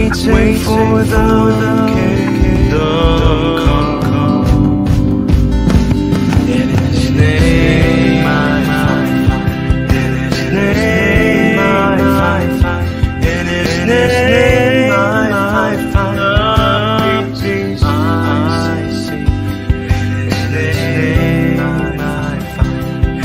waiting for the kingdom come. In His name I fight. In His name I fight. In His name I fight. Peace I seek. In His name I fight.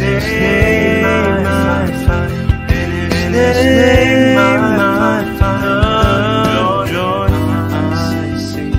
In His name I fight. In His name I fight. Joy I seek.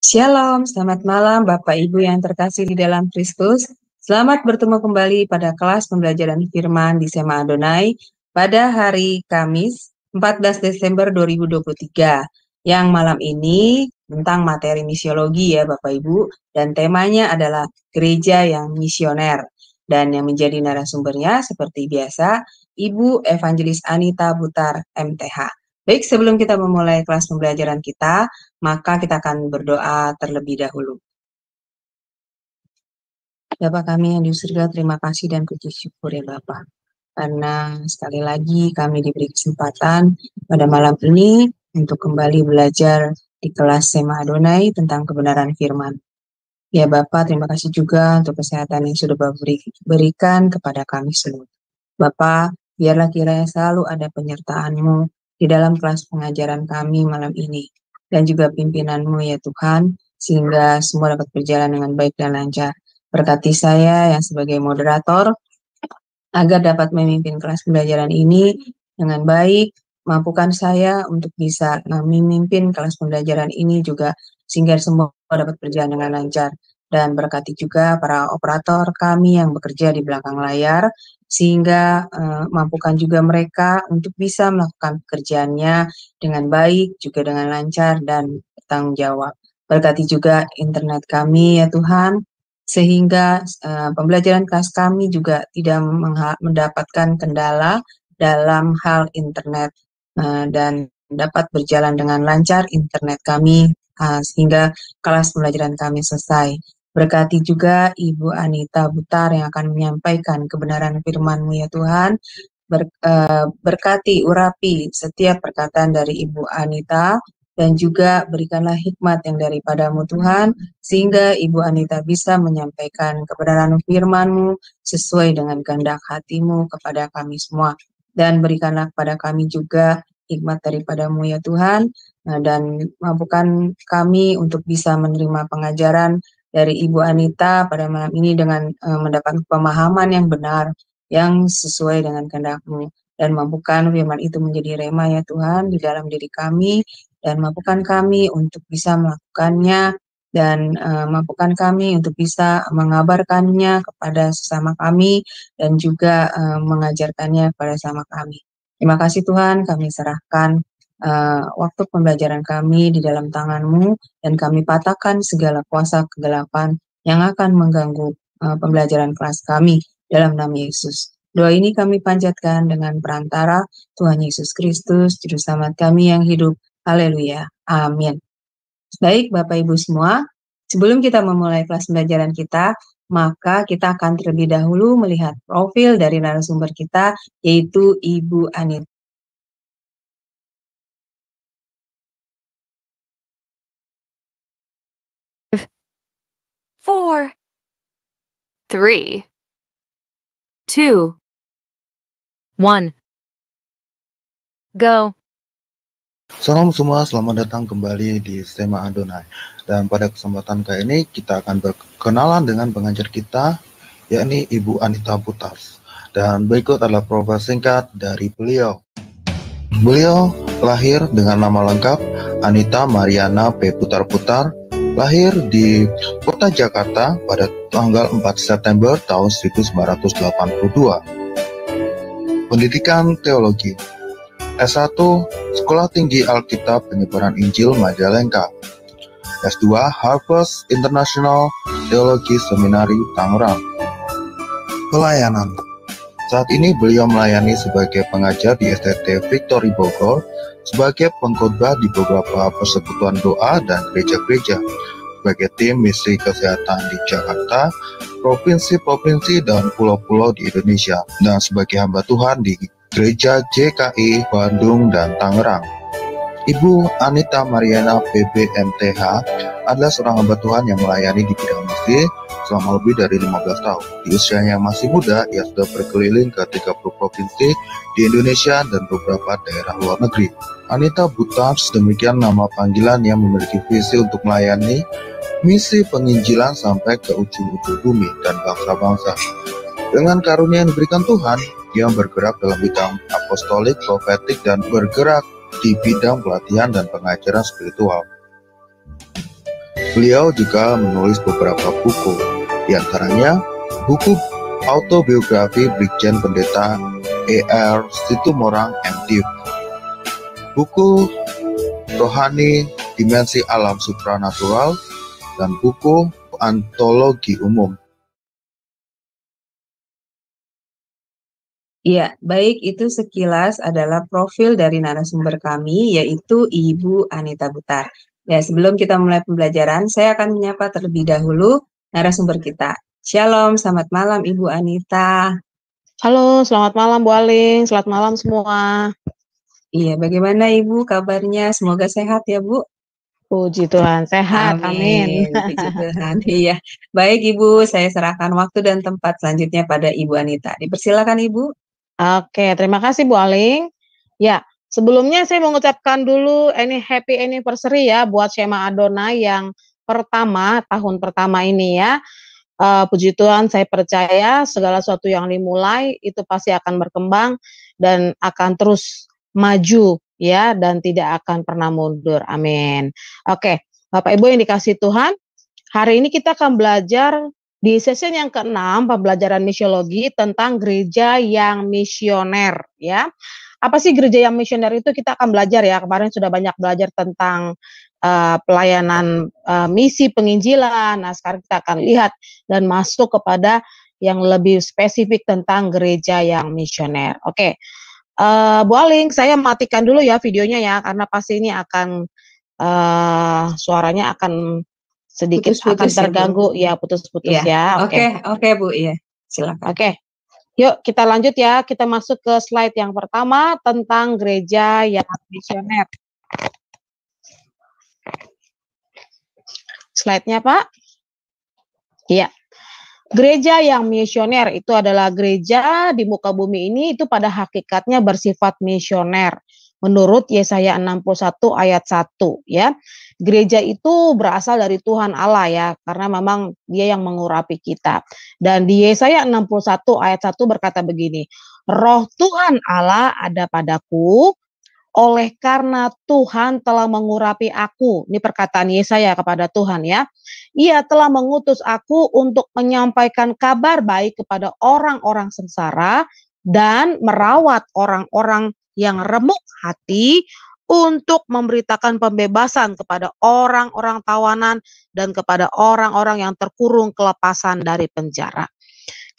Shalom, selamat malam Bapak Ibu yang terkasih di dalam Kristus. Selamat bertemu kembali pada kelas pembelajaran firman di Sema Adonai pada hari Kamis 14 Desember 2023. Yang malam ini tentang materi misiologi ya Bapak Ibu, dan temanya adalah gereja yang misioner. Dan yang menjadi narasumbernya seperti biasa Ibu Evangelis Anita Butar MTH. Baik, sebelum kita memulai kelas pembelajaran kita, maka kita akan berdoa terlebih dahulu. Bapa kami yang di surga, terima kasih dan puji syukur ya Bapa. Karena sekali lagi kami diberi kesempatan pada malam ini untuk kembali belajar di kelas Sema Adonai tentang kebenaran firman. Ya Bapa, terima kasih juga untuk kesehatan yang sudah Bapak berikan kepada kami semua. Bapa, biarlah kiranya selalu ada penyertaan-Mu di dalam kelas pengajaran kami malam ini, dan juga pimpinan-Mu ya Tuhan, sehingga semua dapat berjalan dengan baik dan lancar. Berkati saya yang sebagai moderator, agar dapat memimpin kelas pembelajaran ini dengan baik, mampukan saya untuk bisa memimpin kelas pembelajaran ini juga, sehingga semua dapat berjalan dengan lancar. Dan berkati juga para operator kami yang bekerja di belakang layar, sehingga mampukan juga mereka untuk bisa melakukan pekerjaannya dengan baik, juga dengan lancar dan bertanggung jawab. Berkati juga internet kami ya Tuhan, sehingga pembelajaran kelas kami juga tidak mendapatkan kendala dalam hal internet, dan dapat berjalan dengan lancar internet kami, sehingga kelas pembelajaran kami selesai. Berkati juga Ibu Anita Butar yang akan menyampaikan kebenaran firman-Mu ya Tuhan. Berkati, urapi setiap perkataan dari Ibu Anita, dan juga berikanlah hikmat yang daripada-Mu Tuhan, sehingga Ibu Anita bisa menyampaikan kebenaran firman-Mu sesuai dengan kehendak hati-Mu kepada kami semua. Dan berikanlah kepada kami juga hikmat daripada-Mu ya Tuhan, dan mampukan kami untuk bisa menerima pengajaran dari Ibu Anita pada malam ini dengan mendapat pemahaman yang benar, yang sesuai dengan kehendak-Mu. Dan mampukan firman itu menjadi rema ya Tuhan di dalam diri kami, dan mampukan kami untuk bisa melakukannya, dan mampukan kami untuk bisa mengabarkannya kepada sesama kami, dan juga mengajarkannya kepada sesama kami. Terima kasih Tuhan, kami serahkan waktu pembelajaran kami di dalam tangan-Mu, dan kami patahkan segala kuasa kegelapan yang akan mengganggu pembelajaran kelas kami dalam nama Yesus. Doa ini kami panjatkan dengan perantara Tuhan Yesus Kristus, Juru Selamat kami yang hidup. Haleluya. Amin. Baik Bapak Ibu semua, sebelum kita memulai kelas pembelajaran kita, maka kita akan terlebih dahulu melihat profil dari narasumber kita, yaitu Ibu Anita. 4, 3, 2, 1, go. Salam semua, selamat datang kembali di Sema Adonai. Dan pada kesempatan kali ini kita akan berkenalan dengan pengajar kita, yakni Ibu Anita Butar. Dan berikut adalah profil singkat dari beliau. Beliau lahir dengan nama lengkap Anita Mariana P. Butar-Butar, lahir di Kota Jakarta pada tanggal 4 September tahun 1982. Pendidikan Teologi S1 Sekolah Tinggi Alkitab Penyebaran Injil Majalengka, S2 Harvest International Theology Seminary Tangerang. Pelayanan. Saat ini beliau melayani sebagai pengajar di STT Victory Bogor, sebagai pengkhotbah di beberapa persekutuan doa dan gereja-gereja, sebagai tim misi kesehatan di Jakarta, provinsi-provinsi dan pulau-pulau di Indonesia, dan sebagai hamba Tuhan di Gereja JKI Bandung dan Tangerang. Ibu Anita Mariana PBMTH adalah seorang hamba Tuhan yang melayani di bidang misi selama lebih dari 15 tahun. Di usianya yang masih muda, ia sudah berkeliling ke 30 provinsi di Indonesia dan beberapa daerah luar negeri. Anita Butars, demikian nama panggilan yang memiliki visi untuk melayani misi penginjilan sampai ke ujung-ujung bumi dan bangsa-bangsa. Dengan karunia yang diberikan Tuhan, ia bergerak dalam bidang apostolik, profetik, dan bergerak di bidang pelatihan dan pengajaran spiritual. Beliau juga menulis beberapa buku, di antaranya buku autobiografi Brigjen Pendeta E.R. Situmorang MDiv, buku Rohani Dimensi Alam Supranatural, dan buku Antologi Umum. Ya, baik, itu sekilas adalah profil dari narasumber kami, yaitu Ibu Anita Butar. Ya, sebelum kita mulai pembelajaran, saya akan menyapa terlebih dahulu narasumber kita. Shalom, selamat malam Ibu Anita. Halo, selamat malam Bu Aling, selamat malam semua. Iya, bagaimana Ibu kabarnya? Semoga sehat ya Bu. Puji Tuhan, sehat, amin. Puji Tuhan. Iya, baik Ibu, saya serahkan waktu dan tempat selanjutnya pada Ibu Anita. Dipersilakan Ibu. Oke, terima kasih Bu Aling. Ya, sebelumnya saya mengucapkan dulu ini happy anniversary ya buat Shema Adonai yang pertama, tahun pertama ini ya. Puji Tuhan, saya percaya segala sesuatu yang dimulai itu pasti akan berkembang dan akan terus maju ya, dan tidak akan pernah mundur. Amin. Oke, Bapak Ibu yang dikasihi Tuhan, hari ini kita akan belajar di sesi yang ke-6 pembelajaran misiologi tentang gereja yang misioner ya. Apa sih gereja yang misioner itu? Kita akan belajar ya. Kemarin sudah banyak belajar tentang pelayanan misi penginjilan. Nah, sekarang kita akan lihat dan masuk kepada yang lebih spesifik tentang gereja yang misioner. Oke. Bu Aling, saya matikan dulu ya videonya ya, karena pasti ini akan suaranya akan sedikit Putus-putus akan terganggu ya, putus-putus ya. Oke Bu, iya. Silakan. Oke. Yuk kita lanjut ya, kita masuk ke slide yang pertama tentang gereja yang misioner. Slide-nya Pak. Iya. Gereja yang misioner itu adalah gereja di muka bumi ini itu pada hakikatnya bersifat misioner. Menurut Yesaya 61 ayat 1 ya. Gereja itu berasal dari Tuhan Allah ya, karena memang Dia yang mengurapi kita. Dan di Yesaya 61 ayat 1 berkata begini, Roh Tuhan Allah ada padaku, oleh karena Tuhan telah mengurapi aku. Ini perkataan Yesaya kepada Tuhan ya. Ia telah mengutus aku untuk menyampaikan kabar baik kepada orang-orang sengsara dan merawat orang-orang yang remuk hati, untuk memberitakan pembebasan kepada orang-orang tawanan dan kepada orang-orang yang terkurung kelepasan dari penjara.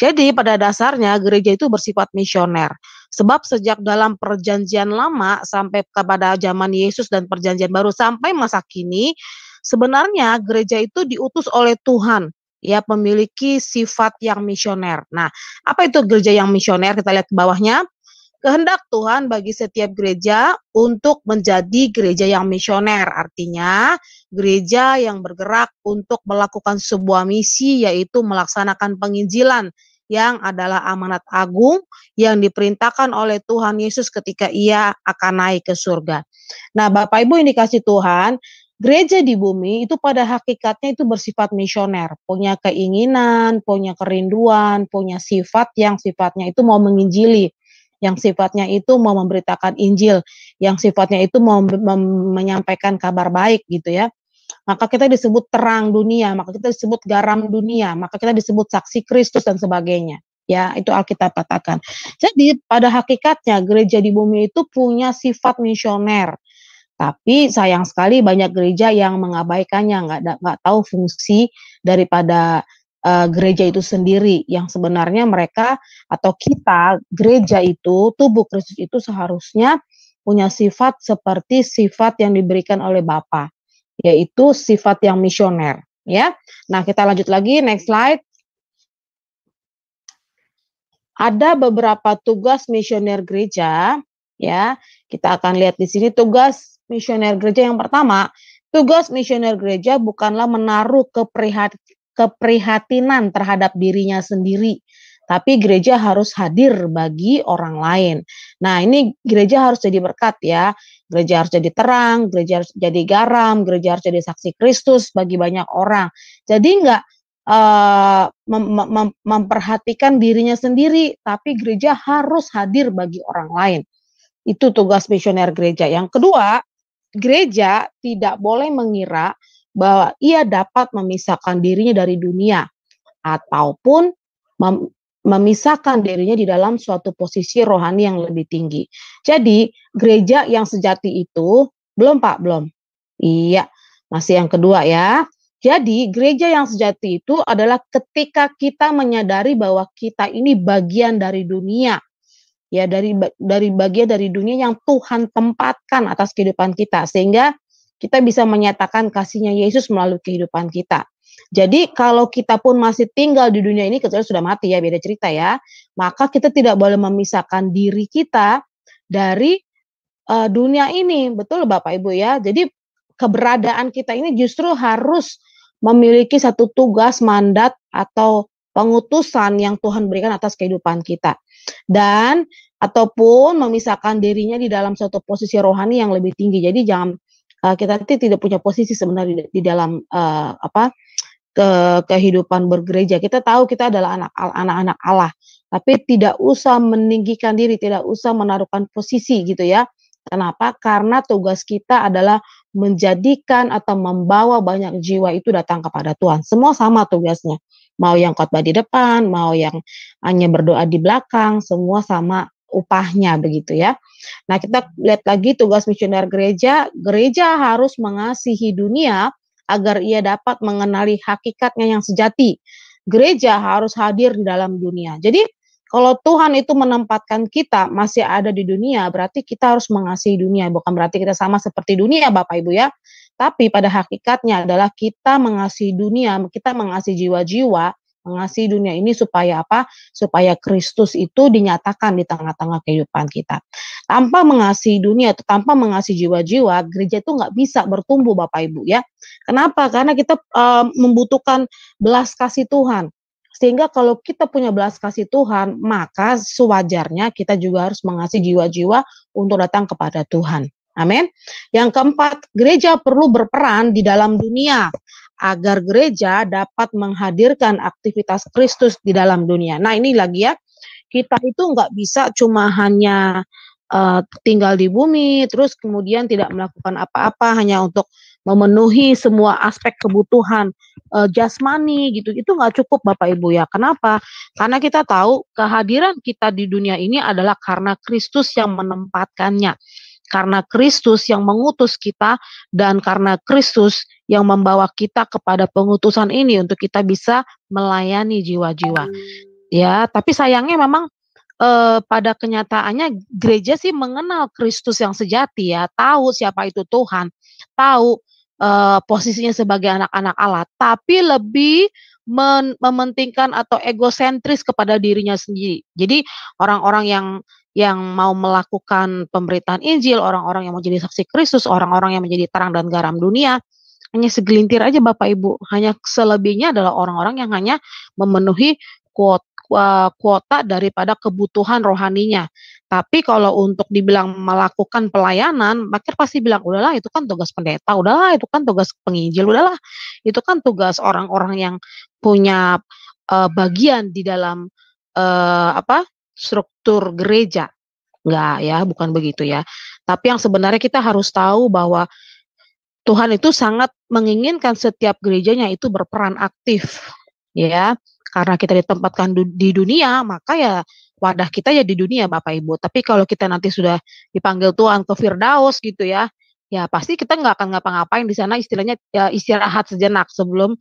Jadi pada dasarnya gereja itu bersifat misioner. Sebab sejak dalam perjanjian lama sampai kepada zaman Yesus dan perjanjian baru sampai masa kini, sebenarnya gereja itu diutus oleh Tuhan. Ya, memiliki sifat yang misioner. Nah, apa itu gereja yang misioner? Kita lihat ke bawahnya. Kehendak Tuhan bagi setiap gereja untuk menjadi gereja yang misioner. Artinya, gereja yang bergerak untuk melakukan sebuah misi, yaitu melaksanakan penginjilan yang adalah amanat agung yang diperintahkan oleh Tuhan Yesus ketika Ia akan naik ke surga. Nah, Bapak Ibu yang dikasih Tuhan, gereja di bumi itu pada hakikatnya itu bersifat misioner, punya keinginan, punya kerinduan, punya sifat yang sifatnya itu mau menginjili, yang sifatnya itu mau memberitakan Injil, yang sifatnya itu mau menyampaikan kabar baik gitu ya. Maka kita disebut terang dunia, maka kita disebut garam dunia, maka kita disebut saksi Kristus dan sebagainya. Ya, itu Alkitab katakan. Jadi pada hakikatnya gereja di bumi itu punya sifat misioner. Tapi sayang sekali banyak gereja yang mengabaikannya, nggak tahu fungsi daripada gereja itu sendiri, yang sebenarnya mereka atau kita gereja itu, tubuh Kristus itu seharusnya punya sifat seperti sifat yang diberikan oleh Bapa, yaitu sifat yang misioner ya. Nah, kita lanjut lagi, next slide. ada beberapa tugas misioner gereja, ya. Kita akan lihat di sini tugas misioner gereja yang pertama. Tugas misioner gereja bukanlah menaruh keprihatinan terhadap dirinya sendiri, tapi gereja harus hadir bagi orang lain. Nah, ini gereja harus jadi berkat ya. Gereja harus jadi terang, gereja harus jadi garam, gereja harus jadi saksi Kristus bagi banyak orang. Jadi enggak memperhatikan dirinya sendiri, tapi gereja harus hadir bagi orang lain. Itu tugas misioner gereja. Yang kedua, gereja tidak boleh mengira bahwa ia dapat memisahkan dirinya dari dunia ataupun memisahkan dirinya di dalam suatu posisi rohani yang lebih tinggi. Jadi, gereja yang sejati itu, belum Pak, belum. Iya, masih yang kedua ya. Jadi, gereja yang sejati itu adalah ketika kita menyadari bahwa kita ini bagian dari dunia. Ya, dari bagian dari dunia yang Tuhan tempatkan atas kehidupan kita, sehingga kita bisa menyatakan kasih-Nya Yesus melalui kehidupan kita. Jadi kalau kita pun masih tinggal di dunia ini, kecuali sudah mati ya, beda cerita ya, maka kita tidak boleh memisahkan diri kita dari dunia ini, betul Bapak Ibu ya. Jadi keberadaan kita ini justru harus memiliki satu tugas, mandat atau pengutusan yang Tuhan berikan atas kehidupan kita. Dan ataupun memisahkan dirinya di dalam suatu posisi rohani yang lebih tinggi. Jadi jangan kita tidak punya posisi sebenarnya di dalam kehidupan bergereja. Kita tahu kita adalah anak-anak Allah, tapi tidak usah meninggikan diri, tidak usah menaruhkan posisi gitu ya. Kenapa? Karena tugas kita adalah menjadikan atau membawa banyak jiwa itu datang kepada Tuhan. Semua sama tugasnya. Mau yang khotbah di depan, mau yang hanya berdoa di belakang, semua sama upahnya begitu ya. Nah, kita lihat lagi tugas misioner gereja. Gereja harus mengasihi dunia agar ia dapat mengenali hakikatnya yang sejati. Gereja harus hadir di dalam dunia. Jadi, kalau Tuhan itu menempatkan kita masih ada di dunia, berarti kita harus mengasihi dunia. Bukan berarti kita sama seperti dunia, Bapak Ibu ya. Tapi pada hakikatnya adalah kita mengasihi dunia, kita mengasihi jiwa-jiwa, mengasihi dunia ini supaya apa? Supaya Kristus itu dinyatakan di tengah-tengah kehidupan kita. Tanpa mengasihi dunia, atau tanpa mengasihi jiwa-jiwa, gereja itu nggak bisa bertumbuh Bapak Ibu ya. Kenapa? Karena kita membutuhkan belas kasih Tuhan. Sehingga kalau kita punya belas kasih Tuhan, maka sewajarnya kita juga harus mengasihi jiwa-jiwa untuk datang kepada Tuhan. Amin. Yang keempat, gereja perlu berperan di dalam dunia agar gereja dapat menghadirkan aktivitas Kristus di dalam dunia. Nah, ini lagi ya, kita itu nggak bisa cuma hanya tinggal di bumi, terus kemudian tidak melakukan apa-apa hanya untuk memenuhi semua aspek kebutuhan jasmani gitu. Itu nggak cukup Bapak Ibu ya. Kenapa? Karena kita tahu kehadiran kita di dunia ini adalah karena Kristus yang menempatkannya. Karena Kristus yang mengutus kita dan karena Kristus yang membawa kita kepada pengutusan ini untuk kita bisa melayani jiwa-jiwa. Ya, tapi sayangnya memang pada kenyataannya gereja sih mengenal Kristus yang sejati ya, tahu siapa itu Tuhan, tahu posisinya sebagai anak-anak Allah, tapi lebih mementingkan atau egosentris kepada dirinya sendiri. Jadi orang-orang yang mau melakukan pemberitaan Injil, orang-orang yang mau jadi saksi Kristus, orang-orang yang menjadi terang dan garam dunia, hanya segelintir aja Bapak Ibu. Hanya selebihnya adalah orang-orang yang hanya memenuhi kuota daripada kebutuhan rohaninya. Tapi kalau untuk dibilang melakukan pelayanan, maka pasti bilang, udahlah itu kan tugas pendeta, udahlah itu kan tugas penginjil, udahlah itu kan tugas orang-orang yang punya bagian di dalam struktur gereja. Enggak ya, bukan begitu ya. Tapi yang sebenarnya kita harus tahu bahwa Tuhan itu sangat menginginkan setiap gerejanya itu berperan aktif, ya. Karena kita ditempatkan di dunia, maka ya wadah kita ya di dunia Bapak Ibu. Tapi kalau kita nanti sudah dipanggil Tuhan ke Firdaus gitu ya, ya pasti kita nggak akan ngapa-ngapain di sana, istilahnya ya istirahat sejenak sebelum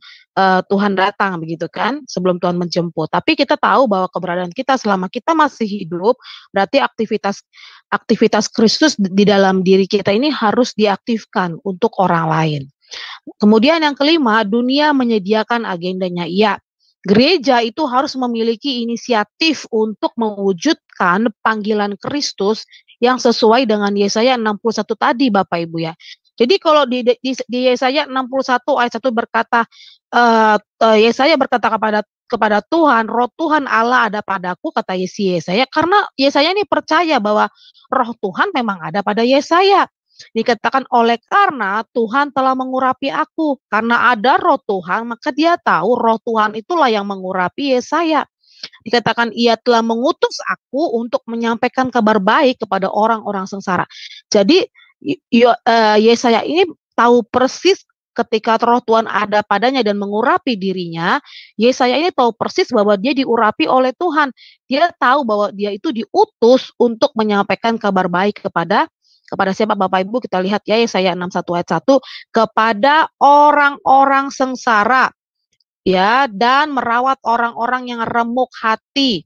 Tuhan datang begitu kan, sebelum Tuhan menjemput. Tapi kita tahu bahwa keberadaan kita selama kita masih hidup, berarti aktivitas Kristus di dalam diri kita ini harus diaktifkan untuk orang lain. Kemudian yang kelima, dunia menyediakan agendanya. Iya, Gereja itu harus memiliki inisiatif untuk mewujudkan panggilan Kristus yang sesuai dengan Yesaya 61 tadi, Bapak Ibu ya. Jadi kalau di Yesaya 61 ayat 1 berkata, Yesaya berkata kepada Tuhan, Roh Tuhan Allah ada padaku, kata Yesaya, karena Yesaya ini percaya bahwa Roh Tuhan memang ada pada Yesaya. Dikatakan oleh karena Tuhan telah mengurapi aku. Karena ada roh Tuhan, maka dia tahu roh Tuhan itulah yang mengurapi Yesaya. Dikatakan ia telah mengutus aku untuk menyampaikan kabar baik kepada orang-orang sengsara. Jadi Yesaya ini tahu persis ketika roh Tuhan ada padanya dan mengurapi dirinya. Yesaya ini tahu persis bahwa dia diurapi oleh Tuhan. Dia tahu bahwa dia itu diutus untuk menyampaikan kabar baik kepada siapa, Bapak Ibu? Kita lihat ya, Yesaya 61 ayat 1, kepada orang-orang sengsara ya, dan merawat orang-orang yang remuk hati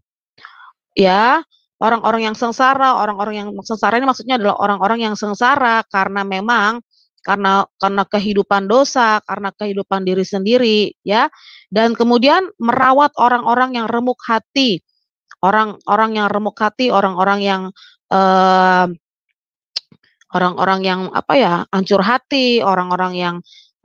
ya. Orang-orang yang sengsara ini maksudnya adalah orang-orang yang sengsara karena memang karena kehidupan dosa, karena kehidupan diri sendiri ya. Dan kemudian merawat orang-orang yang remuk hati. Orang-orang yang remuk hati, orang-orang yang hancur hati, orang-orang yang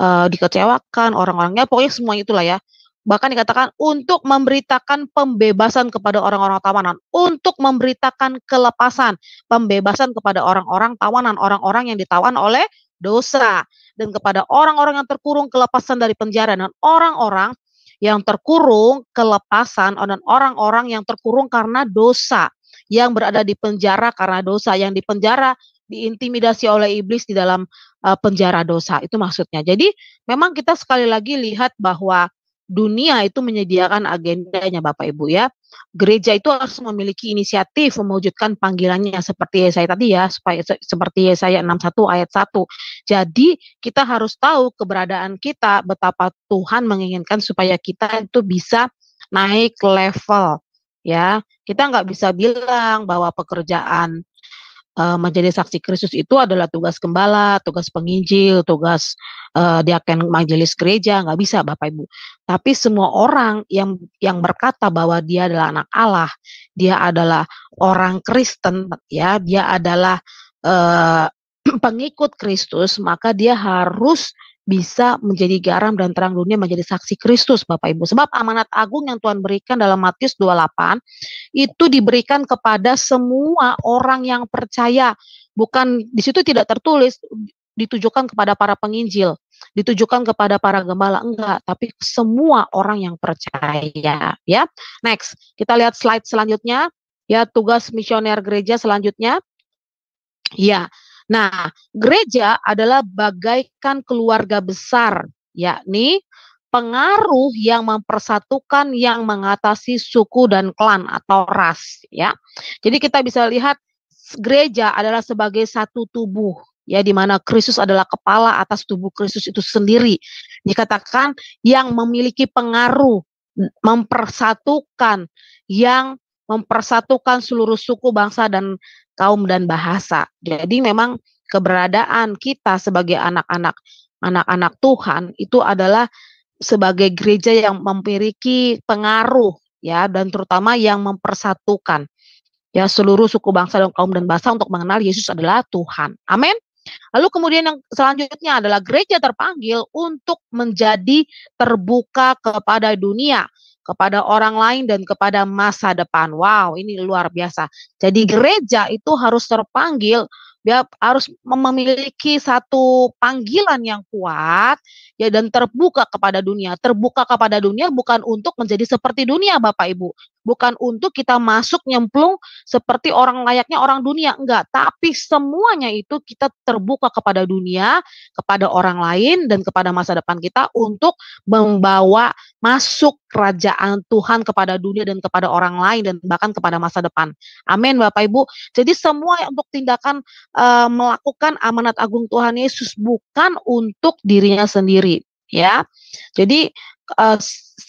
dikecewakan, orang-orangnya pokoknya semua itulah ya. Bahkan dikatakan untuk memberitakan pembebasan kepada orang-orang tawanan, untuk memberitakan kelepasan, pembebasan kepada orang-orang tawanan, orang-orang yang ditawan oleh dosa, dan kepada orang-orang yang terkurung kelepasan dari penjara, dan orang-orang yang terkurung kelepasan, dan orang-orang yang terkurung karena dosa, yang berada di penjara karena dosa, yang di penjara diintimidasi oleh iblis di dalam penjara dosa, itu maksudnya. Jadi memang kita sekali lagi lihat bahwa dunia itu menyediakan agendanya, Bapak Ibu ya. Gereja itu harus memiliki inisiatif mewujudkan panggilannya seperti Yesaya tadi ya, seperti Yesaya 61 ayat 1. Jadi kita harus tahu keberadaan kita, betapa Tuhan menginginkan supaya kita itu bisa naik level ya. Kita nggak bisa bilang bahwa pekerjaan menjadi saksi Kristus itu adalah tugas gembala, tugas penginjil, tugas diaken majelis gereja, nggak bisa Bapak Ibu. Tapi semua orang yang berkata bahwa dia adalah anak Allah, dia adalah orang Kristen, ya, dia adalah pengikut Kristus, maka dia harus bisa menjadi garam dan terang dunia, menjadi saksi Kristus, Bapak Ibu. Sebab amanat agung yang Tuhan berikan dalam Matius 28 itu diberikan kepada semua orang yang percaya. Bukan, di situ tidak tertulis ditujukan kepada para penginjil, ditujukan kepada para gembala, enggak, tapi semua orang yang percaya ya. Next, kita lihat slide selanjutnya ya, tugas misioner gereja selanjutnya. Ya. Nah, gereja adalah bagaikan keluarga besar, yakni pengaruh yang mempersatukan, yang mengatasi suku dan klan atau ras ya. Jadi kita bisa lihat gereja adalah sebagai satu tubuh ya, di mana Kristus adalah kepala atas tubuh Kristus itu sendiri. Dikatakan yang memiliki pengaruh, mempersatukan, yang mempersatukan seluruh suku, bangsa dan kaum dan bahasa. Jadi memang keberadaan kita sebagai anak-anak Tuhan itu adalah sebagai gereja yang memiliki pengaruh ya, dan terutama yang mempersatukan ya seluruh suku, bangsa dan kaum dan bahasa untuk mengenal Yesus adalah Tuhan. Amin. Lalu kemudian yang selanjutnya adalah gereja terpanggil untuk menjadi terbuka kepada dunia, kepada orang lain dan kepada masa depan. Wow, ini luar biasa. Jadi gereja itu harus terpanggil, dia harus memiliki satu panggilan yang kuat ya, dan terbuka kepada dunia. Terbuka kepada dunia bukan untuk menjadi seperti dunia, Bapak Ibu. Bukan untuk kita masuk nyemplung seperti orang layaknya orang dunia, enggak. Tapi semuanya itu kita terbuka kepada dunia, kepada orang lain, dan kepada masa depan kita untuk membawa masuk kerajaan Tuhan kepada dunia dan kepada orang lain dan bahkan kepada masa depan. Amin, Bapak Ibu. Jadi semua untuk tindakan melakukan amanat agung Tuhan Yesus, bukan untuk dirinya sendiri ya. Jadi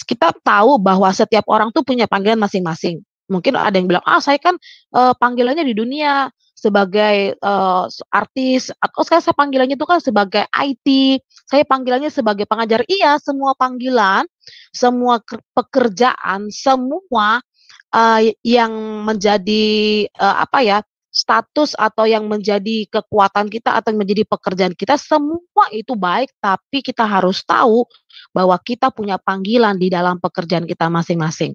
kita tahu bahwa setiap orang tuh punya panggilan masing-masing. Mungkin ada yang bilang, saya kan panggilannya di dunia sebagai artis, atau saya panggilannya itu kan sebagai IT, saya panggilannya sebagai pengajar. Iya, semua panggilan, semua pekerjaan, semua yang menjadi status atau yang menjadi kekuatan kita atau yang menjadi pekerjaan kita, semua itu baik, tapi kita harus tahu bahwa kita punya panggilan di dalam pekerjaan kita masing-masing.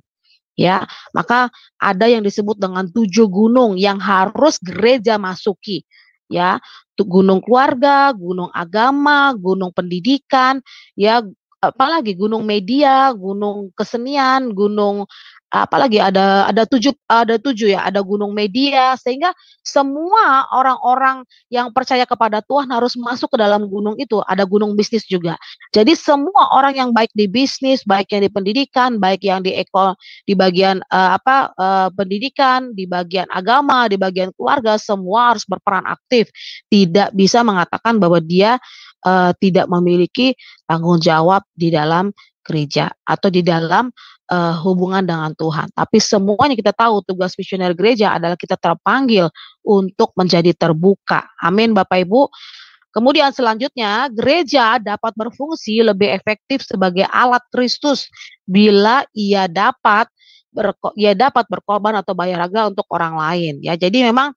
Ya, maka ada yang disebut dengan 7 gunung yang harus gereja masuki. Ya, gunung keluarga, gunung agama, gunung pendidikan, ya, apalagi gunung media, gunung kesenian, gunung apalagi ada 7 ya, ada gunung media, sehingga semua orang-orang yang percaya kepada Tuhan harus masuk ke dalam gunung itu. Ada gunung bisnis juga. Jadi semua orang yang baik di bisnis, baik yang di pendidikan, baik yang di bagian pendidikan, di bagian agama, di bagian keluarga, semua harus berperan aktif. Tidak bisa mengatakan bahwa dia tidak memiliki tanggung jawab di dalam gereja atau di dalam hubungan dengan Tuhan. Tapi semuanya kita tahu tugas misioner gereja adalah kita terpanggil untuk menjadi terbuka. Amin Bapak Ibu. Kemudian selanjutnya, gereja dapat berfungsi lebih efektif sebagai alat Kristus bila ia dapat berkorban atau bayar harga untuk orang lain. Ya, jadi memang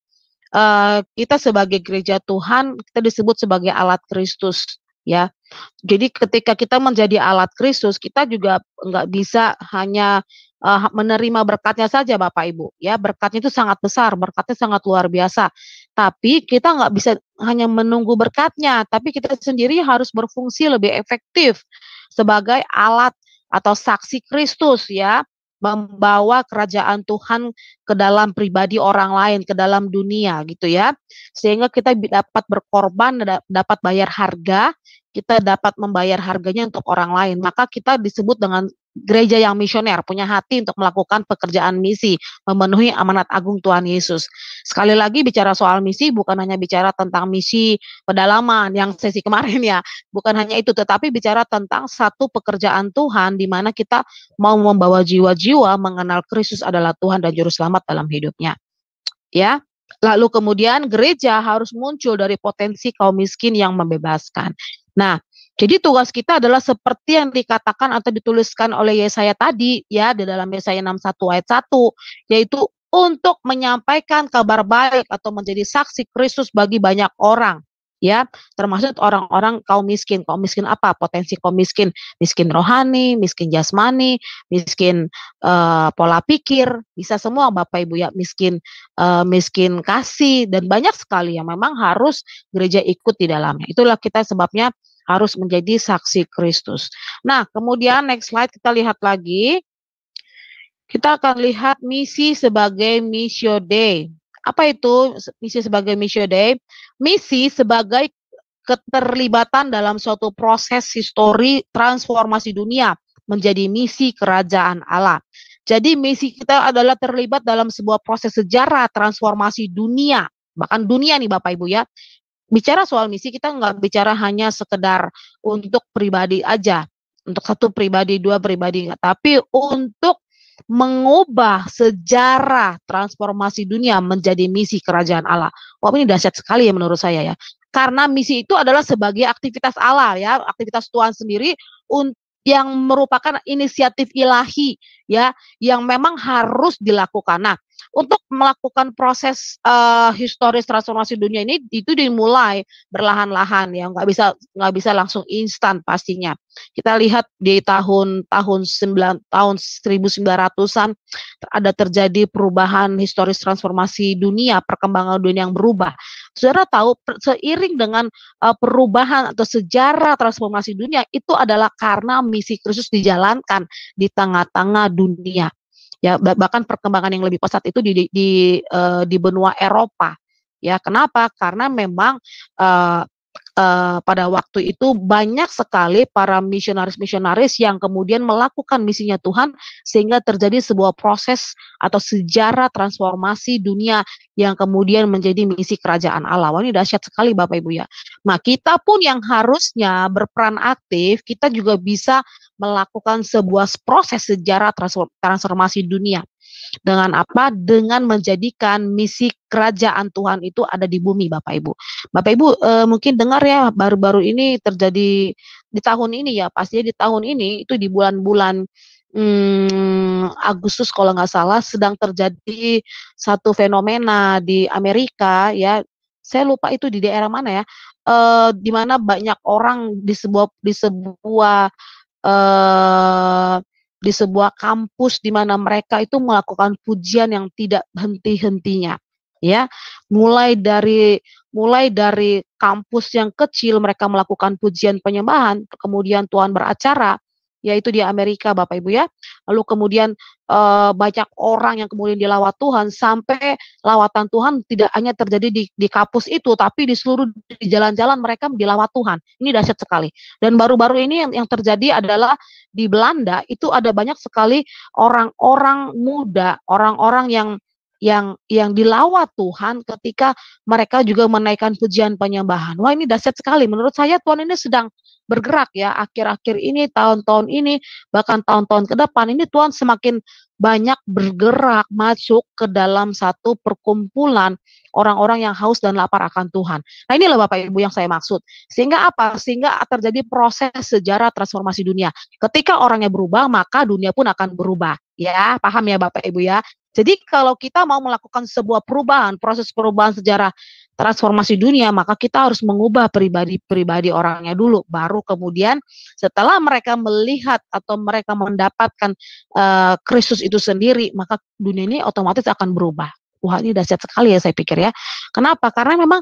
kita sebagai gereja Tuhan, kita disebut sebagai alat Kristus. Ya, jadi ketika kita menjadi alat Kristus, kita juga nggak bisa hanya menerima berkatnya saja Bapak Ibu. Ya, berkatnya itu sangat besar, berkatnya sangat luar biasa. Tapi kita nggak bisa hanya menunggu berkatnya, tapi kita sendiri harus berfungsi lebih efektif sebagai alat atau saksi Kristus, ya, membawa kerajaan Tuhan ke dalam pribadi orang lain, ke dalam dunia gitu ya. Sehingga kita dapat berkorban, dapat bayar harga, kita dapat membayar harganya untuk orang lain. Maka kita disebut dengan gereja yang misioner, punya hati untuk melakukan pekerjaan misi, memenuhi amanat agung Tuhan Yesus. Sekali lagi bicara soal misi bukan hanya bicara tentang misi pedalaman yang sesi kemarin ya, bukan hanya itu, tetapi bicara tentang satu pekerjaan Tuhan di mana kita mau membawa jiwa-jiwa mengenal Kristus adalah Tuhan dan juru selamat dalam hidupnya. Ya. Lalu kemudian gereja harus muncul dari potensi kaum miskin yang membebaskan. Nah, jadi tugas kita adalah seperti yang dikatakan atau dituliskan oleh Yesaya tadi ya, di dalam Yesaya 61 ayat 1, yaitu untuk menyampaikan kabar baik atau menjadi saksi Kristus bagi banyak orang. Ya, termasuk orang-orang kaum miskin. Kaum miskin apa? Potensi kaum miskin, miskin rohani, miskin jasmani, miskin pola pikir, bisa semua Bapak Ibu ya, miskin kasih, dan banyak sekali yang memang harus gereja ikut di dalamnya. Itulah kita sebabnya harus menjadi saksi Kristus. Nah, kemudian next slide kita lihat lagi. Kita akan lihat misi sebagai Missio Dei. Apa itu misi sebagai Missio Dei? Misi sebagai keterlibatan dalam suatu proses histori transformasi dunia menjadi misi kerajaan Allah. Jadi misi kita adalah terlibat dalam sebuah proses sejarah transformasi dunia, bahkan dunia nih Bapak Ibu ya. Bicara soal misi kita nggak bicara hanya sekedar untuk pribadi aja, untuk satu pribadi, dua pribadi enggak, tapi untuk mengubah sejarah transformasi dunia menjadi misi kerajaan Allah. Wah, ini dahsyat sekali ya menurut saya ya. Karena misi itu adalah sebagai aktivitas Allah ya, aktivitas Tuhan sendiri yang merupakan inisiatif ilahi ya, yang memang harus dilakukan. Nah, untuk melakukan proses historis transformasi dunia ini itu dimulai berlahan-lahan ya, nggak bisa langsung instan pastinya. Kita lihat di tahun 1900-an ada terjadi perubahan historis transformasi dunia, perkembangan dunia yang berubah. Saudara tahu seiring dengan perubahan atau sejarah transformasi dunia itu adalah karena misi Kristus dijalankan di tengah-tengah dunia. Ya, bahkan perkembangan yang lebih pesat itu di benua Eropa. Ya, kenapa? Karena memang pada waktu itu banyak sekali para misionaris-misionaris yang kemudian melakukan misinya Tuhan sehingga terjadi sebuah proses atau sejarah transformasi dunia yang kemudian menjadi misi kerajaan Allah. Wah, ini dahsyat sekali Bapak Ibu ya. Nah, kita pun yang harusnya berperan aktif, kita juga bisa melakukan sebuah proses sejarah transformasi dunia. Dengan apa? Dengan menjadikan misi kerajaan Tuhan itu ada di bumi, Bapak Ibu. Bapak Ibu mungkin dengar ya, baru-baru ini terjadi di tahun ini ya, pastinya di tahun ini itu di bulan-bulan Agustus kalau nggak salah sedang terjadi satu fenomena di Amerika ya. Saya lupa itu di daerah mana ya. Di mana banyak orang eh, di sebuah kampus di mana mereka itu melakukan pujian yang tidak henti-hentinya. Ya, mulai dari kampus yang kecil mereka melakukan pujian penyembahan, kemudian Tuhan beracara, yaitu di Amerika, Bapak Ibu ya. Lalu kemudian banyak orang yang kemudian dilawat Tuhan, sampai lawatan Tuhan tidak hanya terjadi di kampus itu, tapi di seluruh di jalan-jalan mereka dilawat Tuhan. Ini dahsyat sekali. Dan baru-baru ini yang terjadi adalah di Belanda itu ada banyak sekali orang-orang muda, orang-orang yang dilawat Tuhan ketika mereka juga menaikkan pujian penyembahan. Wah, ini dahsyat sekali. Menurut saya Tuhan ini sedang bergerak ya, akhir-akhir ini, tahun-tahun ini, bahkan tahun-tahun ke depan ini Tuhan semakin banyak bergerak masuk ke dalam satu perkumpulan orang-orang yang haus dan lapar akan Tuhan. Nah, inilah Bapak Ibu yang saya maksud. Sehingga apa? Sehingga terjadi proses sejarah transformasi dunia. Ketika orangnya berubah, maka dunia pun akan berubah. Ya, paham ya Bapak Ibu ya? Jadi kalau kita mau melakukan sebuah perubahan, proses perubahan sejarah transformasi dunia, maka kita harus mengubah pribadi-pribadi orangnya dulu. Baru kemudian setelah mereka melihat atau mereka mendapatkan Kristus itu sendiri, maka dunia ini otomatis akan berubah. Wah, ini dahsyat sekali ya saya pikir ya. Kenapa? Karena memang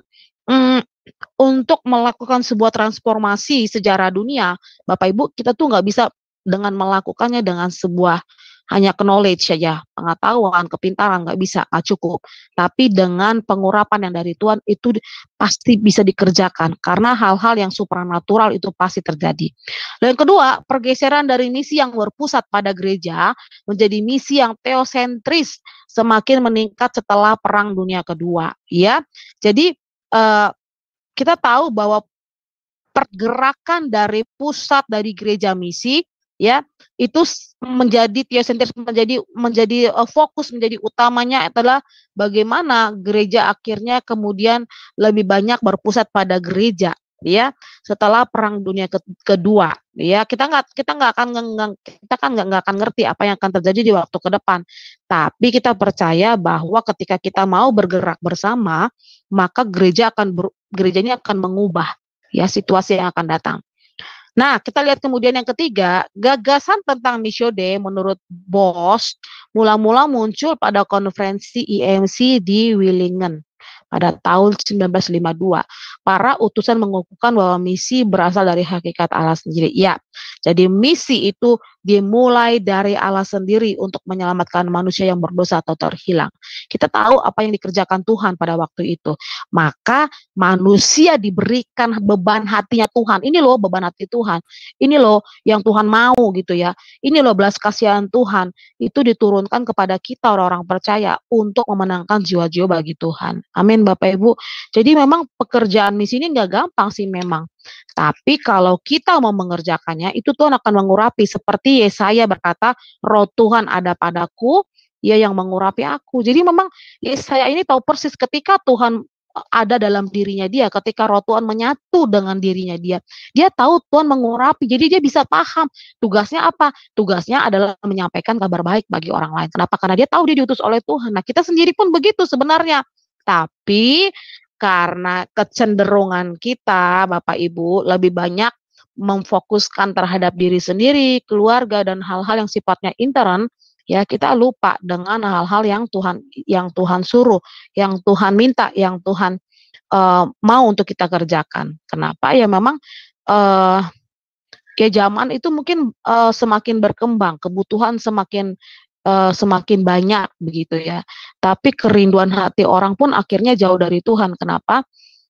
untuk melakukan sebuah transformasi sejarah dunia, Bapak Ibu, kita tuh nggak bisa dengan melakukannya dengan sebuah hanya knowledge saja, pengetahuan, kepintaran, nggak bisa, nggak cukup. Tapi dengan pengurapan yang dari Tuhan itu pasti bisa dikerjakan, karena hal-hal yang supranatural itu pasti terjadi. Dan yang kedua, pergeseran dari misi yang berpusat pada gereja menjadi misi yang teosentris semakin meningkat setelah Perang Dunia Kedua. Ya, jadi kita tahu bahwa pergerakan dari pusat dari gereja misi ya itu menjadi teosentris, menjadi fokus, menjadi utamanya adalah bagaimana gereja akhirnya kemudian lebih banyak berpusat pada gereja ya setelah Perang Dunia Kedua ya. Kita nggak akan ngerti apa yang akan terjadi di waktu ke depan, tapi kita percaya bahwa ketika kita mau bergerak bersama, maka gereja ini akan mengubah ya situasi yang akan datang. Nah, kita lihat kemudian yang ketiga, gagasan tentang Misiode menurut Bosch mula-mula muncul pada konferensi IMC di Willingen pada tahun 1952. Para utusan mengukuhkan bahwa misi berasal dari hakikat Allah sendiri. Ya, jadi misi itu dimulai dari Allah sendiri untuk menyelamatkan manusia yang berdosa atau terhilang. Kita tahu apa yang dikerjakan Tuhan pada waktu itu. Maka manusia diberikan beban hatinya Tuhan. Ini loh beban hati Tuhan. Ini loh yang Tuhan mau gitu ya. Ini loh belas kasihan Tuhan. Itu diturunkan kepada kita orang-orang percaya untuk memenangkan jiwa-jiwa bagi Tuhan. Amin Bapak Ibu. Jadi memang pekerjaan misi ini nggak gampang sih memang. Tapi kalau kita mau mengerjakannya, itu Tuhan akan mengurapi. Seperti Yesaya berkata, roh Tuhan ada padaku, Ia yang mengurapi aku. Jadi memang Yesaya ini tahu persis ketika Tuhan ada dalam dirinya dia, ketika roh Tuhan menyatu dengan dirinya dia tahu Tuhan mengurapi, jadi dia bisa paham tugasnya apa. Tugasnya adalah menyampaikan kabar baik bagi orang lain. Kenapa? Karena dia tahu dia diutus oleh Tuhan. Nah, kita sendiri pun begitu sebenarnya. Tapi karena kecenderungan kita, Bapak Ibu, lebih banyak memfokuskan terhadap diri sendiri, keluarga, dan hal-hal yang sifatnya intern, ya kita lupa dengan hal-hal yang Tuhan suruh, yang Tuhan minta, yang Tuhan mau untuk kita kerjakan. Kenapa? Ya memang ya zaman itu mungkin semakin berkembang, kebutuhan semakin banyak begitu ya. Tapi kerinduan hati orang pun akhirnya jauh dari Tuhan. Kenapa?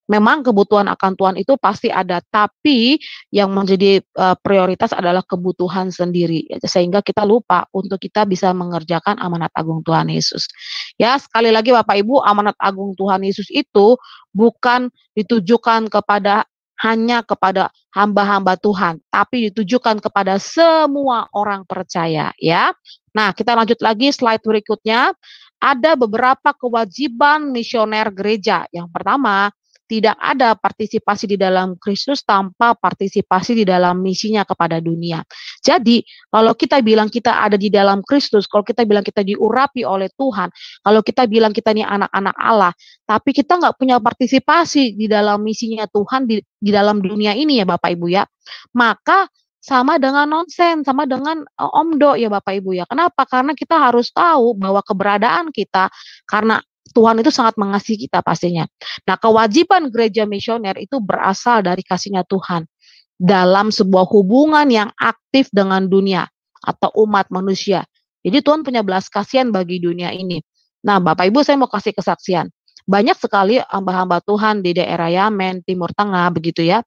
Memang kebutuhan akan Tuhan itu pasti ada, tapi yang menjadi prioritas adalah kebutuhan sendiri. Sehingga kita lupa untuk kita bisa mengerjakan amanat agung Tuhan Yesus. Ya, sekali lagi Bapak Ibu, amanat agung Tuhan Yesus itu bukan ditujukan kepada hanya kepada hamba-hamba Tuhan, tapi ditujukan kepada semua orang percaya ya. Nah, kita lanjut lagi slide berikutnya. Ada beberapa kewajiban misioner gereja. Yang pertama, tidak ada partisipasi di dalam Kristus tanpa partisipasi di dalam misinya kepada dunia. Jadi, kalau kita bilang kita ada di dalam Kristus, kalau kita bilang kita diurapi oleh Tuhan, kalau kita bilang kita ini anak-anak Allah, tapi kita nggak punya partisipasi di dalam misinya Tuhan di dalam dunia ini ya Bapak Ibu ya, maka sama dengan nonsen, sama dengan omdo ya Bapak Ibu ya. Kenapa? Karena kita harus tahu bahwa keberadaan kita, karena Tuhan itu sangat mengasihi kita pastinya. Nah, kewajiban gereja misioner itu berasal dari kasihnya Tuhan dalam sebuah hubungan yang aktif dengan dunia atau umat manusia. Jadi Tuhan punya belas kasihan bagi dunia ini. Nah, Bapak Ibu, saya mau kasih kesaksian. Banyak sekali hamba-hamba Tuhan di daerah Yamen, Timur Tengah begitu ya.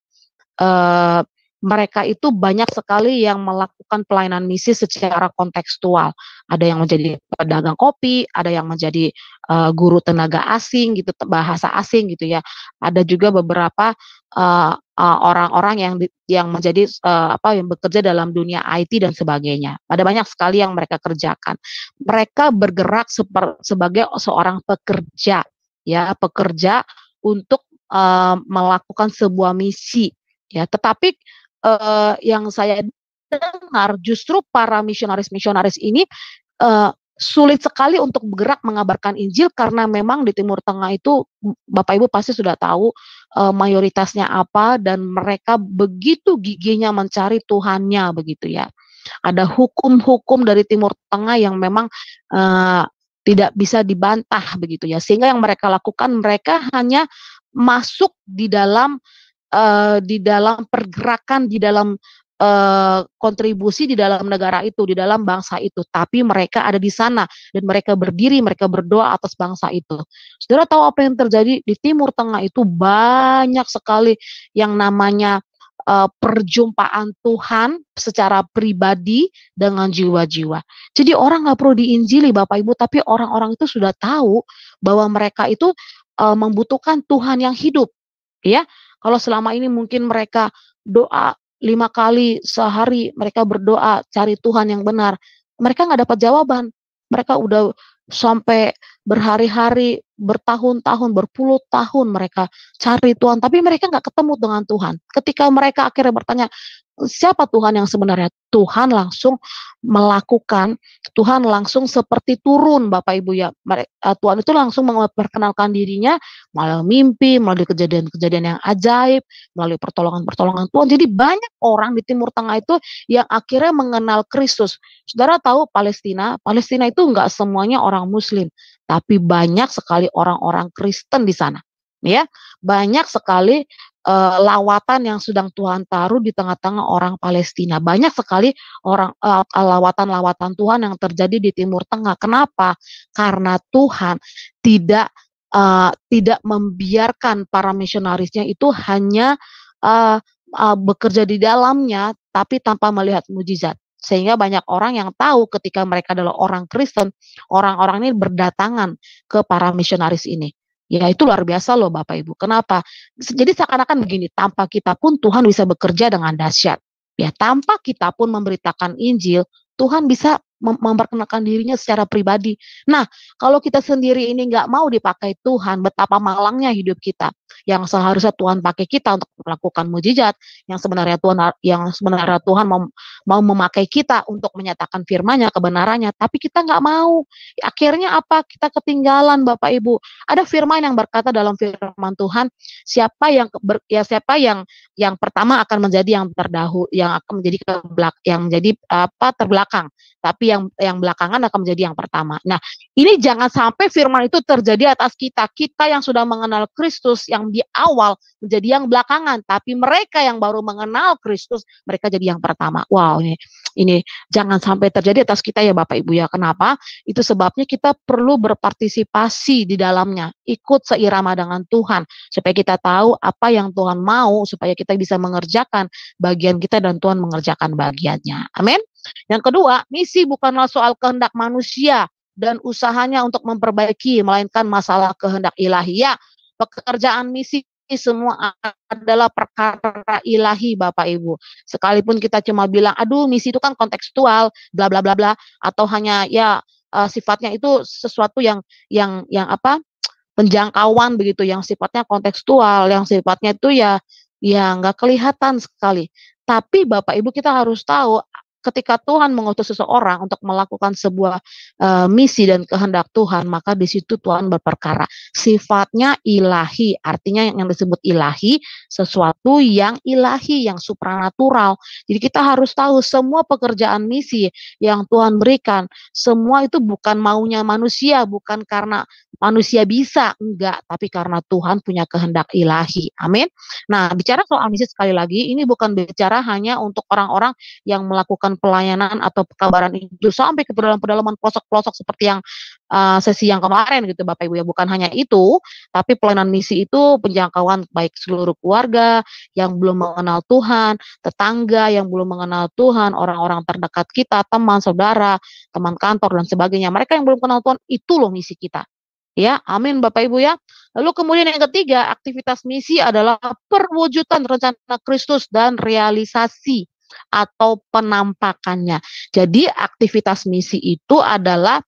Mereka itu banyak sekali yang melakukan pelayanan misi secara kontekstual. Ada yang menjadi pedagang kopi, ada yang menjadi guru tenaga asing gitu, bahasa asing gitu ya. Ada juga beberapa orang-orang yang menjadi yang bekerja dalam dunia IT dan sebagainya. Ada banyak sekali yang mereka kerjakan. Mereka bergerak sebagai seorang pekerja ya, pekerja untuk melakukan sebuah misi ya. Tetapi yang saya dengar justru para misionaris ini sulit sekali untuk bergerak mengabarkan Injil karena memang di Timur Tengah itu Bapak Ibu pasti sudah tahu mayoritasnya apa, dan mereka begitu giginya mencari Tuhannya begitu ya. Ada hukum-hukum dari Timur Tengah yang memang tidak bisa dibantah begitu ya, sehingga yang mereka lakukan, mereka hanya masuk di dalam pergerakan, di dalam kontribusi di dalam negara itu, di dalam bangsa itu, tapi mereka ada di sana dan mereka berdiri, mereka berdoa atas bangsa itu. Saudara tahu apa yang terjadi di Timur Tengah itu? Banyak sekali yang namanya perjumpaan Tuhan secara pribadi dengan jiwa-jiwa. Jadi orang nggak perlu diinjili Bapak Ibu, tapi orang-orang itu sudah tahu bahwa mereka itu membutuhkan Tuhan yang hidup, ya. Kalau selama ini mungkin mereka doa 5 kali sehari, mereka berdoa cari Tuhan yang benar, mereka nggak dapat jawaban. Mereka udah sampai berhari-hari, bertahun-tahun, berpuluh tahun mereka cari Tuhan, tapi mereka nggak ketemu dengan Tuhan. Ketika mereka akhirnya bertanya, siapa Tuhan yang sebenarnya? Tuhan langsung melakukan, Tuhan langsung seperti turun Bapak Ibu ya. Tuhan itu langsung memperkenalkan dirinya melalui mimpi, melalui kejadian-kejadian yang ajaib, melalui pertolongan-pertolongan Tuhan. Jadi banyak orang di Timur Tengah itu yang akhirnya mengenal Kristus. Saudara tahu Palestina itu enggak semuanya orang Muslim, tapi banyak sekali orang-orang Kristen di sana. Ya, banyak sekali lawatan yang sedang Tuhan taruh di tengah-tengah orang Palestina. Banyak sekali orang lawatan-lawatan Tuhan yang terjadi di Timur Tengah. Kenapa? Karena Tuhan tidak membiarkan para misionarisnya itu hanya bekerja di dalamnya, tapi tanpa melihat mujizat. Sehingga banyak orang yang tahu ketika mereka adalah orang Kristen, orang-orang ini berdatangan ke para misionaris ini. Ya itu luar biasa loh Bapak Ibu. Kenapa? Jadi seakan-akan begini, tanpa kita pun Tuhan bisa bekerja dengan dahsyat. Ya, tanpa kita pun memberitakan Injil, Tuhan bisa memperkenalkan dirinya secara pribadi. Nah, kalau kita sendiri ini nggak mau dipakai Tuhan, betapa malangnya hidup kita. Yang seharusnya Tuhan pakai kita untuk melakukan mujizat, yang sebenarnya Tuhan mau memakai kita untuk menyatakan firman-Nya, kebenarannya, tapi kita nggak mau. Akhirnya apa? Kita ketinggalan Bapak Ibu. Ada firman yang berkata dalam firman Tuhan, siapa yang pertama akan menjadi yang terdahulu, yang akan menjadi terbelakang, tapi yang belakangan akan menjadi yang pertama. Nah, ini jangan sampai firman itu terjadi atas kita yang sudah mengenal Kristus yang di awal menjadi yang belakangan, tapi mereka yang baru mengenal Kristus, mereka jadi yang pertama. Wow, ini jangan sampai terjadi atas kita ya Bapak Ibu ya. Kenapa? Itu sebabnya kita perlu berpartisipasi di dalamnya, ikut seirama dengan Tuhan, supaya kita tahu apa yang Tuhan mau, supaya kita bisa mengerjakan bagian kita dan Tuhan mengerjakan bagiannya. Amin. Yang kedua, misi bukanlah soal kehendak manusia dan usahanya untuk memperbaiki, melainkan masalah kehendak ilahi. Ya, pekerjaan misi semua adalah perkara ilahi Bapak Ibu. Sekalipun kita cuma bilang, aduh misi itu kan kontekstual, bla bla bla bla, atau hanya ya sifatnya itu sesuatu yang apa? Penjangkauan begitu, yang sifatnya kontekstual, yang sifatnya itu ya nggak kelihatan sekali. Tapi Bapak Ibu kita harus tahu ketika Tuhan mengutus seseorang untuk melakukan sebuah misi dan kehendak Tuhan, maka di situ Tuhan berperkara. Sifatnya ilahi, artinya yang disebut ilahi, sesuatu yang ilahi, yang supranatural. Jadi kita harus tahu semua pekerjaan misi yang Tuhan berikan, semua itu bukan maunya manusia, bukan karena manusia bisa, enggak, tapi karena Tuhan punya kehendak ilahi. Amin. Nah, bicara soal misi sekali lagi, ini bukan bicara hanya untuk orang-orang yang melakukan pelayanan atau pekabaran itu sampai ke pedalaman-pedalaman pelosok-pelosok seperti yang sesi yang kemarin gitu Bapak Ibu ya. Bukan hanya itu, tapi pelayanan misi itu penjangkauan baik seluruh keluarga yang belum mengenal Tuhan, tetangga yang belum mengenal Tuhan, orang-orang terdekat kita, teman, saudara, teman kantor dan sebagainya. Mereka yang belum kenal Tuhan, itu loh misi kita. Ya, amin Bapak Ibu ya. Lalu kemudian yang ketiga, aktivitas misi adalah perwujudan rencana Kristus dan realisasi atau penampakannya. Jadi aktivitas misi itu adalah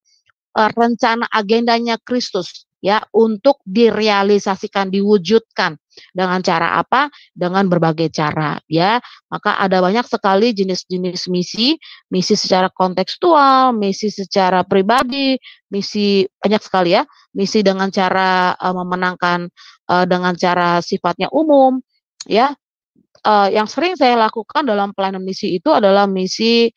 rencana agendanya Kristus ya untuk direalisasikan, diwujudkan. Dengan cara apa? Dengan berbagai cara ya. Maka ada banyak sekali jenis-jenis misi, misi secara kontekstual, misi secara pribadi, misi banyak sekali ya. Misi dengan cara memenangkan dengan cara sifatnya umum ya. Yang sering saya lakukan dalam pelayanan misi itu adalah misi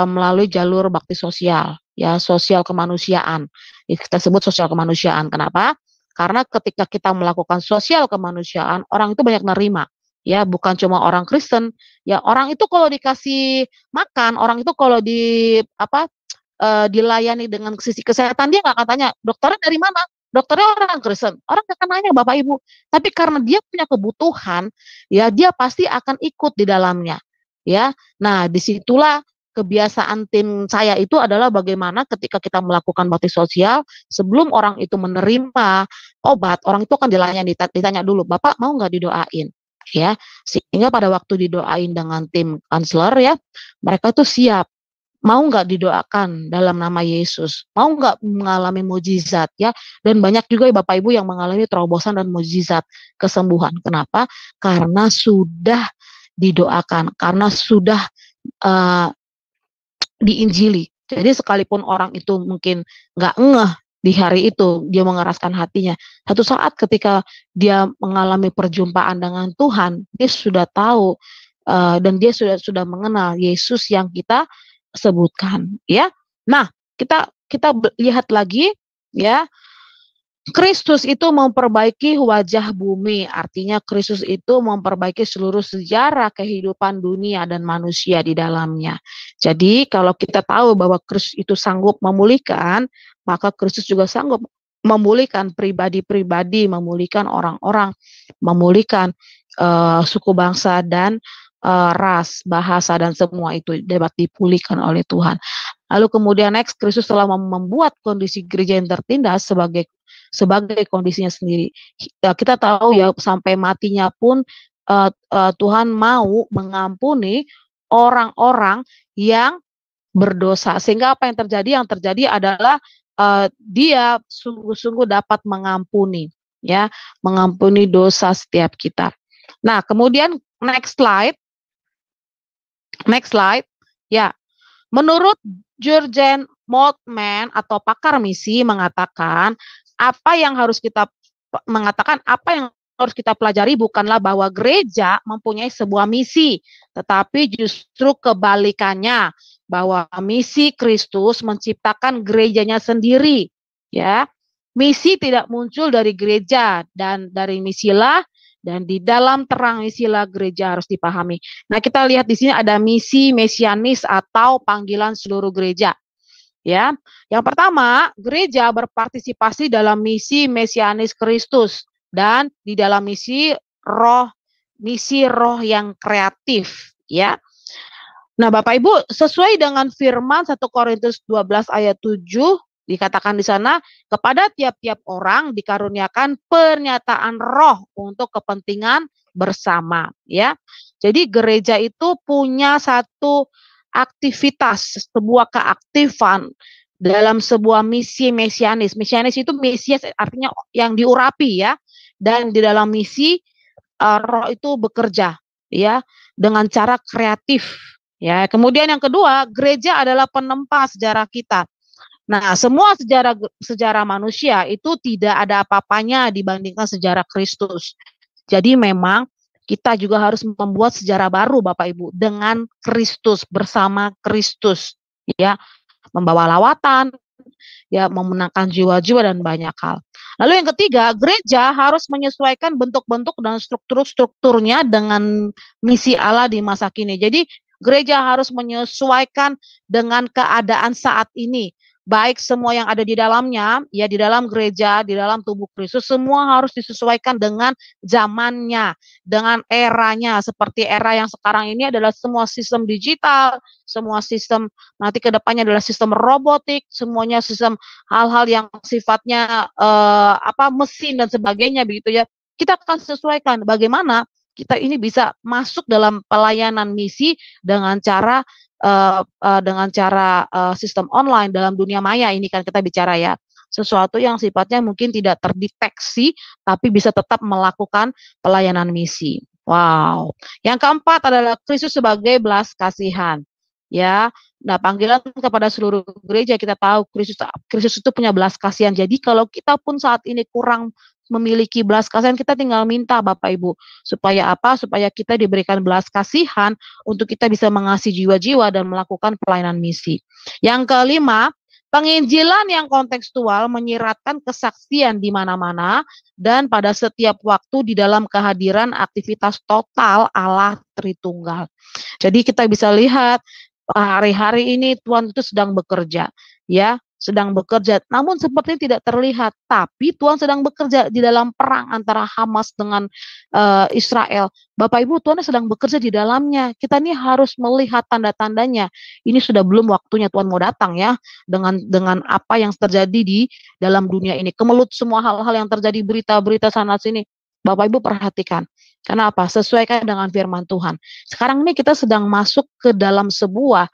melalui jalur bakti sosial, ya sosial kemanusiaan. Kita sebut sosial kemanusiaan. Kenapa? Karena ketika kita melakukan sosial kemanusiaan, orang itu banyak nerima. Ya, bukan cuma orang Kristen. Ya, orang itu kalau dikasih makan, orang itu kalau dilayani dengan sisi kesehatan, dia nggak akan tanya, dokternya dari mana? Dokternya orang Kristen. Orang nggak akan nanya Bapak Ibu. Tapi karena dia punya kebutuhan, ya dia pasti akan ikut di dalamnya. Ya, nah disitulah kebiasaan tim saya itu adalah bagaimana ketika kita melakukan bakti sosial, sebelum orang itu menerima obat, orang itu akan ditanya dulu, Bapak mau nggak didoain? Ya, sehingga pada waktu didoain dengan tim konselor ya, mereka itu siap. Mau nggak didoakan dalam nama Yesus? Mau nggak mengalami mujizat ya? Dan banyak juga ya Bapak Ibu yang mengalami terobosan dan mujizat kesembuhan. Kenapa? Karena sudah didoakan, karena sudah diinjili. Jadi sekalipun orang itu mungkin nggak ngeh di hari itu, dia mengeraskan hatinya. Satu saat ketika dia mengalami perjumpaan dengan Tuhan, dia sudah tahu dan dia sudah mengenal Yesus yang kita sebutkan, ya. Nah, kita lihat lagi, ya. Kristus itu memperbaiki wajah bumi, artinya Kristus itu memperbaiki seluruh sejarah kehidupan dunia dan manusia di dalamnya. Jadi kalau kita tahu bahwa Kristus itu sanggup memulihkan, maka Kristus juga sanggup memulihkan pribadi-pribadi, memulihkan orang-orang, memulihkan suku bangsa dan ras, bahasa dan semua itu dapat dipulihkan oleh Tuhan. Lalu kemudian next, Kristus telah membuat kondisi gereja yang tertindas sebagai kondisinya sendiri. Kita tahu ya sampai matinya pun Tuhan mau mengampuni orang-orang yang berdosa. Sehingga apa yang terjadi? Yang terjadi adalah dia sungguh-sungguh dapat mengampuni, ya, mengampuni dosa setiap kita. Nah, kemudian next slide. Ya. Menurut Jurgen Moltmann atau pakar misi mengatakan apa yang harus kita pelajari bukanlah bahwa gereja mempunyai sebuah misi, tetapi justru kebalikannya, bahwa misi Kristus menciptakan gerejanya sendiri, ya. Misi tidak muncul dari gereja dan dari misilah, dan di dalam terang misilah gereja harus dipahami. Nah, kita lihat di sini ada misi mesianis atau panggilan seluruh gereja. Ya, yang pertama, gereja berpartisipasi dalam misi mesianis Kristus dan di dalam misi roh yang kreatif, ya. Nah, Bapak Ibu, sesuai dengan firman 1 Korintus 12 ayat 7, Dikatakan di sana, kepada tiap-tiap orang dikaruniakan pernyataan roh untuk kepentingan bersama, ya. Jadi gereja itu punya satu aktivitas, sebuah keaktifan dalam sebuah misi mesianis. Mesianis itu mesias artinya yang diurapi, ya. Dan di dalam misi roh itu bekerja, ya, dengan cara kreatif, ya. Kemudian yang kedua, gereja adalah penempa sejarah kita. Nah, semua sejarah manusia itu tidak ada apa-apanya dibandingkan sejarah Kristus. Jadi memang kita juga harus membuat sejarah baru Bapak Ibu dengan Kristus, bersama Kristus, ya, membawa lawatan, ya, memenangkan jiwa-jiwa dan banyak hal. Lalu yang ketiga, gereja harus menyesuaikan bentuk-bentuk dan strukturnya dengan misi Allah di masa kini. Jadi gereja harus menyesuaikan dengan keadaan saat ini. Baik semua yang ada di dalamnya, ya, di dalam gereja, di dalam tubuh Kristus, semua harus disesuaikan dengan zamannya, dengan eranya. Seperti era yang sekarang ini adalah semua sistem digital, semua sistem nanti ke depannya adalah sistem robotik, semuanya sistem hal-hal yang sifatnya mesin dan sebagainya begitu, ya. Kita akan sesuaikan bagaimana kita ini bisa masuk dalam pelayanan misi dengan cara sistem online dalam dunia maya ini kan kita bicara, ya. Sesuatu yang sifatnya mungkin tidak terdeteksi tapi bisa tetap melakukan pelayanan misi. Wow. Yang keempat adalah Kristus sebagai belas kasihan. Ya. Nah, panggilan kepada seluruh gereja, kita tahu Kristus itu punya belas kasihan. Jadi kalau kita pun saat ini kurang memiliki belas kasihan, kita tinggal minta Bapak Ibu. Supaya apa? Supaya kita diberikan belas kasihan untuk kita bisa mengasihi jiwa-jiwa dan melakukan pelayanan misi. Yang kelima, penginjilan yang kontekstual menyiratkan kesaksian di mana-mana dan pada setiap waktu di dalam kehadiran aktivitas total Allah Tritunggal. Jadi kita bisa lihat hari-hari ini Tuhan itu sedang bekerja, ya. Sedang bekerja, namun sepertinya tidak terlihat. Tapi Tuhan sedang bekerja di dalam perang antara Hamas dengan Israel. Bapak Ibu, Tuhan sedang bekerja di dalamnya. Kita ini harus melihat tanda-tandanya. Ini sudah belum waktunya Tuhan mau datang, ya. Dengan apa yang terjadi di dalam dunia ini. Kemelut semua hal-hal yang terjadi, berita-berita sana sini. Bapak Ibu perhatikan. Karena apa? Sesuaikan dengan firman Tuhan. Sekarang ini kita sedang masuk ke dalam sebuah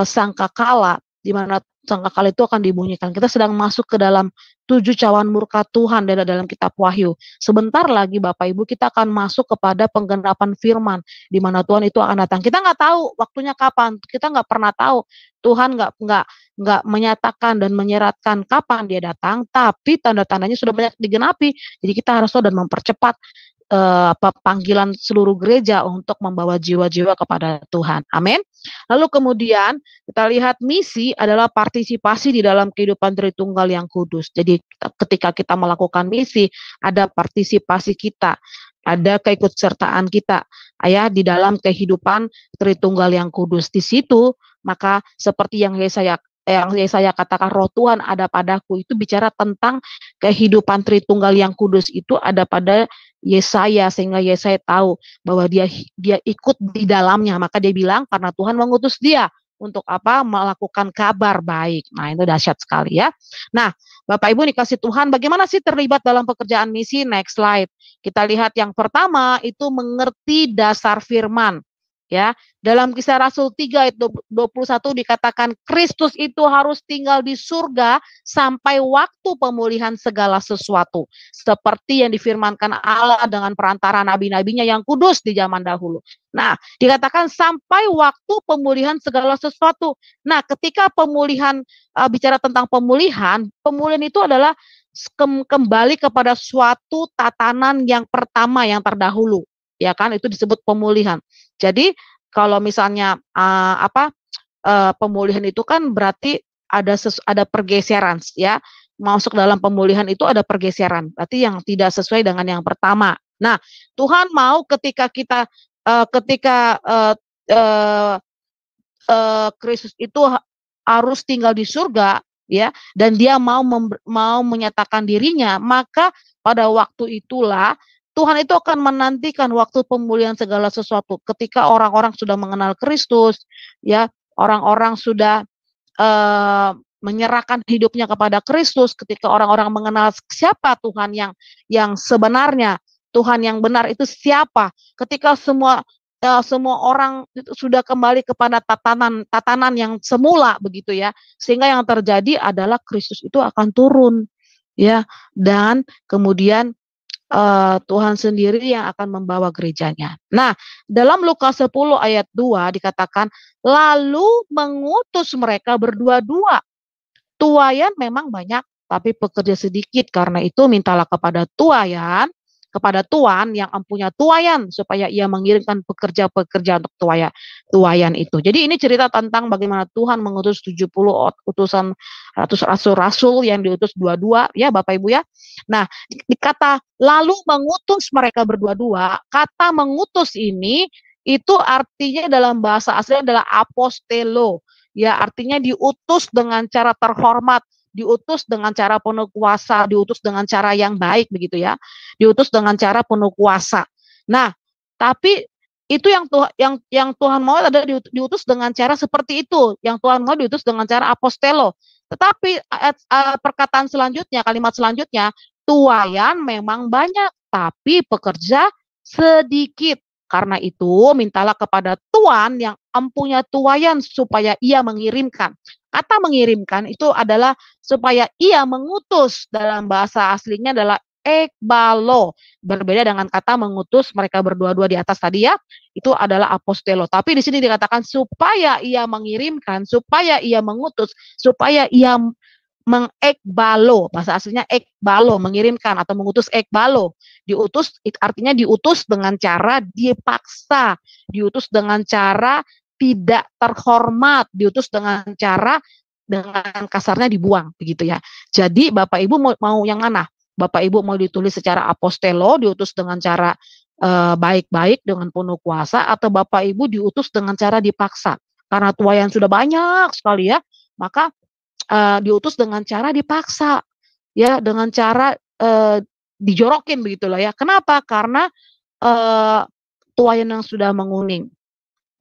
sangkakala, di mana sangkakala itu akan dibunyikan. Kita sedang masuk ke dalam 7 cawan murka Tuhan dalam kitab Wahyu. Sebentar lagi Bapak Ibu kita akan masuk kepada penggenapan firman, di mana Tuhan itu akan datang. Kita nggak tahu waktunya kapan, kita nggak pernah tahu. Tuhan nggak menyatakan dan menyeratkan kapan dia datang, tapi tanda-tandanya sudah banyak digenapi. Jadi kita harus tahu dan mempercepat panggilan seluruh gereja untuk membawa jiwa-jiwa kepada Tuhan. Amin. Lalu kemudian kita lihat misi adalah partisipasi di dalam kehidupan Tritunggal yang kudus. Jadi ketika kita melakukan misi, ada partisipasi kita, ada keikutsertaan kita, ya, di dalam kehidupan Tritunggal yang kudus. Di situ maka seperti yang Yesaya katakan, roh Tuhan ada padaku, itu bicara tentang kehidupan Tritunggal yang kudus itu ada pada Yesaya, sehingga Yesaya tahu bahwa dia ikut di dalamnya. Maka dia bilang karena Tuhan mengutus dia untuk apa? Melakukan kabar baik. Nah, itu dahsyat sekali, ya. Nah, Bapak Ibu dikasih Tuhan, bagaimana sih terlibat dalam pekerjaan misi? Next slide. Kita lihat yang pertama itu mengerti dasar firman. Ya, dalam Kisah Rasul 3 ayat 21 dikatakan Kristus itu harus tinggal di surga sampai waktu pemulihan segala sesuatu, seperti yang difirmankan Allah dengan perantara nabi-nabinya yang kudus di zaman dahulu. Nah, dikatakan sampai waktu pemulihan segala sesuatu. Nah, ketika pemulihan, bicara tentang pemulihan itu adalah kembali kepada suatu tatanan yang pertama, yang terdahulu, ya kan, itu disebut pemulihan. Jadi kalau misalnya pemulihan itu kan berarti ada pergeseran, ya. Masuk dalam pemulihan itu ada pergeseran, berarti yang tidak sesuai dengan yang pertama. Nah, Tuhan mau ketika kita Kristus itu harus tinggal di surga, ya, dan dia mau menyatakan dirinya, maka pada waktu itulah Tuhan itu akan menantikan waktu pemulihan segala sesuatu. Ketika orang-orang sudah mengenal Kristus, ya, orang-orang sudah menyerahkan hidupnya kepada Kristus, ketika orang-orang mengenal siapa Tuhan yang sebenarnya, Tuhan yang benar itu siapa, ketika semua orang itu sudah kembali kepada tatanan yang semula begitu ya, sehingga yang terjadi adalah Kristus itu akan turun ya, dan kemudian Tuhan sendiri yang akan membawa gerejanya. Nah, dalam Lukas 10 ayat 2 dikatakan, lalu mengutus mereka berdua-dua. Tuayan memang banyak, tapi pekerja sedikit. Karena itu mintalah kepada Tuan yang punya tuayan, supaya ia mengirimkan pekerja-pekerja untuk tuayan itu. Jadi ini cerita tentang bagaimana Tuhan mengutus 70 utusan rasul-rasul yang diutus dua-dua, ya Bapak Ibu ya. Nah, dikata lalu mengutus mereka berdua-dua, kata mengutus ini itu artinya dalam bahasa aslinya adalah apostelo, ya artinya diutus dengan cara terhormat, diutus dengan cara penuh kuasa, diutus dengan cara yang baik begitu ya, diutus dengan cara penuh kuasa. Nah, tapi itu yang Tuhan mau adalah diutus dengan cara seperti itu, yang Tuhan mau diutus dengan cara apostelo. Tetapi perkataan selanjutnya, kalimat selanjutnya, tuayan memang banyak, tapi pekerja sedikit. Karena itu mintalah kepada Tuan yang empunya tuayan supaya ia mengirimkan. Kata mengirimkan itu adalah supaya ia mengutus, dalam bahasa aslinya adalah ekbalo. Berbeda dengan kata mengutus mereka berdua-dua di atas tadi ya, itu adalah apostelo. Tapi di sini dikatakan supaya ia mengirimkan, supaya ia mengutus, supaya ia mengekbalo, bahasa aslinya ekbalo, mengirimkan atau mengutus ekbalo. Diutus artinya diutus dengan cara dipaksa, diutus dengan cara tidak terhormat, diutus dengan cara dengan kasarnya dibuang begitu ya. Jadi Bapak Ibu mau yang mana? Bapak Ibu mau ditulis secara apostelo, diutus dengan cara baik-baik dengan penuh kuasa, atau Bapak Ibu diutus dengan cara dipaksa. Karena tuayan sudah banyak sekali ya, maka diutus dengan cara dipaksa, ya, dengan cara dijorokin begitulah ya. Kenapa? Karena tuayan yang sudah menguning,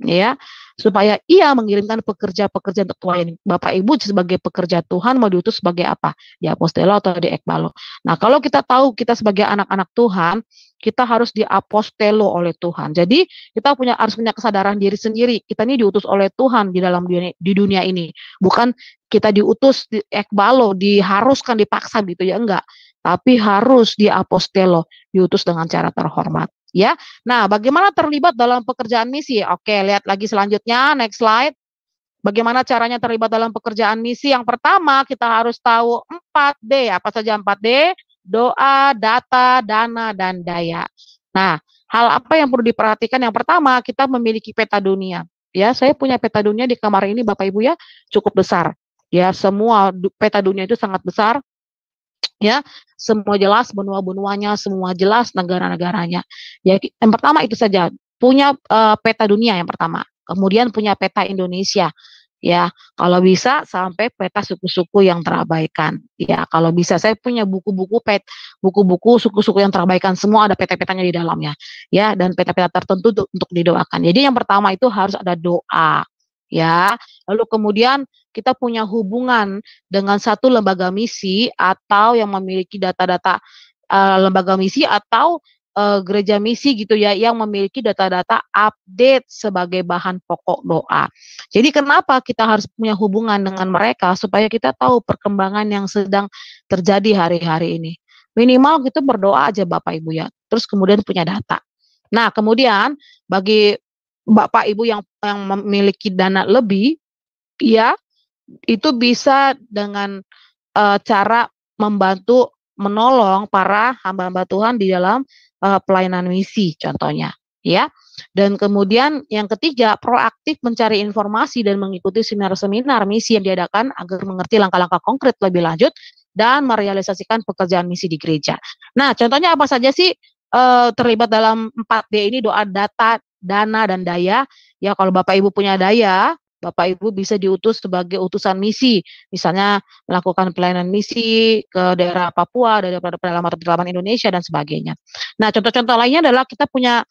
ya, supaya ia mengirimkan pekerja-pekerja untuk tuayan. Bapak Ibu sebagai pekerja Tuhan mau diutus sebagai apa? Di apostelo atau di ekbalo. Nah, kalau kita tahu kita sebagai anak-anak Tuhan, kita harus diapostelo oleh Tuhan. Jadi kita harus punya kesadaran diri sendiri. Kita ini diutus oleh Tuhan di dalam dunia ini. Bukan kita diutus di ekbalo, diharuskan, dipaksa gitu ya, enggak. Tapi harus diapostelo, diutus dengan cara terhormat. Ya, nah bagaimana terlibat dalam pekerjaan misi? Oke, lihat lagi selanjutnya, next slide. Bagaimana caranya terlibat dalam pekerjaan misi? Yang pertama kita harus tahu 4D. Apa saja 4D? Doa, data, dana, dan daya. Nah, hal apa yang perlu diperhatikan? Yang pertama, kita memiliki peta dunia. Ya, saya punya peta dunia di kamar ini, Bapak Ibu ya, cukup besar. Ya, semua peta dunia itu sangat besar. Ya, semua jelas benua-benuanya, semua jelas negara-negaranya. Ya, yang pertama itu saja, punya peta dunia yang pertama. Kemudian punya peta Indonesia. Ya, kalau bisa sampai peta suku-suku yang terabaikan. Ya, kalau bisa saya punya buku-buku suku-suku yang terabaikan, semua ada peta-petanya di dalamnya. Ya, dan peta-peta tertentu untuk didoakan. Jadi yang pertama itu harus ada doa. Ya, lalu kemudian kita punya hubungan dengan satu lembaga misi atau yang memiliki data-data lembaga misi atau gereja misi gitu ya, yang memiliki data-data update sebagai bahan pokok doa. Jadi kenapa kita harus punya hubungan dengan mereka? Supaya kita tahu perkembangan yang sedang terjadi hari-hari ini. Minimal kita berdoa aja Bapak Ibu ya, terus kemudian punya data. Nah kemudian bagi Bapak Ibu yang memiliki dana lebih, ya itu bisa dengan cara membantu menolong para hamba-hamba Tuhan di dalam pelayanan misi contohnya, ya. Dan kemudian yang ketiga, proaktif mencari informasi dan mengikuti seminar-seminar misi yang diadakan agar mengerti langkah-langkah konkret lebih lanjut dan merealisasikan pekerjaan misi di gereja. Nah, contohnya apa saja sih terlibat dalam 4D ini? Doa, data, dana, dan daya. Ya, kalau Bapak Ibu punya daya, Bapak Ibu bisa diutus sebagai utusan misi, misalnya melakukan pelayanan misi ke daerah Papua, dari pedalaman Indonesia dan sebagainya. Nah, contoh-contoh lainnya adalah kita punya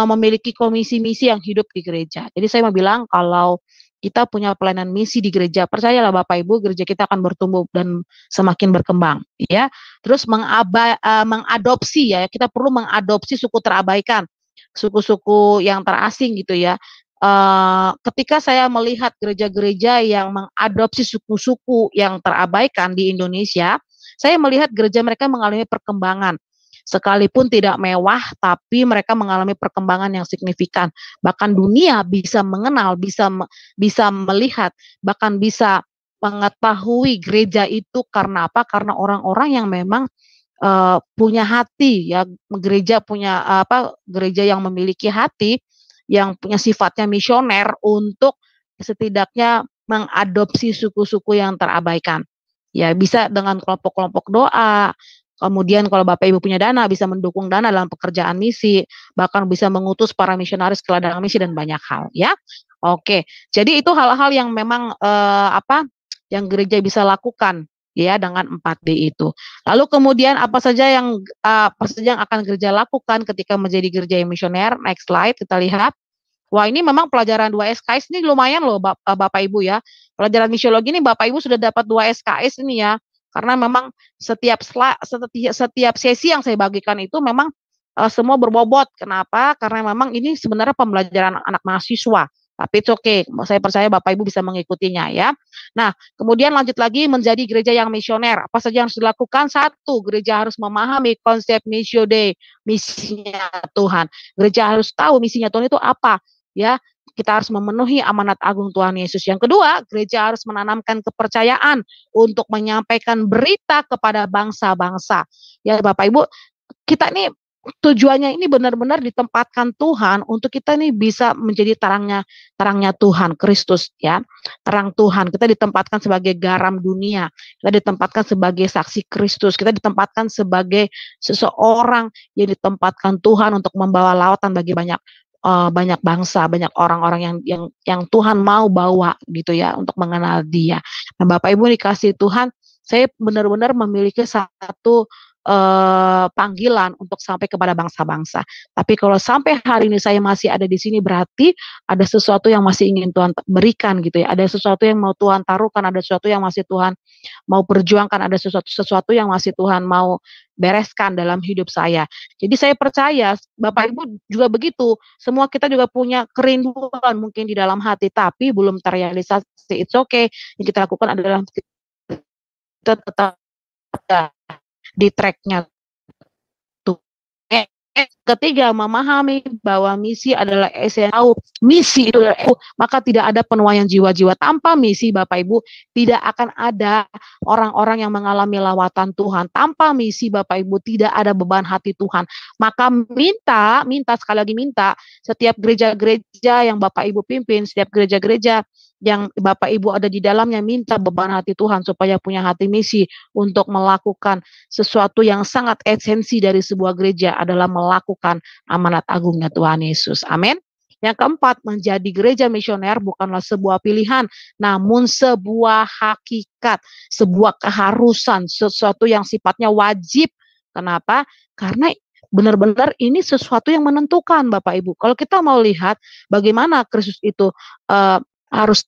memiliki komisi misi yang hidup di gereja. Jadi saya mau bilang kalau kita punya pelayanan misi di gereja. Percayalah Bapak Ibu, gereja kita akan bertumbuh dan semakin berkembang, ya. Terus mengadopsi, ya, kita perlu mengadopsi suku terabaikan, suku-suku yang terasing gitu ya. Ketika saya melihat gereja-gereja yang mengadopsi suku-suku yang terabaikan di Indonesia, saya melihat gereja mereka mengalami perkembangan. Sekalipun tidak mewah, tapi mereka mengalami perkembangan yang signifikan. Bahkan dunia bisa mengenal, bisa melihat, bahkan bisa mengetahui gereja itu karena apa? Karena orang-orang yang memang punya hati, ya. Gereja punya gereja yang memiliki hati, yang punya sifatnya misioner untuk setidaknya mengadopsi suku-suku yang terabaikan. Ya, bisa dengan kelompok-kelompok doa. Kemudian kalau Bapak Ibu punya dana, bisa mendukung dana dalam pekerjaan misi, bahkan bisa mengutus para misionaris ke ladang misi dan banyak hal, ya. Oke, jadi itu hal-hal yang memang yang gereja bisa lakukan, ya, dengan 4D itu. Lalu kemudian apa saja yang akan gereja lakukan ketika menjadi gereja yang misioner? Next slide, kita lihat. Wah, ini memang pelajaran 2 SKS ini lumayan loh Bapak Ibu ya. Pelajaran misiologi ini Bapak Ibu sudah dapat 2 SKS ini ya. Karena memang setiap sesi yang saya bagikan itu memang semua berbobot. Kenapa? Karena memang ini sebenarnya pembelajaran anak mahasiswa. Tapi it's okay, saya percaya Bapak Ibu bisa mengikutinya ya. Nah, kemudian lanjut lagi menjadi gereja yang misioner. Apa saja yang harus dilakukan? 1, gereja harus memahami konsep Missio Dei, misinya Tuhan. Gereja harus tahu misinya Tuhan itu apa. Ya, kita harus memenuhi amanat agung Tuhan Yesus. Yang kedua, gereja harus menanamkan kepercayaan untuk menyampaikan berita kepada bangsa-bangsa. Ya, Bapak Ibu, kita ini tujuannya ini benar-benar ditempatkan Tuhan untuk kita nih bisa menjadi terangnya Tuhan Kristus, ya. Terang Tuhan. Kita ditempatkan sebagai garam dunia. Kita ditempatkan sebagai saksi Kristus. Kita ditempatkan sebagai seseorang yang ditempatkan Tuhan untuk membawa lawatan bagi banyak bangsa, banyak orang-orang yang Tuhan mau bawa gitu ya untuk mengenal Dia. Nah, Bapak Ibu dikasih Tuhan, saya benar-benar memiliki satu panggilan untuk sampai kepada bangsa-bangsa. Tapi kalau sampai hari ini saya masih ada di sini, berarti ada sesuatu yang masih ingin Tuhan berikan gitu ya. Ada sesuatu yang mau Tuhan taruhkan, ada sesuatu yang masih Tuhan mau perjuangkan, ada sesuatu yang masih Tuhan mau bereskan dalam hidup saya. Jadi saya percaya Bapak Ibu juga begitu. Semua kita juga punya kerinduan mungkin di dalam hati, tapi belum terrealisasi. It's okay. Yang kita lakukan adalah kita tetap di tracknya. Ketiga, memahami bahwa misi adalah esensi. Misi itu maka tidak ada penuaian jiwa-jiwa. Tanpa misi, Bapak Ibu, tidak akan ada orang-orang yang mengalami lawatan Tuhan. Tanpa misi, Bapak Ibu, tidak ada beban hati Tuhan. Maka minta sekali lagi minta, setiap gereja-gereja yang Bapak Ibu pimpin, setiap gereja-gereja yang Bapak Ibu ada di dalamnya, minta beban hati Tuhan supaya punya hati misi untuk melakukan sesuatu yang sangat esensi dari sebuah gereja adalah melakukan amanat agungnya Tuhan Yesus. Amin. Yang keempat, menjadi gereja misioner bukanlah sebuah pilihan, namun sebuah hakikat, sebuah keharusan, sesuatu yang sifatnya wajib. Kenapa? Karena benar-benar ini sesuatu yang menentukan, Bapak Ibu. Kalau kita mau lihat bagaimana Kristus itu harus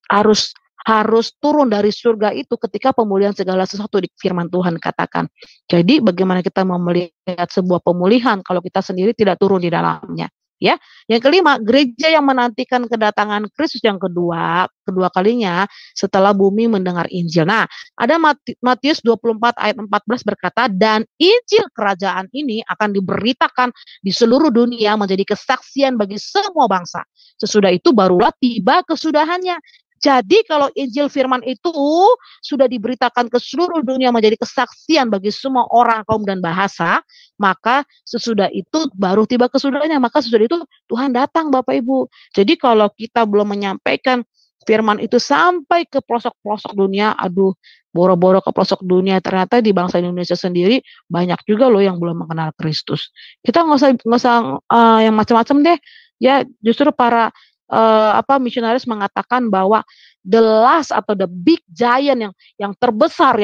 turun dari surga itu ketika pemulihan segala sesuatu di firman Tuhan katakan. Jadi bagaimana kita mau melihat sebuah pemulihan kalau kita sendiri tidak turun di dalamnya, ya. Yang kelima, gereja yang menantikan kedatangan Kristus yang kedua kalinya setelah bumi mendengar Injil. Nah, ada Matius 24 ayat 14 berkata, dan Injil kerajaan ini akan diberitakan di seluruh dunia menjadi kesaksian bagi semua bangsa. Sesudah itu barulah tiba kesudahannya. Jadi kalau Injil firman itu sudah diberitakan ke seluruh dunia menjadi kesaksian bagi semua orang, kaum, dan bahasa, maka sesudah itu baru tiba kesudahannya. Maka sesudah itu Tuhan datang, Bapak Ibu. Jadi kalau kita belum menyampaikan firman itu sampai ke pelosok-pelosok dunia, aduh, boro-boro ke pelosok dunia, ternyata di bangsa Indonesia sendiri banyak juga loh yang belum mengenal Kristus. Kita nggak usah yang macam-macam deh. Ya, justru para misionaris mengatakan bahwa the last atau the big giant yang terbesar,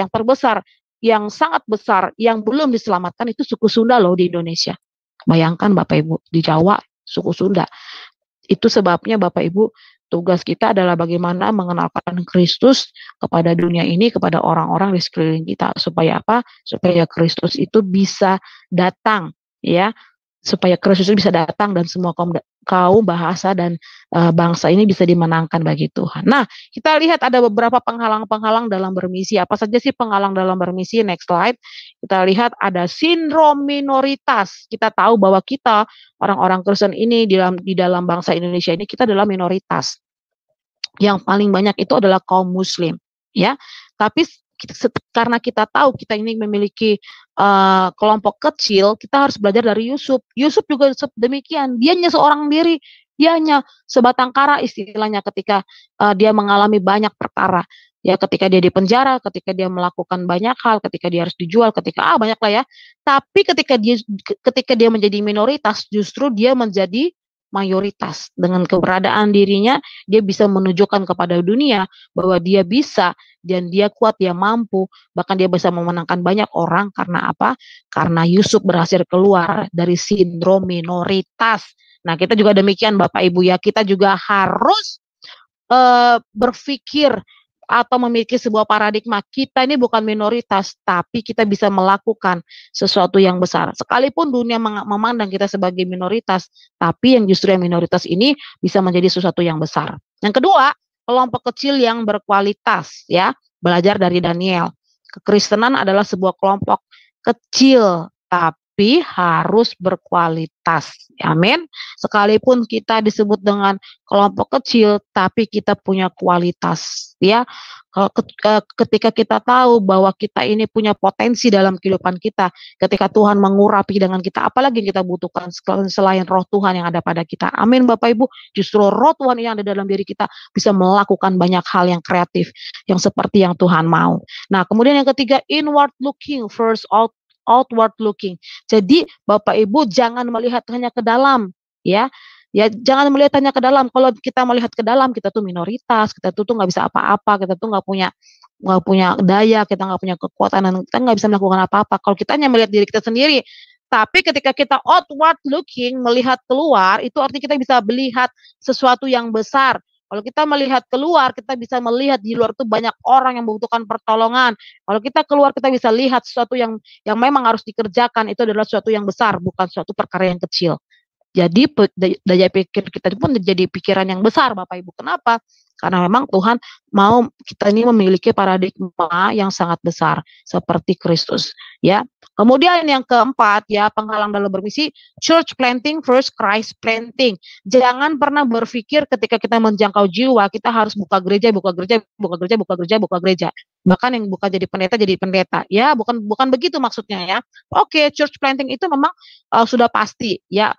yang sangat besar, yang belum diselamatkan itu suku Sunda loh di Indonesia. Bayangkan Bapak Ibu, di Jawa suku Sunda. Itu sebabnya Bapak Ibu, Tugas kita adalah bagaimana mengenalkan Kristus kepada dunia ini, kepada orang-orang di sekeliling kita. Supaya apa? Supaya Kristus itu bisa datang, ya. Supaya Kristus itu bisa datang dan semua kaum bahasa dan bangsa ini bisa dimenangkan bagi Tuhan. Nah, kita lihat ada beberapa penghalang-penghalang dalam bermisi. Apa saja sih penghalang dalam bermisi? Next slide. Kita lihat ada sindrom minoritas. Kita tahu bahwa kita orang-orang Kristen ini di dalam bangsa Indonesia ini kita adalah minoritas. Yang paling banyak itu adalah kaum Muslim, ya. Tapi karena kita tahu kita ini memiliki kelompok kecil, kita harus belajar dari Yusuf. Yusuf juga demikian, dia hanya seorang diri, dia hanya sebatang kara istilahnya ketika dia mengalami banyak perkara. Ya, ketika dia di penjara, ketika dia melakukan banyak hal, ketika dia harus dijual, ketika banyak lah ya. Tapi ketika dia menjadi minoritas, justru dia menjadi mayoritas. Dengan keberadaan dirinya, dia bisa menunjukkan kepada dunia bahwa dia bisa dan dia kuat, dia mampu, bahkan dia bisa memenangkan banyak orang. Karena apa? Karena Yusuf berhasil keluar dari sindrom minoritas. Nah, kita juga demikian Bapak Ibu ya, kita juga harus berpikir atau memiliki sebuah paradigma, kita ini bukan minoritas, tapi kita bisa melakukan sesuatu yang besar. Sekalipun dunia memandang kita sebagai minoritas, tapi yang justru yang minoritas ini bisa menjadi sesuatu yang besar. Yang kedua, kelompok kecil yang berkualitas, ya. Belajar dari Daniel. Kekristenan adalah sebuah kelompok kecil, tapi harus berkualitas. Amin. Sekalipun kita disebut dengan kelompok kecil, tapi kita punya kualitas, ya. Ketika kita tahu bahwa kita ini punya potensi dalam kehidupan kita, ketika Tuhan mengurapi dengan kita, apalagi yang kita butuhkan selain roh Tuhan yang ada pada kita. Amin Bapak Ibu. Justru roh Tuhan yang ada dalam diri kita bisa melakukan banyak hal yang kreatif, yang seperti yang Tuhan mau. Nah, kemudian yang ketiga, inward looking versus outward looking. Jadi Bapak Ibu jangan melihat hanya ke dalam, ya. Ya, jangan melihat hanya ke dalam. Kalau kita melihat ke dalam, kita tuh minoritas, kita tuh nggak bisa apa-apa, kita tuh nggak punya daya, kita nggak punya kekuatan, dan kita nggak bisa melakukan apa-apa. Kalau kita hanya melihat diri kita sendiri. Tapi ketika kita outward looking, melihat keluar, itu artinya kita bisa melihat sesuatu yang besar. Kalau kita melihat keluar, kita bisa melihat di luar itu banyak orang yang membutuhkan pertolongan. Kalau kita keluar, kita bisa lihat sesuatu yang memang harus dikerjakan, itu adalah sesuatu yang besar, bukan suatu perkara yang kecil. Jadi daya pikir kita pun jadi pikiran yang besar Bapak Ibu. Kenapa? Karena memang Tuhan mau kita ini memiliki paradigma yang sangat besar seperti Kristus, ya. Kemudian yang keempat, ya, penghalang dalam bermisi, church planting versus Christ planting. Jangan pernah berpikir ketika kita menjangkau jiwa kita harus buka gereja. Bahkan yang bukan jadi pendeta. Ya, bukan begitu maksudnya ya. Oke, church planting itu memang sudah pasti, ya.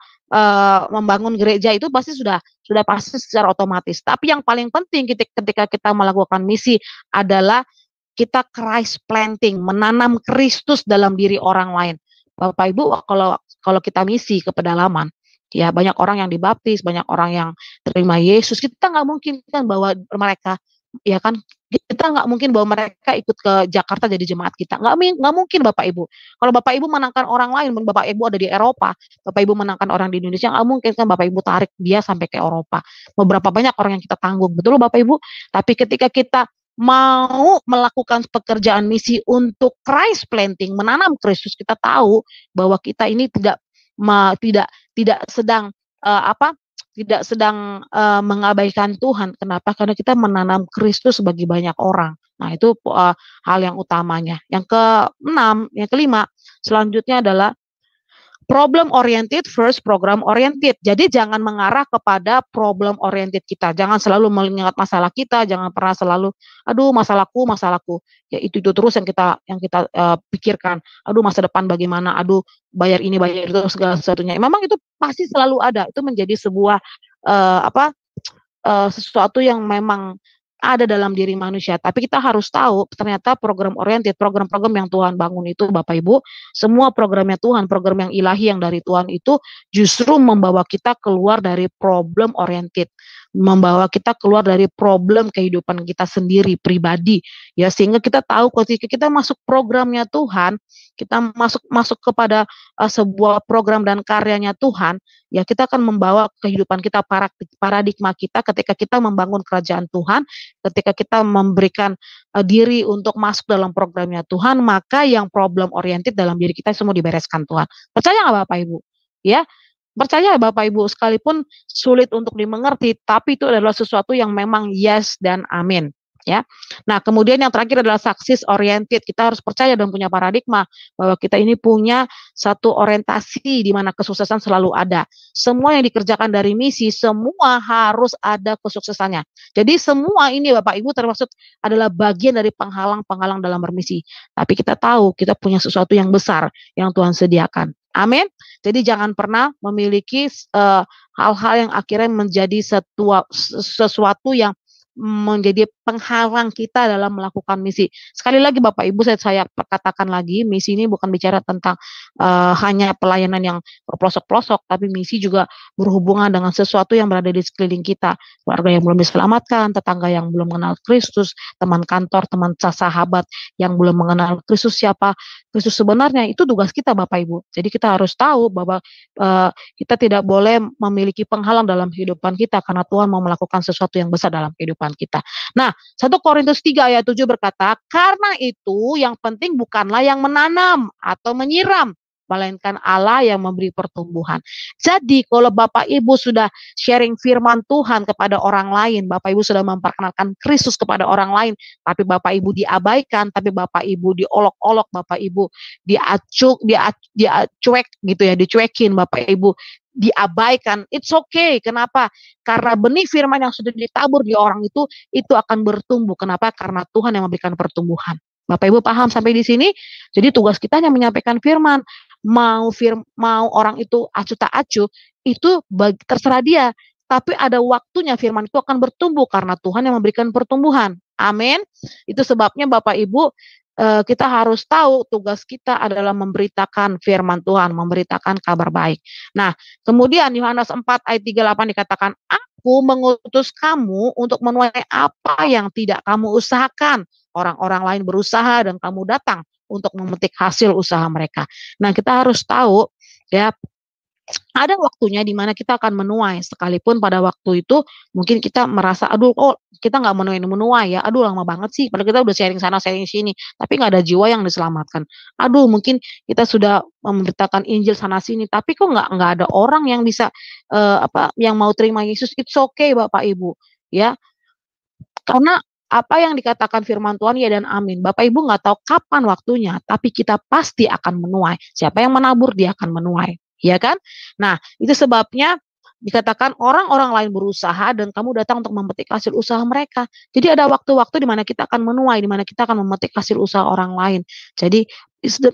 Membangun gereja itu pasti sudah pasti secara otomatis. Tapi yang paling penting ketika kita melakukan misi adalah kita Christ planting, menanam Kristus dalam diri orang lain. Bapak Ibu, kalau kita misi ke pedalaman, ya banyak orang yang dibaptis, banyak orang yang terima Yesus. Kita nggak mungkin kan bahwa mereka, ya kan, kita nggak mungkin bahwa mereka ikut ke Jakarta jadi jemaat kita. Nggak mungkin Bapak Ibu. Kalau Bapak Ibu menangkan orang lain, Bapak Ibu ada di Eropa, Bapak Ibu menangkan orang di Indonesia, nggak mungkin kan Bapak Ibu tarik dia sampai ke Eropa. Beberapa banyak orang yang kita tanggung, betul Bapak Ibu. Tapi ketika kita mau melakukan pekerjaan misi untuk Christ planting, menanam Kristus, kita tahu bahwa kita ini tidak sedang tidak sedang mengabaikan Tuhan. Kenapa? Karena kita menanam Kristus bagi banyak orang. Nah, itu hal yang utamanya. Yang kelima, selanjutnya adalah problem oriented versus program oriented. Jadi jangan mengarah kepada problem oriented kita. Jangan selalu mengingat masalah kita, jangan pernah selalu aduh masalahku. Ya itu terus yang kita pikirkan. Aduh masa depan bagaimana? Aduh bayar ini bayar itu segala sesuatunya. Memang itu pasti selalu ada. Itu menjadi sebuah sesuatu yang memang ada dalam diri manusia. Tapi kita harus tahu ternyata program oriented, program-program yang Tuhan bangun itu Bapak Ibu, semua programnya Tuhan, program yang ilahi yang dari Tuhan itu justru membawa kita keluar dari problem oriented. membawa kita keluar dari problem kehidupan kita sendiri pribadi, ya, sehingga kita tahu ketika kita masuk programnya Tuhan, kita masuk kepada sebuah program dan karyanya Tuhan, ya, kita akan membawa kehidupan kita, paradigma kita ketika kita membangun kerajaan Tuhan, ketika kita memberikan diri untuk masuk dalam programnya Tuhan, maka yang problem oriented dalam diri kita semua dibereskan Tuhan. Percaya nggak Bapak Ibu? Ya, percaya Bapak Ibu, sekalipun sulit untuk dimengerti, tapi itu adalah sesuatu yang memang yes dan amin. Ya, nah kemudian yang terakhir adalah success oriented. Kita harus percaya dan punya paradigma bahwa kita ini punya satu orientasi di mana kesuksesan selalu ada. Semua yang dikerjakan dari misi, semua harus ada kesuksesannya. Jadi semua ini Bapak Ibu termasuk adalah bagian dari penghalang-penghalang dalam bermisi. Tapi kita tahu kita punya sesuatu yang besar yang Tuhan sediakan. Amin. Jadi jangan pernah memiliki hal-hal yang akhirnya menjadi sesuatu yang menjadi penghalang kita dalam melakukan misi. Sekali lagi Bapak Ibu, saya katakan lagi, misi ini bukan bicara tentang hanya pelayanan yang pelosok-pelosok, tapi misi juga berhubungan dengan sesuatu yang berada di sekeliling kita. Keluarga yang belum diselamatkan, tetangga yang belum mengenal Kristus, teman kantor, teman sahabat yang belum mengenal Kristus, siapa Kristus sebenarnya, itu tugas kita Bapak Ibu. Jadi kita harus tahu bahwa kita tidak boleh memiliki penghalang dalam kehidupan kita karena Tuhan mau melakukan sesuatu yang besar dalam kehidupan kita. Nah, 1 Korintus 3 ayat 7 berkata, karena itu yang penting bukanlah yang menanam atau menyiram, melainkan Allah yang memberi pertumbuhan. Jadi kalau Bapak Ibu sudah sharing firman Tuhan kepada orang lain, Bapak Ibu sudah memperkenalkan Kristus kepada orang lain, tapi Bapak Ibu diabaikan, tapi Bapak Ibu diolok-olok, Bapak Ibu dicuek gitu ya, dicuekin, Bapak Ibu diabaikan, it's okay. Kenapa? Karena benih firman yang sudah ditabur di orang itu akan bertumbuh. Kenapa? Karena Tuhan yang memberikan pertumbuhan. Bapak Ibu paham sampai di sini? Jadi tugas kita hanya menyampaikan firman. Mau orang itu acuh tak acuh, itu terserah dia. Tapi ada waktunya firman itu akan bertumbuh karena Tuhan yang memberikan pertumbuhan. Amin. Itu sebabnya Bapak Ibu, kita harus tahu tugas kita adalah memberitakan firman Tuhan, memberitakan kabar baik. Nah, kemudian Yohanes 4 ayat 38 dikatakan, aku mengutus kamu untuk menuai apa yang tidak kamu usahakan. Orang-orang lain berusaha dan kamu datang untuk memetik hasil usaha mereka. Nah, kita harus tahu ya, ada waktunya di mana kita akan menuai, sekalipun pada waktu itu mungkin kita merasa, aduh, kita nggak menuai ya, aduh lama banget sih, padahal kita udah sharing sana, sharing sini, tapi nggak ada jiwa yang diselamatkan. Aduh, mungkin kita sudah memberitakan Injil sana sini, tapi kok nggak ada orang yang bisa yang mau terima Yesus. It's okay Bapak Ibu, ya, karena apa yang dikatakan firman Tuhan ya dan amin. Bapak Ibu nggak tahu kapan waktunya, tapi kita pasti akan menuai. Siapa yang menabur, dia akan menuai. Ya kan? Nah, itu sebabnya dikatakan orang-orang lain berusaha dan kamu datang untuk memetik hasil usaha mereka. Jadi ada waktu-waktu di mana kita akan menuai, di mana kita akan memetik hasil usaha orang lain. Jadi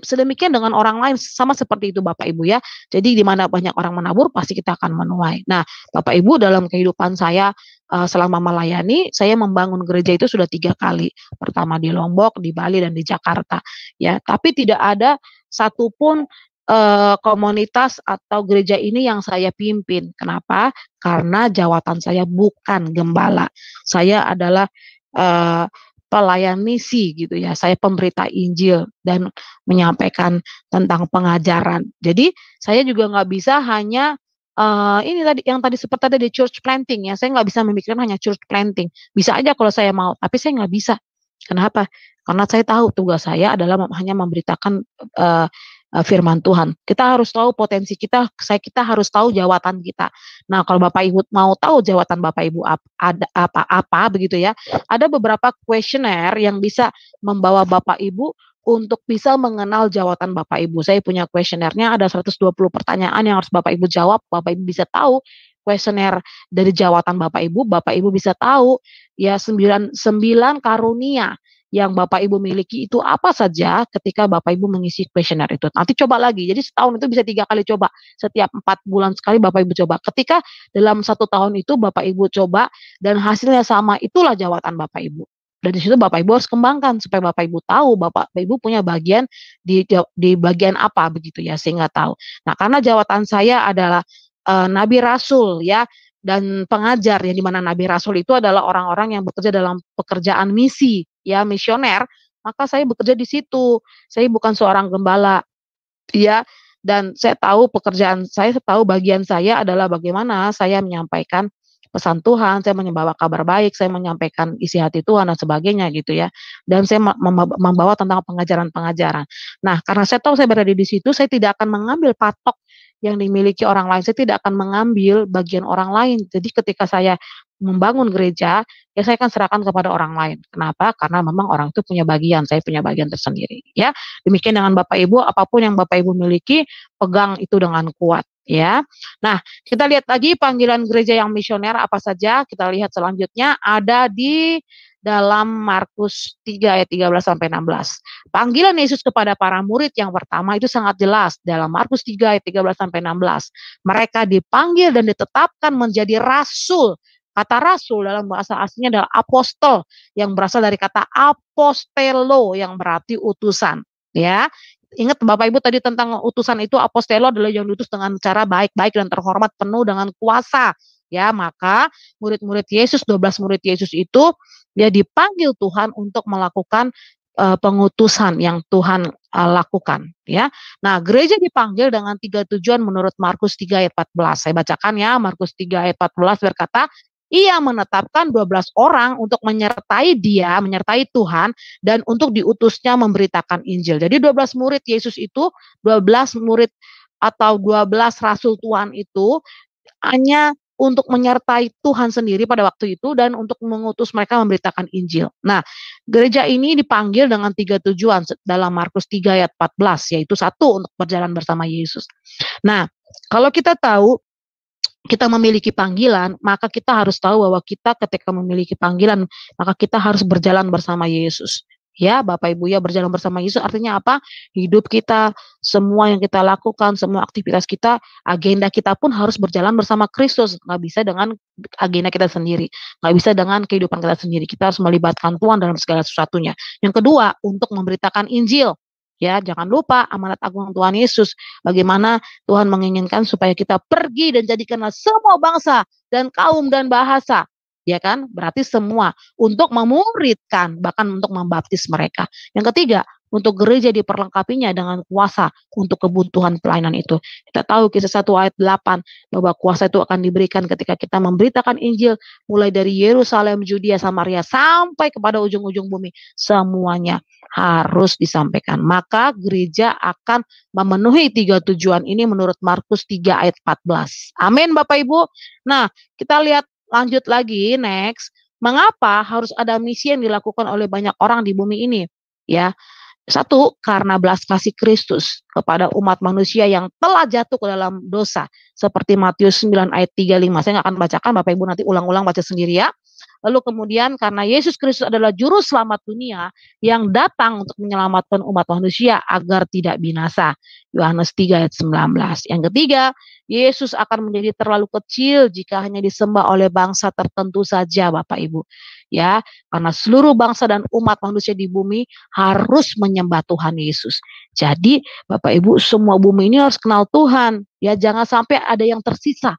sedemikian dengan orang lain, sama seperti itu Bapak Ibu ya. Jadi di mana banyak orang menabur, pasti kita akan menuai. Nah, Bapak Ibu, dalam kehidupan saya selama melayani, saya membangun gereja itu sudah 3 kali. Pertama di Lombok, di Bali, dan di Jakarta. Ya, tapi tidak ada satupun komunitas atau gereja ini yang saya pimpin. Kenapa? Karena jawatan saya bukan gembala. Saya adalah pelayan misi gitu ya. Saya pemberita Injil dan menyampaikan tentang pengajaran. Jadi saya juga nggak bisa hanya ini tadi seperti tadi di church planting ya. Saya nggak bisa memikirkan hanya church planting. Bisa aja kalau saya mau, tapi saya nggak bisa. Kenapa? Karena saya tahu tugas saya adalah hanya memberitakan firman Tuhan. Kita harus tahu potensi kita, kita harus tahu jawatan kita. Nah, kalau Bapak Ibu mau tahu jawatan Bapak Ibu ada apa begitu ya, ada beberapa kuesioner yang bisa membawa Bapak Ibu untuk bisa mengenal jawatan Bapak Ibu. Saya punya kuesionernya, ada 120 pertanyaan yang harus Bapak Ibu jawab. Bapak Ibu bisa tahu kuesioner dari jawatan Bapak Ibu bisa tahu ya 9 karunia yang Bapak Ibu miliki itu apa saja ketika Bapak Ibu mengisi kuesioner itu. Nanti coba lagi, jadi setahun itu bisa 3 kali coba, setiap 4 bulan sekali Bapak Ibu coba. Ketika dalam 1 tahun itu Bapak Ibu coba dan hasilnya sama, itulah jawatan Bapak Ibu. Dan di situ Bapak Ibu harus kembangkan supaya Bapak Ibu tahu Bapak Ibu punya bagian di bagian apa begitu ya, sehingga tahu. Nah, karena jawatan saya adalah Nabi Rasul ya, dan pengajar, yang dimana nabi rasul itu adalah orang-orang yang bekerja dalam pekerjaan misi, ya misioner, maka saya bekerja di situ. Saya bukan seorang gembala, ya, dan saya tahu pekerjaan saya tahu bagian saya adalah bagaimana saya menyampaikan pesan Tuhan, saya membawa kabar baik, saya menyampaikan isi hati Tuhan dan sebagainya gitu ya. Dan saya membawa tentang pengajaran-pengajaran. Nah, karena saya tahu saya berada di situ, saya tidak akan mengambil patok yang dimiliki orang lain. Saya tidak akan mengambil bagian orang lain. Jadi ketika saya membangun gereja, ya saya akan serahkan kepada orang lain. Kenapa? Karena memang orang itu punya bagian, saya punya bagian tersendiri. Ya, demikian dengan Bapak Ibu, apapun yang Bapak Ibu miliki, pegang itu dengan kuat. Ya, nah kita lihat lagi panggilan gereja yang misioner apa saja. Kita lihat selanjutnya ada di dalam Markus 3 ayat 13 sampai 16. Panggilan Yesus kepada para murid yang pertama itu sangat jelas dalam Markus 3 ayat 13 sampai 16. Mereka dipanggil dan ditetapkan menjadi rasul. Kata rasul dalam bahasa aslinya adalah apostol, yang berasal dari kata apostelo yang berarti utusan. Ya, ingat Bapak Ibu tadi tentang utusan itu, apostelo adalah yang diutus dengan cara baik-baik dan terhormat, penuh dengan kuasa. Ya, maka murid-murid Yesus, 12 murid Yesus itu dia dipanggil Tuhan untuk melakukan pengutusan yang Tuhan lakukan, ya. Nah, gereja dipanggil dengan 3 tujuan menurut Markus 3 ayat 14. Saya bacakan ya, Markus 3 ayat 14 berkata, ia menetapkan 12 orang untuk menyertai Tuhan, dan untuk diutusnya memberitakan Injil. Jadi 12 murid Yesus itu, 12 murid atau 12 rasul Tuhan itu hanya untuk menyertai Tuhan sendiri pada waktu itu dan untuk mengutus mereka memberitakan Injil. Nah, gereja ini dipanggil dengan 3 tujuan dalam Markus 3 ayat 14, yaitu 1 untuk berjalan bersama Yesus. Nah, kalau kita tahu kita memiliki panggilan, maka kita harus tahu bahwa kita ketika memiliki panggilan, maka kita harus berjalan bersama Yesus. Ya, Bapak Ibu ya, berjalan bersama Yesus artinya apa? Hidup kita, semua yang kita lakukan, semua aktivitas kita, agenda kita pun harus berjalan bersama Kristus. Nggak bisa dengan agenda kita sendiri. Nggak bisa dengan kehidupan kita sendiri. Kita harus melibatkan Tuhan dalam segala sesuatunya. Yang kedua, untuk memberitakan Injil. Ya, jangan lupa amanat agung Tuhan Yesus. Bagaimana Tuhan menginginkan supaya kita pergi dan jadikanlah semua bangsa dan kaum dan bahasa. Ya kan? Berarti semua untuk memuridkan, bahkan untuk membaptis mereka. Yang ketiga, untuk gereja diperlengkapinya dengan kuasa untuk kebutuhan pelayanan itu. Kita tahu Kisah 1 ayat 8 bahwa kuasa itu akan diberikan ketika kita memberitakan Injil mulai dari Yerusalem, Judea, Samaria sampai kepada ujung-ujung bumi. Semuanya harus disampaikan. Maka gereja akan memenuhi 3 tujuan ini menurut Markus 3 ayat 14. Amin Bapak Ibu. Nah, kita lihat lanjut lagi next. Mengapa harus ada misi yang dilakukan oleh banyak orang di bumi ini? Ya, 1, karena belas kasih Kristus kepada umat manusia yang telah jatuh ke dalam dosa. Seperti Matius 9 ayat 35. Saya nggak akan bacakan, Bapak Ibu nanti ulang-ulang baca sendiri ya. Lalu kemudian karena Yesus Kristus adalah juru selamat dunia yang datang untuk menyelamatkan umat manusia agar tidak binasa. Yohanes 3 ayat 19. Yang ketiga, Yesus akan menjadi terlalu kecil jika hanya disembah oleh bangsa tertentu saja Bapak Ibu. Ya, karena seluruh bangsa dan umat manusia di bumi harus menyembah Tuhan Yesus. Jadi Bapak Ibu, semua bumi ini harus kenal Tuhan. Ya, jangan sampai ada yang tersisa.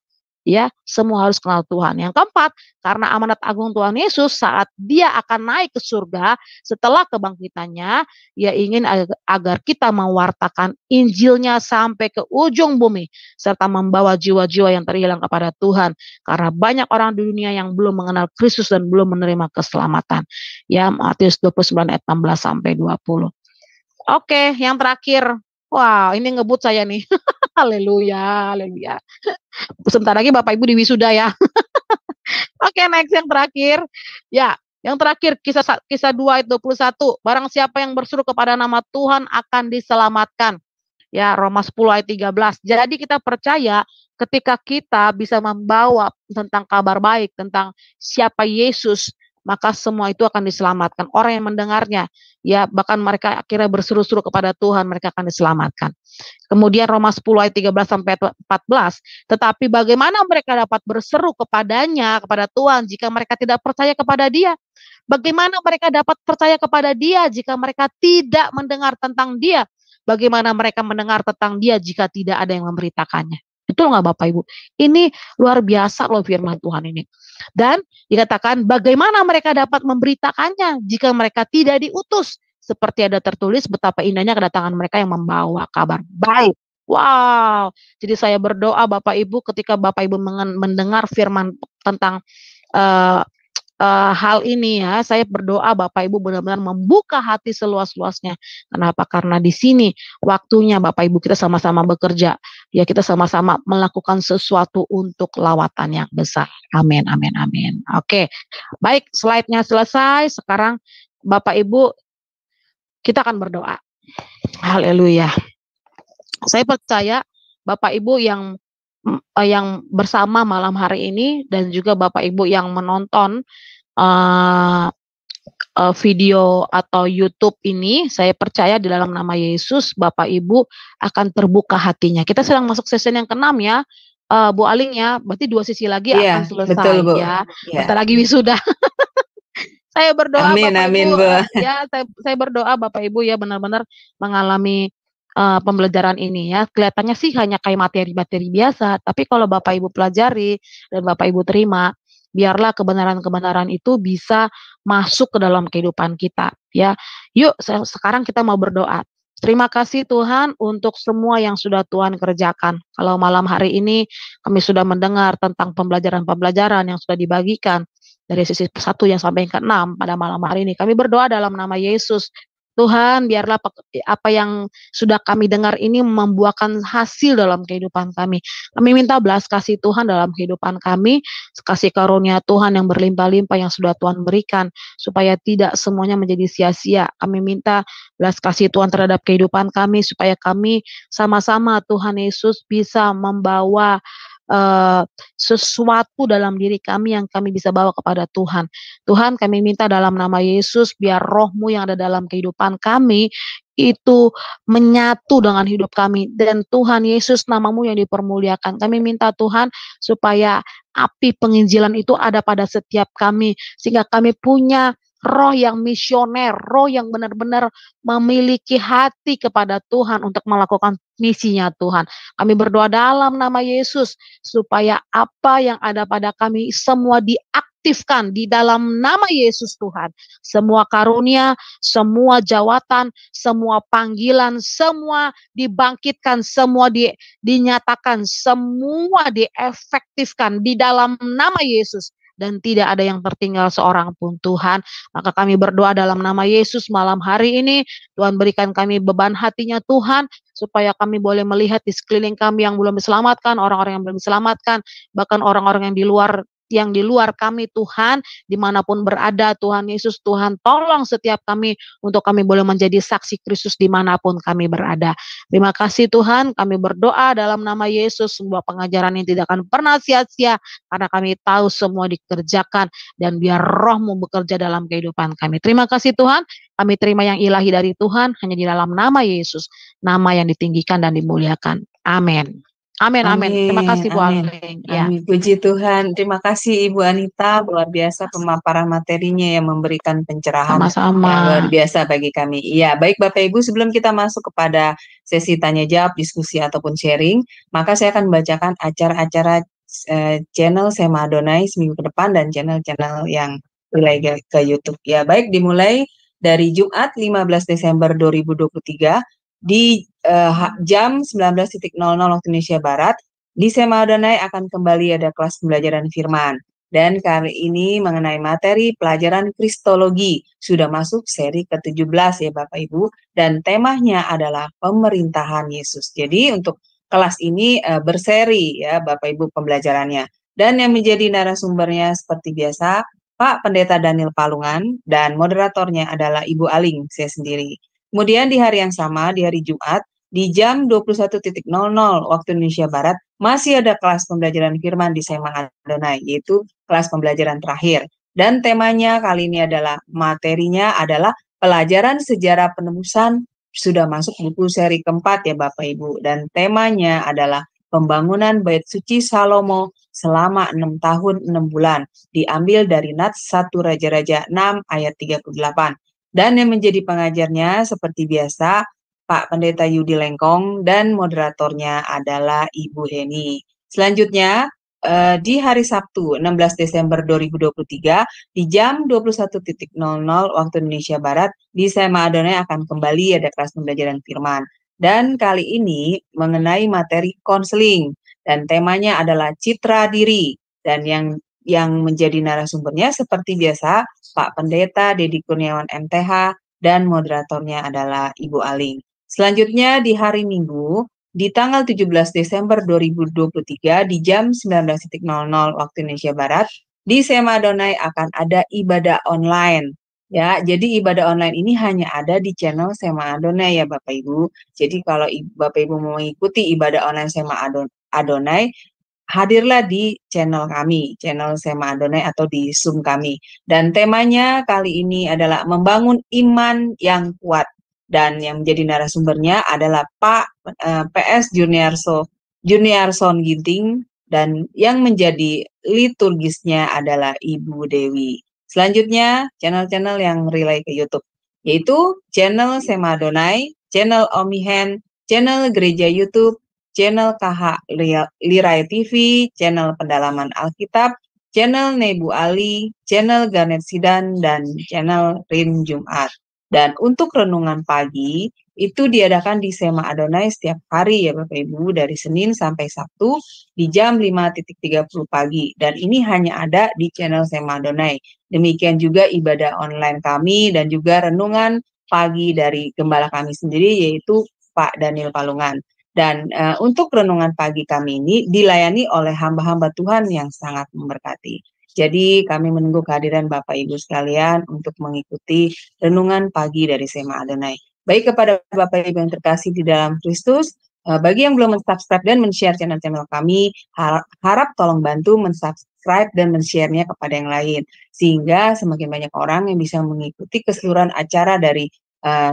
Ya, semua harus kenal Tuhan. Yang keempat, karena amanat agung Tuhan Yesus saat dia akan naik ke surga setelah kebangkitannya, ia ingin agar kita mewartakan Injilnya sampai ke ujung bumi serta membawa jiwa-jiwa yang terhilang kepada Tuhan, karena banyak orang di dunia yang belum mengenal Kristus dan belum menerima keselamatan. Ya, Matius 29 ayat 16 sampai 20. Oke, yang terakhir. Wah, ini ngebut saya nih. Haleluya, haleluya. Sebentar lagi Bapak Ibu di wisuda ya. Oke, next yang terakhir. Ya, yang terakhir kisah 2 ayat 21. Barang siapa yang berseru kepada nama Tuhan akan diselamatkan. Ya, Roma 10 ayat 13. Jadi kita percaya ketika kita bisa membawa tentang kabar baik, tentang siapa Yesus, maka semua itu akan diselamatkan. Orang yang mendengarnya, ya bahkan mereka akhirnya berseru-seru kepada Tuhan, mereka akan diselamatkan. Kemudian Roma 10 ayat 13 sampai 14. Tetapi bagaimana mereka dapat berseru kepadanya, kepada Tuhan, jika mereka tidak percaya kepada Dia? Bagaimana mereka dapat percaya kepada Dia jika mereka tidak mendengar tentang Dia? Bagaimana mereka mendengar tentang Dia jika tidak ada yang memberitakannya? Betul nggak Bapak Ibu? Ini luar biasa loh firman Tuhan ini. Dan dikatakan bagaimana mereka dapat memberitakannya jika mereka tidak diutus. Seperti ada tertulis betapa indahnya kedatangan mereka yang membawa kabar baik. Wow. Jadi saya berdoa Bapak Ibu ketika Bapak Ibu mendengar firman tentang eh, hal ini ya, saya berdoa Bapak Ibu benar-benar membuka hati seluas-luasnya. Kenapa? Karena di sini waktunya Bapak Ibu kita sama-sama bekerja. Ya kita sama-sama melakukan sesuatu untuk lawatan yang besar. Amin, amin, amin. Oke, baik slide-nya selesai. Sekarang Bapak Ibu kita akan berdoa. Haleluya. Saya percaya Bapak Ibu yang bersama malam hari ini dan juga Bapak Ibu yang menonton video atau YouTube ini, saya percaya di dalam nama Yesus Bapak Ibu akan terbuka hatinya. Kita sedang masuk sesi yang ke-6 ya, Bu Aling ya, berarti 2 sesi lagi akan selesai betul, Bu. ya. Ya. Bentar lagi wisuda. Saya berdoa Amin, Bapak amin, Ibu, Bu. ya saya berdoa Bapak Ibu ya benar-benar mengalami pembelajaran ini ya. Kelihatannya sih hanya kayak materi-materi biasa, tapi kalau Bapak Ibu pelajari dan Bapak Ibu terima, biarlah kebenaran-kebenaran itu bisa masuk ke dalam kehidupan kita ya. Yuk sekarang kita mau berdoa. Terima kasih Tuhan untuk semua yang sudah Tuhan kerjakan. Kalau malam hari ini kami sudah mendengar tentang pembelajaran-pembelajaran yang sudah dibagikan dari sisi 1 yang sampai yang ke-6 pada malam hari ini. Kami berdoa dalam nama Yesus. Tuhan, biarlah apa yang sudah kami dengar ini membuahkan hasil dalam kehidupan kami. Kami minta belas kasih Tuhan dalam kehidupan kami, kasih karunia Tuhan yang berlimpah-limpah yang sudah Tuhan berikan, supaya tidak semuanya menjadi sia-sia. Kami minta belas kasih Tuhan terhadap kehidupan kami, supaya kami sama-sama Tuhan Yesus bisa membawa sesuatu dalam diri kami yang kami bisa bawa kepada Tuhan. Tuhan, kami minta dalam nama Yesus biar roh-Mu yang ada dalam kehidupan kami itu menyatu dengan hidup kami, dan Tuhan Yesus nama-Mu yang dipermuliakan. Kami minta Tuhan supaya api penginjilan itu ada pada setiap kami, sehingga kami punya roh yang misioner, roh yang benar-benar memiliki hati kepada Tuhan untuk melakukan misinya Tuhan. Kami berdoa dalam nama Yesus supaya apa yang ada pada kami semua diaktifkan di dalam nama Yesus Tuhan. Semua karunia, semua jawatan, semua panggilan, semua dibangkitkan, semua dinyatakan, semua diefektifkan di dalam nama Yesus. Dan tidak ada yang tertinggal seorang pun Tuhan. Maka kami berdoa dalam nama Yesus malam hari ini. Tuhan berikan kami beban hatinya Tuhan, supaya kami boleh melihat di sekeliling kami yang belum diselamatkan, orang-orang yang belum diselamatkan, bahkan orang-orang yang di luar kami Tuhan, dimanapun berada Tuhan Yesus, Tuhan tolong setiap kami untuk kami boleh menjadi saksi Kristus dimanapun kami berada. Terima kasih Tuhan, kami berdoa dalam nama Yesus, sebuah pengajaran yang tidak akan pernah sia-sia, karena kami tahu semua dikerjakan, dan biar roh-Mu bekerja dalam kehidupan kami. Terima kasih Tuhan, kami terima yang ilahi dari Tuhan, hanya di dalam nama Yesus, nama yang ditinggikan dan dimuliakan. Amin. Amin, amin. Terima kasih Bu Aling. Ya. Amin. Puji Tuhan. Terima kasih Ibu Anita. Luar biasa pemaparan materinya yang memberikan pencerahan Sama-sama. yang luar biasa bagi kami. Iya, baik Bapak Ibu, sebelum kita masuk kepada sesi tanya jawab, diskusi ataupun sharing, maka saya akan membacakan acara-acara channel Sema Adonai seminggu ke depan dan channel-channel yang relay ke YouTube. Ya, baik, dimulai dari Jumat 15 Desember 2023 di jam 19.00 waktu Indonesia Barat, di Sema Adonai akan kembali ada kelas pembelajaran firman. Dan kali ini mengenai materi pelajaran Kristologi. Sudah masuk seri ke-17 ya Bapak Ibu. Dan temanya adalah pemerintahan Yesus. Jadi untuk kelas ini berseri ya Bapak Ibu pembelajarannya. Dan yang menjadi narasumbernya seperti biasa, Pak Pendeta Daniel Palungan, dan moderatornya adalah Ibu Aling, saya sendiri. Kemudian di hari yang sama, di hari Jumat, di jam 21.00 waktu Indonesia Barat, masih ada kelas pembelajaran firman di Sema Adonai, yaitu kelas pembelajaran terakhir. Dan temanya kali ini adalah, materinya adalah pelajaran sejarah penebusan, sudah masuk buku seri keempat ya Bapak Ibu. Dan temanya adalah pembangunan Bait Suci Salomo selama 6 tahun 6 bulan, diambil dari Nats 1 Raja-Raja 6 ayat 38. Dan yang menjadi pengajarnya seperti biasa, Pak Pendeta Yudi Lengkong dan moderatornya adalah Ibu Heni. Selanjutnya di hari Sabtu 16 Desember 2023 di jam 21.00 waktu Indonesia Barat di Sema Adonai akan kembali ada kelas pembelajaran firman. Dan kali ini mengenai materi konseling dan temanya adalah citra diri, dan yang menjadi narasumbernya seperti biasa Pak Pendeta Dedi Kurniawan MTH dan moderatornya adalah Ibu Aling. Selanjutnya di hari Minggu di tanggal 17 Desember 2023 di jam 19.00 waktu Indonesia Barat di Sema Adonai akan ada ibadah online. Ya, jadi ibadah online ini hanya ada di channel Sema Adonai ya Bapak Ibu. Jadi kalau Bapak Ibu mau mengikuti ibadah online Sema Adonai, hadirlah di channel kami, channel Sema Adonai atau di Zoom kami. Dan temanya kali ini adalah membangun iman yang kuat. Dan yang menjadi narasumbernya adalah Pak PS Juniarson Ginting, dan yang menjadi liturgisnya adalah Ibu Dewi. Selanjutnya, channel-channel yang relay ke YouTube, yaitu channel Sema Adonai, channel Omihen, channel Gereja YouTube, channel KH Lirai TV, channel Pendalaman Alkitab, channel Nebu Ali, channel Garnet Sidan, dan channel Rin Jumat. Dan untuk renungan pagi, itu diadakan di Sema Adonai setiap hari ya Bapak Ibu, dari Senin sampai Sabtu di jam 5.30 pagi. Dan ini hanya ada di channel Sema Adonai. Demikian juga ibadah online kami dan juga renungan pagi dari gembala kami sendiri, yaitu Pak Daniel Palungan. Dan untuk renungan pagi kami ini dilayani oleh hamba-hamba Tuhan yang sangat memberkati. Jadi kami menunggu kehadiran Bapak Ibu sekalian untuk mengikuti renungan pagi dari Sema Adonai. Baik kepada Bapak Ibu yang terkasih di dalam Kristus, bagi yang belum men-subscribe dan men-share channel-channel kami, harap tolong bantu men-subscribe dan men-share-nya kepada yang lain, sehingga semakin banyak orang yang bisa mengikuti keseluruhan acara dari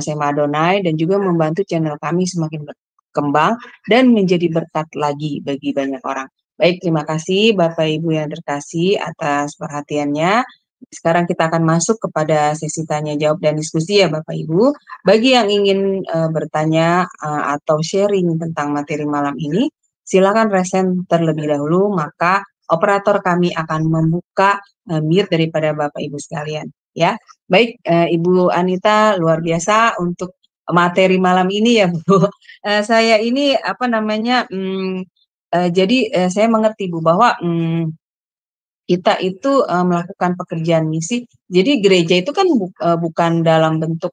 Sema Adonai dan juga membantu channel kami semakin berkembang dan menjadi berkat lagi bagi banyak orang. Baik, terima kasih Bapak Ibu yang terkasih atas perhatiannya. Sekarang kita akan masuk kepada sesi tanya jawab dan diskusi ya Bapak Ibu. Bagi yang ingin bertanya atau sharing tentang materi malam ini, silakan resen terlebih dahulu, maka operator kami akan membuka mute daripada Bapak Ibu sekalian. Ya, baik Ibu Anita, luar biasa untuk materi malam ini ya Bu. Saya ini jadi saya mengerti Bu bahwa kita itu melakukan pekerjaan misi. Jadi gereja itu kan bukan dalam bentuk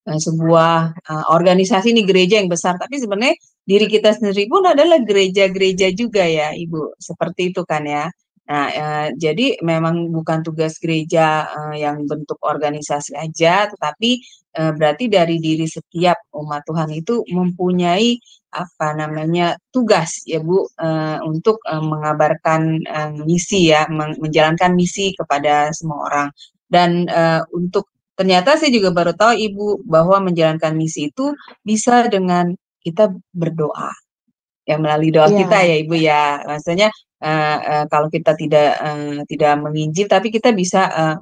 sebuah organisasi nih gereja yang besar, tapi sebenarnya diri kita sendiri pun adalah gereja-gereja juga ya Ibu. Seperti itu kan ya. Nah, jadi memang bukan tugas gereja yang bentuk organisasi aja, tetapi berarti dari diri setiap umat Tuhan itu mempunyai tugas ya Bu untuk mengabarkan misi ya, menjalankan misi kepada semua orang. Dan untuk ternyata saya juga baru tahu Ibu bahwa menjalankan misi itu bisa dengan kita berdoa. Ya melalui doa kita ya Ibu ya. Maksudnya kalau kita tidak menginjil, tapi kita bisa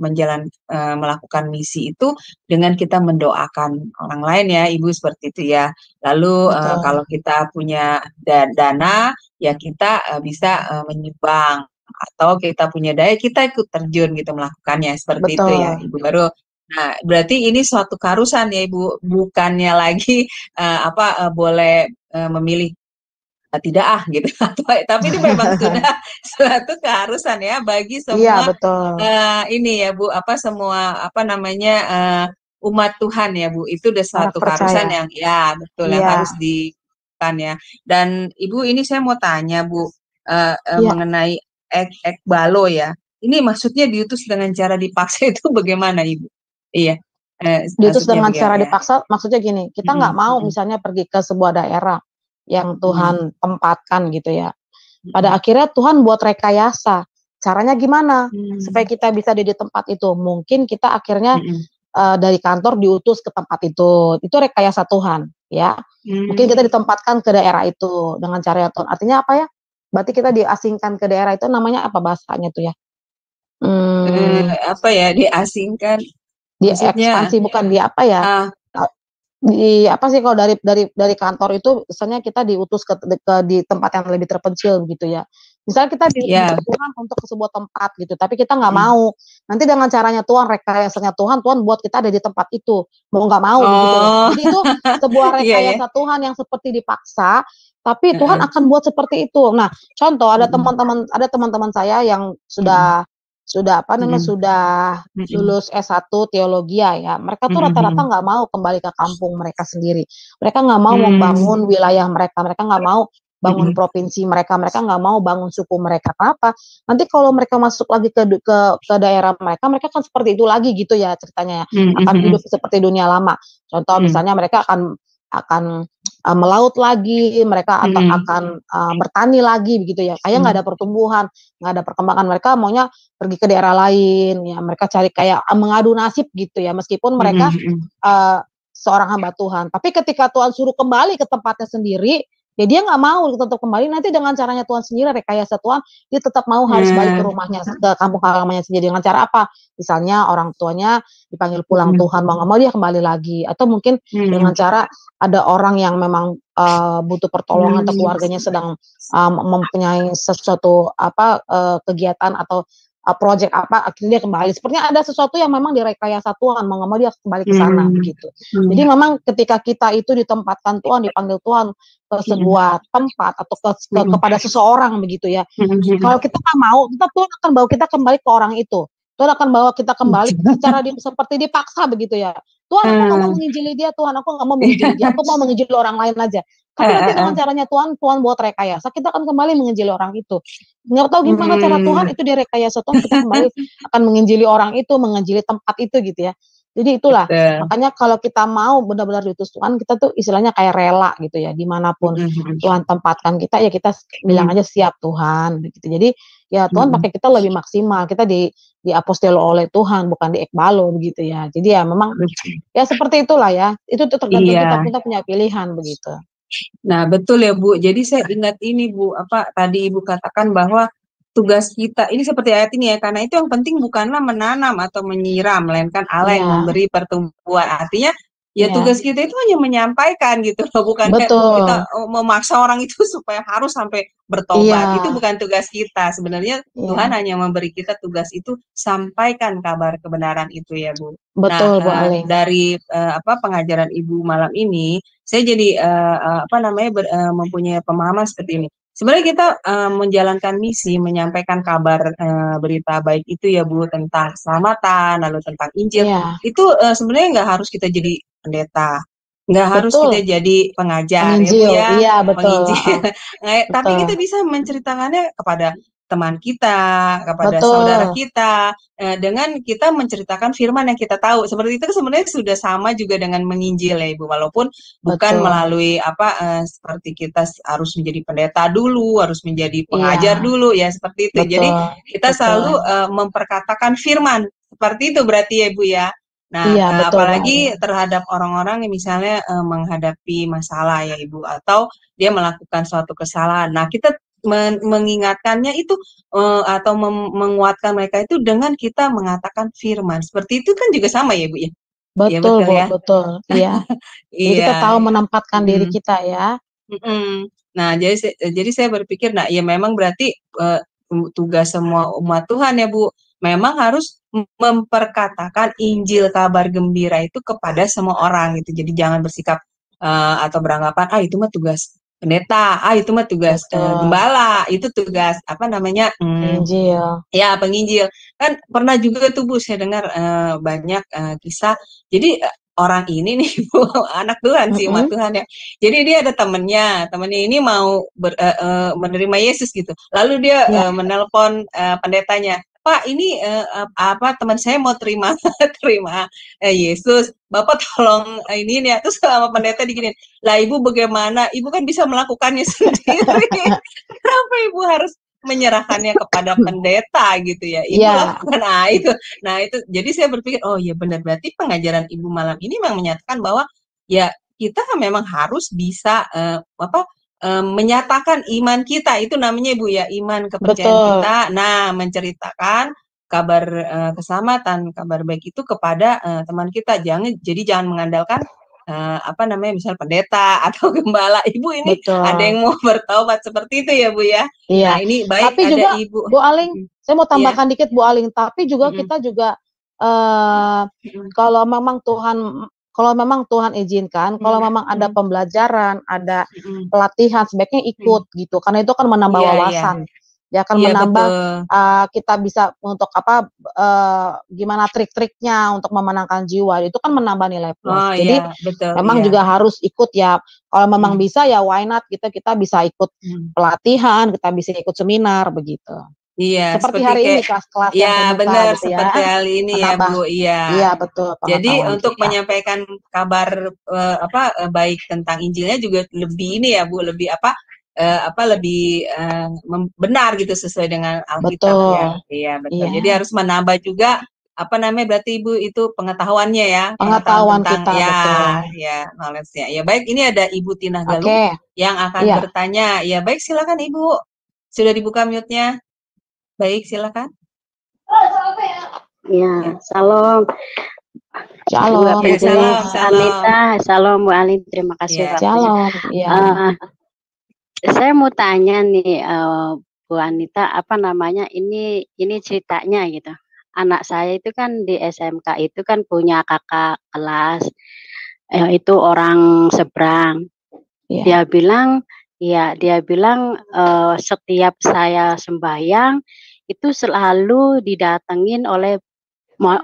melakukan misi itu dengan kita mendoakan orang lain ya Ibu, seperti itu ya. Lalu kalau kita punya dana ya kita bisa menyumbang, atau kita punya daya kita ikut terjun gitu melakukannya, seperti itu ya Ibu. Baru nah berarti ini suatu keharusan ya Ibu, bukannya lagi boleh memilih tidak gitu tapi ini memang sudah suatu keharusan ya bagi semua ini ya Bu, semua umat Tuhan ya Bu, itu udah suatu keharusan yang ya betul yang harus dilakukan ya. Dan Ibu, ini saya mau tanya Bu mengenai ekbalo ya, ini maksudnya diutus dengan cara dipaksa itu bagaimana Ibu? Iya, diutus dengan cara dipaksa maksudnya gini, kita nggak mau misalnya pergi ke sebuah daerah yang Tuhan tempatkan gitu ya. Pada akhirnya Tuhan buat rekayasa. Caranya gimana? Supaya kita bisa di tempat itu. Mungkin kita akhirnya dari kantor diutus ke tempat itu. Itu rekayasa Tuhan ya. Mungkin kita ditempatkan ke daerah itu dengan cara Tuhan. Artinya apa ya? Berarti kita diasingkan ke daerah itu, namanya apa bahasanya tuh ya? Diasingkan? Di ekspansi bukan di apa ya? Di apa sih kalau dari kantor itu misalnya kita diutus di tempat yang lebih terpencil gitu ya. Misalnya kita Ya. diutus Tuhan untuk ke sebuah tempat gitu, tapi kita nggak mau. Nanti dengan caranya Tuhan, rekayasanya Tuhan, Tuhan buat kita ada di tempat itu, mau nggak mau gitu loh. Oh. Jadi itu sebuah Iya ya. rekayasa Tuhan yang seperti dipaksa, tapi Tuhan akan buat seperti itu. Nah, contoh ada teman-teman saya yang sudah apa namanya, sudah lulus S1 teologi ya, mereka tuh rata-rata nggak mau kembali ke kampung mereka sendiri. Mereka nggak mau membangun wilayah mereka nggak mau bangun provinsi mereka nggak mau bangun suku mereka. Kenapa? Nanti kalau mereka masuk lagi ke daerah mereka kan seperti itu lagi gitu ya ceritanya ya, akan hidup seperti dunia lama. Contoh misalnya mereka akan melaut lagi, mereka akan bertani lagi begitu ya. Kayak nggak ada pertumbuhan, nggak ada perkembangan. Mereka maunya pergi ke daerah lain ya. Mereka cari kayak mengadu nasib gitu ya. Meskipun mereka seorang hamba Tuhan, tapi ketika Tuhan suruh kembali ke tempatnya sendiri, ya dia nggak mau tetap kembali. Nanti dengan caranya Tuhan sendiri, rekayasa Tuhan, dia tetap mau harus balik ke rumahnya, ke kampung halamannya sendiri. Dengan cara apa? Misalnya orang tuanya dipanggil pulang Tuhan, mau nggak mau dia kembali lagi. Atau mungkin dengan cara ada orang yang memang butuh pertolongan atau keluarganya sedang mempunyai sesuatu kegiatan atau project apa, akhirnya dia kembali. Sepertinya ada sesuatu yang memang direkayasa Tuhan, mau nggak mau dia kembali ke sana begitu. Jadi memang ketika kita itu ditempatkan Tuhan, dipanggil Tuhan ke sebuah tempat atau kepada seseorang begitu ya. Kalau kita nggak mau, tetap Tuhan akan bawa kita kembali ke orang itu. Tuhan akan bawa kita kembali secara seperti dipaksa begitu ya. Tuhan, aku nggak mau menginjili dia, Tuhan, aku nggak mau menginjili dia, aku mau menginjili orang lain aja. Tapi nanti dengan caranya Tuhan buat rekayasa, kita akan kembali menginjili orang itu. Nggak tahu gimana cara Tuhan, itu direkayasa Tuhan, kita kembali akan menginjili orang itu, menginjili tempat itu gitu ya. Jadi itulah, makanya kalau kita mau benar-benar diutus Tuhan, kita tuh istilahnya kayak rela gitu ya, dimanapun Tuhan tempatkan kita, ya kita bilang aja siap Tuhan gitu. Jadi ya Tuhan pakai kita lebih maksimal, kita diapostelo oleh Tuhan, bukan diekbalo begitu ya. Jadi ya memang ya seperti itulah ya, itu tergantung kita punya pilihan begitu. Nah, betul ya Bu. Jadi saya ingat ini Bu, apa tadi Ibu katakan bahwa tugas kita ini seperti ayat ini ya, karena itu yang penting bukanlah menanam atau menyiram, melainkan Allah yang memberi pertumbuhan. Artinya ya tugas kita itu hanya menyampaikan gitu loh, bukan kita memaksa orang itu supaya harus sampai bertobat. Itu bukan tugas kita. Sebenarnya Tuhan hanya memberi kita tugas itu, sampaikan kabar kebenaran itu ya Bu. Betul, Bu nah, Aling. dari pengajaran Ibu malam ini, saya jadi mempunyai pemahaman seperti ini. Sebenarnya kita menjalankan misi, menyampaikan kabar berita baik itu ya Bu, tentang keselamatan, lalu tentang Injil. Itu sebenarnya nggak harus kita jadi pendeta, nggak harus kita jadi pengajar ya Bu ya, iya, betul. penginjil. Tapi kita bisa menceritakannya kepada teman kita, kepada saudara kita, dengan kita menceritakan firman yang kita tahu. Seperti itu sebenarnya sudah sama juga dengan menginjil ya Ibu, walaupun bukan melalui seperti kita harus menjadi pendeta dulu, harus menjadi pengajar dulu ya, seperti itu. Jadi kita selalu memperkatakan firman, seperti itu berarti ya Ibu ya. Nah, apalagi terhadap orang-orang yang misalnya menghadapi masalah ya Ibu, atau dia melakukan suatu kesalahan. Nah, kita mengingatkannya itu atau menguatkan mereka itu dengan kita mengatakan firman. Seperti itu kan juga sama ya Bu ya? Betul, ya, betul Bu, ya? betul. Iya. Jadi kita tahu menempatkan diri kita ya. Nah, jadi saya berpikir, nah ya memang berarti tugas semua umat Tuhan ya Bu, memang harus memperkatakan Injil kabar gembira itu kepada semua orang gitu. Jadi jangan bersikap atau beranggapan itu mah tugas pendeta, itu mah tugas gembala, itu tugas apa namanya Injil. Ya, penginjil. Kan pernah juga tuh Bu, saya dengar banyak kisah. Jadi orang ini nih Bu, anak Tuhan sih, umat Tuhan ya. Jadi dia ada temennya ini mau menerima Yesus gitu. Lalu dia menelpon pendetanya, Pak, ini teman saya mau terima Yesus, Bapak tolong ini ya. Terus sama pendeta diginin, lah Ibu bagaimana? Ibu kan bisa melakukannya sendiri. Kenapa Ibu harus menyerahkannya kepada pendeta gitu ya? Ibu lakukan nah itu. Jadi saya berpikir, oh ya benar, berarti pengajaran Ibu malam ini memang menyatakan bahwa ya kita memang harus bisa menyatakan iman kita, itu namanya Ibu ya, iman kepercayaan kita. Nah, menceritakan kabar keselamatan, kabar baik itu kepada teman kita. Jangan mengandalkan apa namanya, misal pendeta atau gembala. Ibu ini ada betul. yang mau bertaubat seperti itu ya, Bu, ya? Iya. Nah, ini baik Tapi ada juga Ibu Bu Aling, mhm, saya mau iya, tambahkan dikit Bu Aling, tapi juga mhm, kita juga eh mhm, kalau memang Tuhan izinkan, kalau mhm, memang ada mhm, pembelajaran, ada mhm, pelatihan, sebaiknya mhm. ikut gitu. Karena itu akan menambah Iya iya, wawasan. Ya akan iya menambah betul. kita bisa untuk apa gimana trik-triknya untuk memenangkan jiwa. Itu kan menambah nilai plus. Oh Jadi iya, betul, memang iya. juga harus ikut ya. Kalau memang Mhm, bisa ya why not kita bisa ikut mhm. pelatihan, kita bisa ikut seminar begitu. Iya, Seperti seperti hari ini kayak kelas-kelas yang ya terbuka benar gitu ya, seperti hal ini ya, menambah Bu, iya. iya betul Jadi pengetahuan untuk kita. menyampaikan kabar, baik tentang Injilnya juga lebih ini ya, Bu, lebih lebih, benar gitu sesuai dengan Alkitab ya. Betul. Iya, betul. Jadi Iya, harus menambah juga, apa namanya, berarti Ibu itu pengetahuannya ya, pengetahuan pengetahuan tentang kita betul. ya knowledge-nya. Ya baik, ini ada Ibu Tina Galuh Oke, yang akan iya. bertanya. Ya baik, silakan Ibu. Sudah dibuka mute-nya. Baik, silakan. Ya, Ya. salam Bu Shalom, Ya, Bu Tina. salam, Penjelis salam. Anita, salam Bu Alin, terima kasih Ya. waktunya. Shalom, iya. Saya mau tanya nih Bu Anita, apa namanya ini ceritanya gitu. Anak saya itu kan di SMK itu kan punya kakak kelas, itu orang seberang. Iya. Dia bilang setiap saya sembahyang itu selalu didatengin oleh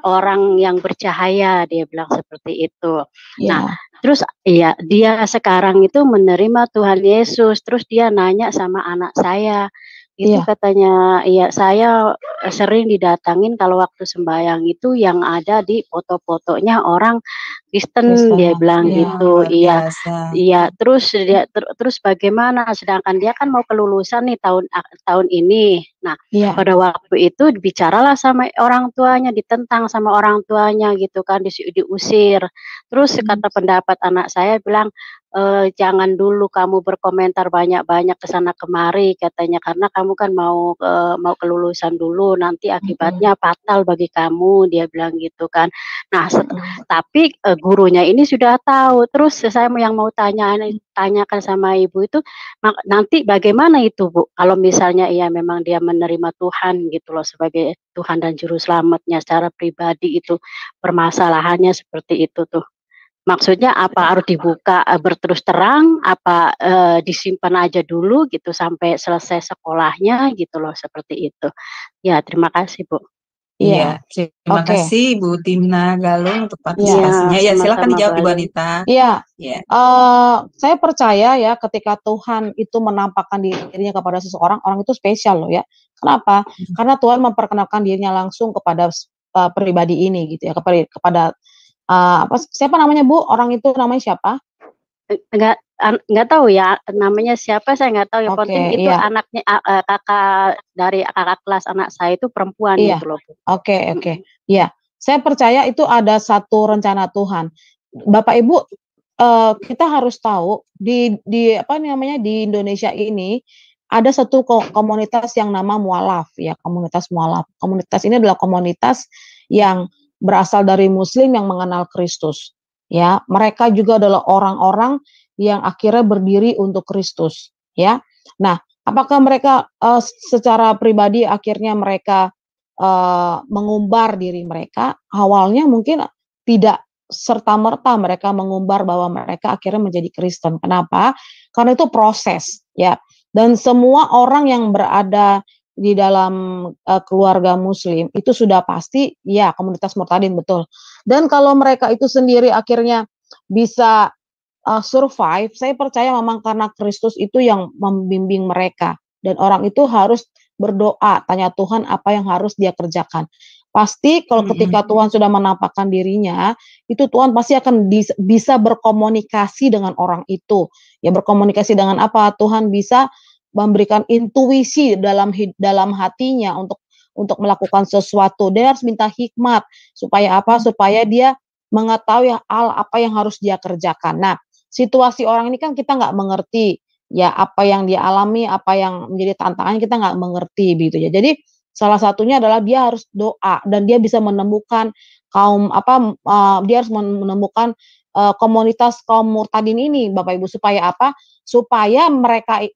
orang yang bercahaya, dia bilang seperti itu. Nah, Iya. terus iya dia sekarang itu menerima Tuhan Yesus, terus dia nanya sama anak saya, itu Iya. katanya, "Iya, saya sering didatangin kalau waktu sembahyang itu yang ada di foto-fotonya orang Kristen," dia Kristen. bilang Iya. gitu. Luar Iya, biasa. iya, terus terus bagaimana? Sedangkan dia kan mau kelulusan nih tahun ini. Nah, Iya. pada waktu itu bicaralah sama orang tuanya, ditentang sama orang tuanya gitu kan, diusir. Terus kata pendapat anak saya bilang, "Jangan dulu kamu berkomentar banyak-banyak ke sana kemari," katanya, "karena kamu kan mau kelulusan dulu, nanti akibatnya fatal bagi kamu," dia bilang gitu kan. Nah, tapi gurunya ini sudah tahu. Terus saya yang mau tanyakan sama ibu itu, nanti bagaimana itu Bu, kalau misalnya memang dia menerima Tuhan gitu loh sebagai Tuhan dan Juru Selamatnya secara pribadi itu, permasalahannya seperti itu tuh. Maksudnya apa harus dibuka berterus terang, apa disimpan aja dulu gitu sampai selesai sekolahnya gitu loh, seperti itu. Ya terima kasih Bu. Iya, Iya. terima Oke. kasih Bu Tina Galung untuk Iya. partisipasinya. Ya, silakan sama-sama dijawab Bu Ibu Alin. Anita. Iya. Ya. Saya percaya ya ketika Tuhan itu menampakkan dirinya kepada seseorang, orang itu spesial loh ya. Kenapa? Karena Tuhan memperkenalkan dirinya langsung kepada pribadi ini gitu ya, kepada siapa namanya Bu? Orang itu namanya siapa? Enggak tahu ya namanya siapa, saya nggak tahu, yang Oke, penting itu iya. anaknya kakak kelas anak saya itu perempuan Iya. gitu loh Bu. Oke. Iya. Saya percaya itu ada satu rencana Tuhan. Bapak Ibu, kita harus tahu di di Indonesia ini ada satu komunitas yang nama Mualaf ya, komunitas Mualaf. Komunitas ini adalah komunitas yang berasal dari Muslim yang mengenal Kristus. Ya, mereka juga adalah orang-orang yang akhirnya berdiri untuk Kristus. Ya, nah, apakah mereka secara pribadi akhirnya mereka mengumbar diri mereka? Awalnya mungkin tidak serta-merta mereka mengumbar bahwa mereka akhirnya menjadi Kristen. Kenapa? Karena itu proses, ya. Dan semua orang yang berada di dalam keluarga Muslim itu sudah pasti, ya, komunitas Murtadin, betul. Dan kalau mereka itu sendiri akhirnya bisa survive, saya percaya memang karena Kristus itu yang membimbing mereka. Dan orang itu harus berdoa, tanya Tuhan apa yang harus dia kerjakan. Pasti kalau ketika Tuhan sudah menampakkan dirinya, itu Tuhan pasti akan bisa berkomunikasi dengan orang itu. Ya, berkomunikasi dengan apa? Tuhan bisa memberikan intuisi dalam hatinya untuk melakukan sesuatu. Dia harus minta hikmat supaya apa? Supaya dia mengetahui hal apa yang harus dia kerjakan. Nah, situasi orang ini kan kita nggak mengerti ya apa yang dia alami, apa yang menjadi tantangannya kita nggak mengerti gitu ya. Jadi salah satunya adalah dia harus doa dan dia bisa menemukan dia harus menemukan komunitas kaum murtadin ini, Bapak Ibu, supaya apa? Supaya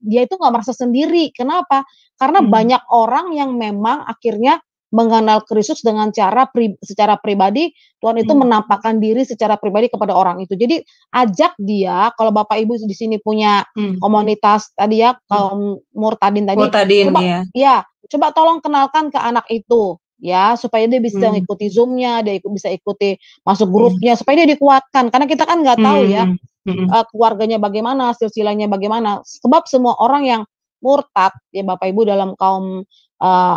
dia itu nggak merasa sendiri. Kenapa? Karena banyak orang yang memang akhirnya mengenal Kristus dengan secara pribadi, Tuhan itu menampakkan diri secara pribadi kepada orang itu. Jadi ajak dia, kalau Bapak Ibu di sini punya komunitas tadi ya, kaum murtadin tadi, coba tolong kenalkan ke anak itu ya, supaya dia bisa mengikuti Zoom-nya, dia bisa ikuti masuk grupnya, supaya dia dikuatkan. Karena kita kan nggak tahu ya keluarganya bagaimana, silsilahnya bagaimana. Sebab semua orang yang murtad ya Bapak Ibu dalam kaum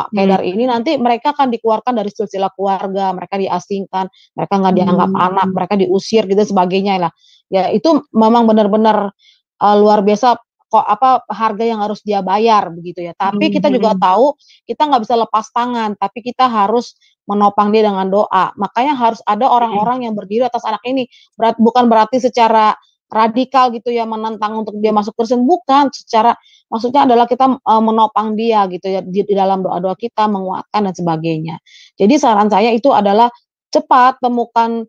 Kedar ini nanti mereka akan dikeluarkan dari silsilah keluarga, mereka diasingkan, mereka nggak dianggap anak, mereka diusir gitu sebagainya lah. Ya itu memang benar-benar luar biasa harga yang harus dia bayar begitu ya. Tapi kita juga tahu kita nggak bisa lepas tangan, tapi kita harus menopang dia dengan doa. Makanya harus ada orang-orang yang berdiri atas anak ini. Bukan berarti secara radikal gitu ya menentang untuk dia masuk Kristen, bukan. Maksudnya adalah kita menopang dia gitu ya di dalam doa-doa kita, menguatkan dan sebagainya. Jadi saran saya itu adalah cepat temukan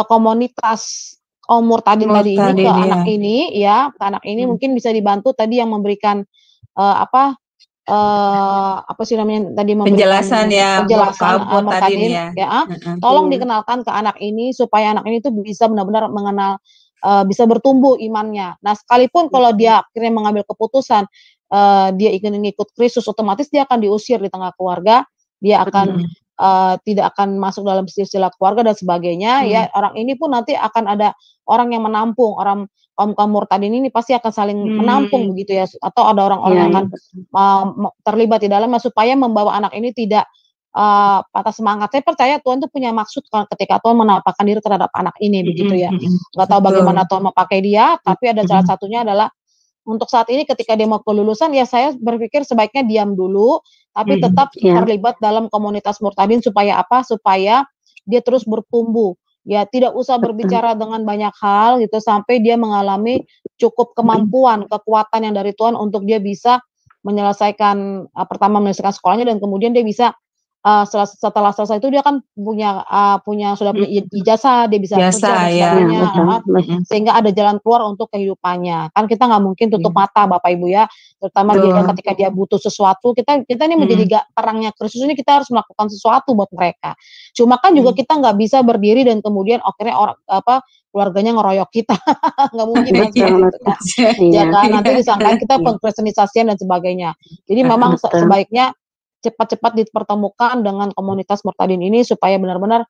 komunitas kaum murtadin tadi ini ke anak ini ya, ke anak ini mungkin bisa dibantu tadi yang memberikan apa sih namanya tadi, penjelasan murtadin ya. Tolong dikenalkan ke anak ini supaya anak ini tuh bisa benar-benar mengenal, bisa bertumbuh imannya. Nah, sekalipun kalau dia akhirnya mengambil keputusan dia ingin ikut Kristus, otomatis dia akan diusir di tengah keluarga, dia akan tidak akan masuk dalam silsilah keluarga dan sebagainya ya. Orang ini pun nanti akan ada orang yang menampung, orang kaum murtadin ini pasti akan saling menampung begitu ya, atau ada orang-orang yang akan terlibat di dalamnya supaya membawa anak ini tidak patah semangat. Saya percaya Tuhan tuh punya maksud ketika Tuhan menampakkan diri terhadap anak ini begitu ya. Nggak tahu bagaimana Tuhan memakai dia, tapi ada salah satunya adalah untuk saat ini ketika dia mau kelulusan ya saya berpikir sebaiknya diam dulu, tapi tetap terlibat dalam komunitas murtadin supaya apa? Supaya dia terus bertumbuh. Ya tidak usah berbicara dengan banyak hal gitu sampai dia mengalami cukup kemampuan, kekuatan yang dari Tuhan untuk dia bisa menyelesaikan menyelesaikan sekolahnya, dan kemudian dia bisa setelah selesai itu dia kan punya sudah punya ijazah, dia bisa kerja dan sebagainya, sehingga ada jalan keluar untuk kehidupannya. Kan kita nggak mungkin tutup mata Bapak Ibu ya, terutama ketika dia butuh sesuatu, kita ini menjadi terangnya Kristus ini, kita harus melakukan sesuatu buat mereka. Cuma kan juga kita nggak bisa berdiri dan kemudian akhirnya keluarganya ngeroyok kita, nggak mungkin gitu kan. Ya kan, nanti disangkain kita pengkristenisasian dan sebagainya. Jadi memang sebaiknya cepat-cepat dipertemukan dengan komunitas murtadin ini supaya benar-benar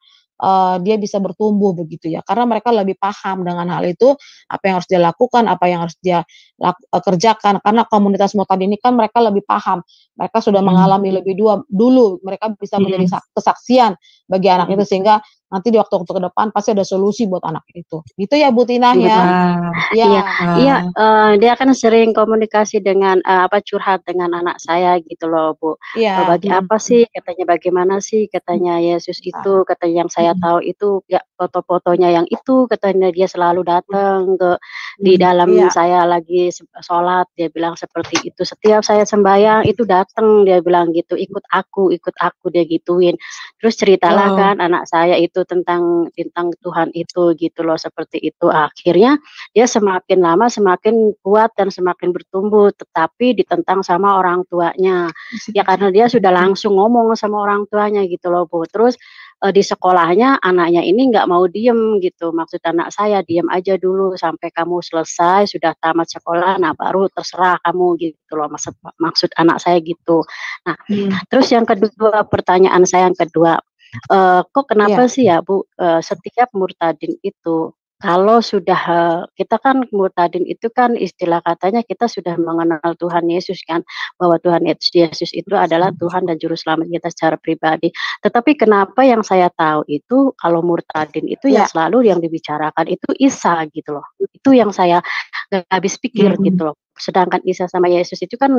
dia bisa bertumbuh begitu ya, karena mereka lebih paham dengan hal itu, apa yang harus dia lakukan, apa yang harus dia kerjakan, karena komunitas murtadin ini kan mereka lebih paham, mereka sudah mengalami lebih dulu, mereka bisa menjadi kesaksian bagi anak itu, sehingga nanti di waktu-waktu ke depan pasti ada solusi buat anak itu. Gitu ya Bu Tina ya. Iya, dia kan sering komunikasi dengan curhat dengan anak saya gitu loh Bu. Bagi apa sih katanya, bagaimana sih katanya Yesus itu, katanya yang saya tahu itu ya foto-fotonya yang itu, katanya dia selalu datang di dalam saya lagi sholat, dia bilang seperti itu. Setiap saya sembahyang itu datang, dia bilang gitu, ikut aku dia gituin. Terus ceritalah kan anak saya itu tentang Tuhan itu gitu loh, seperti itu. Akhirnya dia semakin lama semakin kuat dan semakin bertumbuh, tetapi ditentang sama orang tuanya. Ya karena dia sudah langsung ngomong sama orang tuanya gitu loh Bu. Terus di sekolahnya anaknya ini nggak mau diem gitu. Maksud anak saya, diem aja dulu sampai kamu selesai, sudah tamat sekolah, nah baru terserah kamu gitu loh. Maksud anak saya gitu. Nah, terus yang kedua, pertanyaan saya yang kedua, kok kenapa sih ya Bu, setiap murtadin itu kalau sudah kita kan murtadin itu kan istilah katanya kita sudah mengenal Tuhan Yesus kan, bahwa Tuhan Yesus itu adalah Tuhan dan Juru Selamat kita secara pribadi. Tetapi kenapa yang saya tahu itu kalau murtadin itu yang selalu yang dibicarakan itu Isa gitu loh. Itu yang saya nggak habis pikir gitu loh. Sedangkan Isa sama Yesus itu kan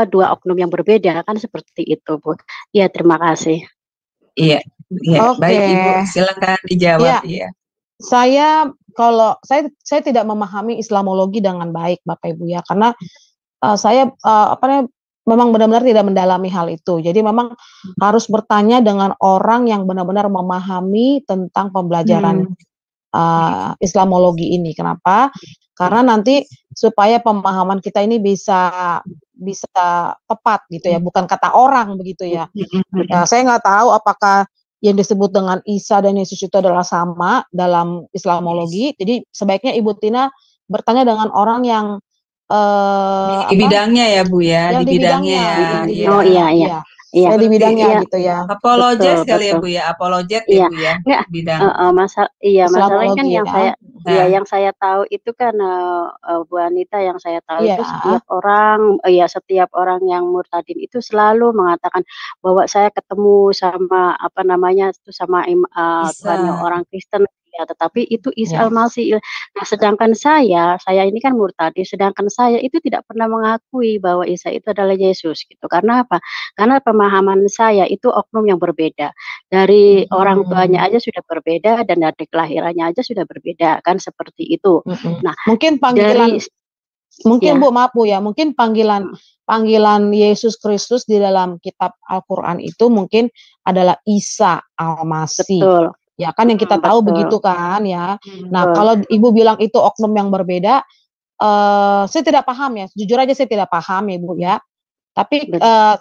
dua oknum yang berbeda kan, seperti itu Bu. Iya, terima kasih. Iya. Baik Ibu, silakan dijawab. Iya. Saya tidak memahami Islamologi dengan baik Bapak Ibu ya, karena saya memang benar-benar tidak mendalami hal itu. Jadi memang harus bertanya dengan orang yang benar-benar memahami tentang pembelajaran Islamologi ini. Kenapa? Karena nanti supaya pemahaman kita ini bisa tepat gitu ya, bukan kata orang begitu ya. Saya nggak tahu apakah yang disebut dengan Isa dan Yesus itu adalah sama dalam Islamologi. Jadi sebaiknya Ibu Tina bertanya dengan orang yang Di bidangnya ya Bu ya, yang di bidangnya ya. Oh iya. Iya, Saya di bidangnya iya, gitu ya. Apologet betul, kali ya betul. Bu ya, apologet ya Iya, Bu ya, enggak, bidang. masalahnya kan Islamologi yang ya. saya, Nah. yang saya tahu itu kan Bu Anita, yang saya tahu Iya. itu setiap orang yang murtadin itu selalu mengatakan bahwa saya ketemu sama apa namanya itu sama Tuhannya Isa. orang Kristen. Ya, tetapi itu Isa Ya. Al-Masih. Nah, sedangkan saya ini kan murtadin, sedangkan saya itu tidak pernah mengakui bahwa Isa itu adalah Yesus gitu. Karena apa? Karena pemahaman saya itu oknum yang berbeda. Dari orang tuanya aja sudah berbeda, dan dari kelahirannya aja sudah berbeda, kan seperti itu. Nah, Mungkin panggilan ya. Bu, maaf Bu ya, mungkin panggilan Yesus Kristus di dalam kitab Al-Qur'an itu mungkin adalah Isa Al-Masih. Betul. Ya kan yang kita tahu begitu kan ya. Nah, kalau Ibu bilang itu oknum yang berbeda, saya tidak paham ya. Jujur aja saya tidak paham ya Bu ya. Tapi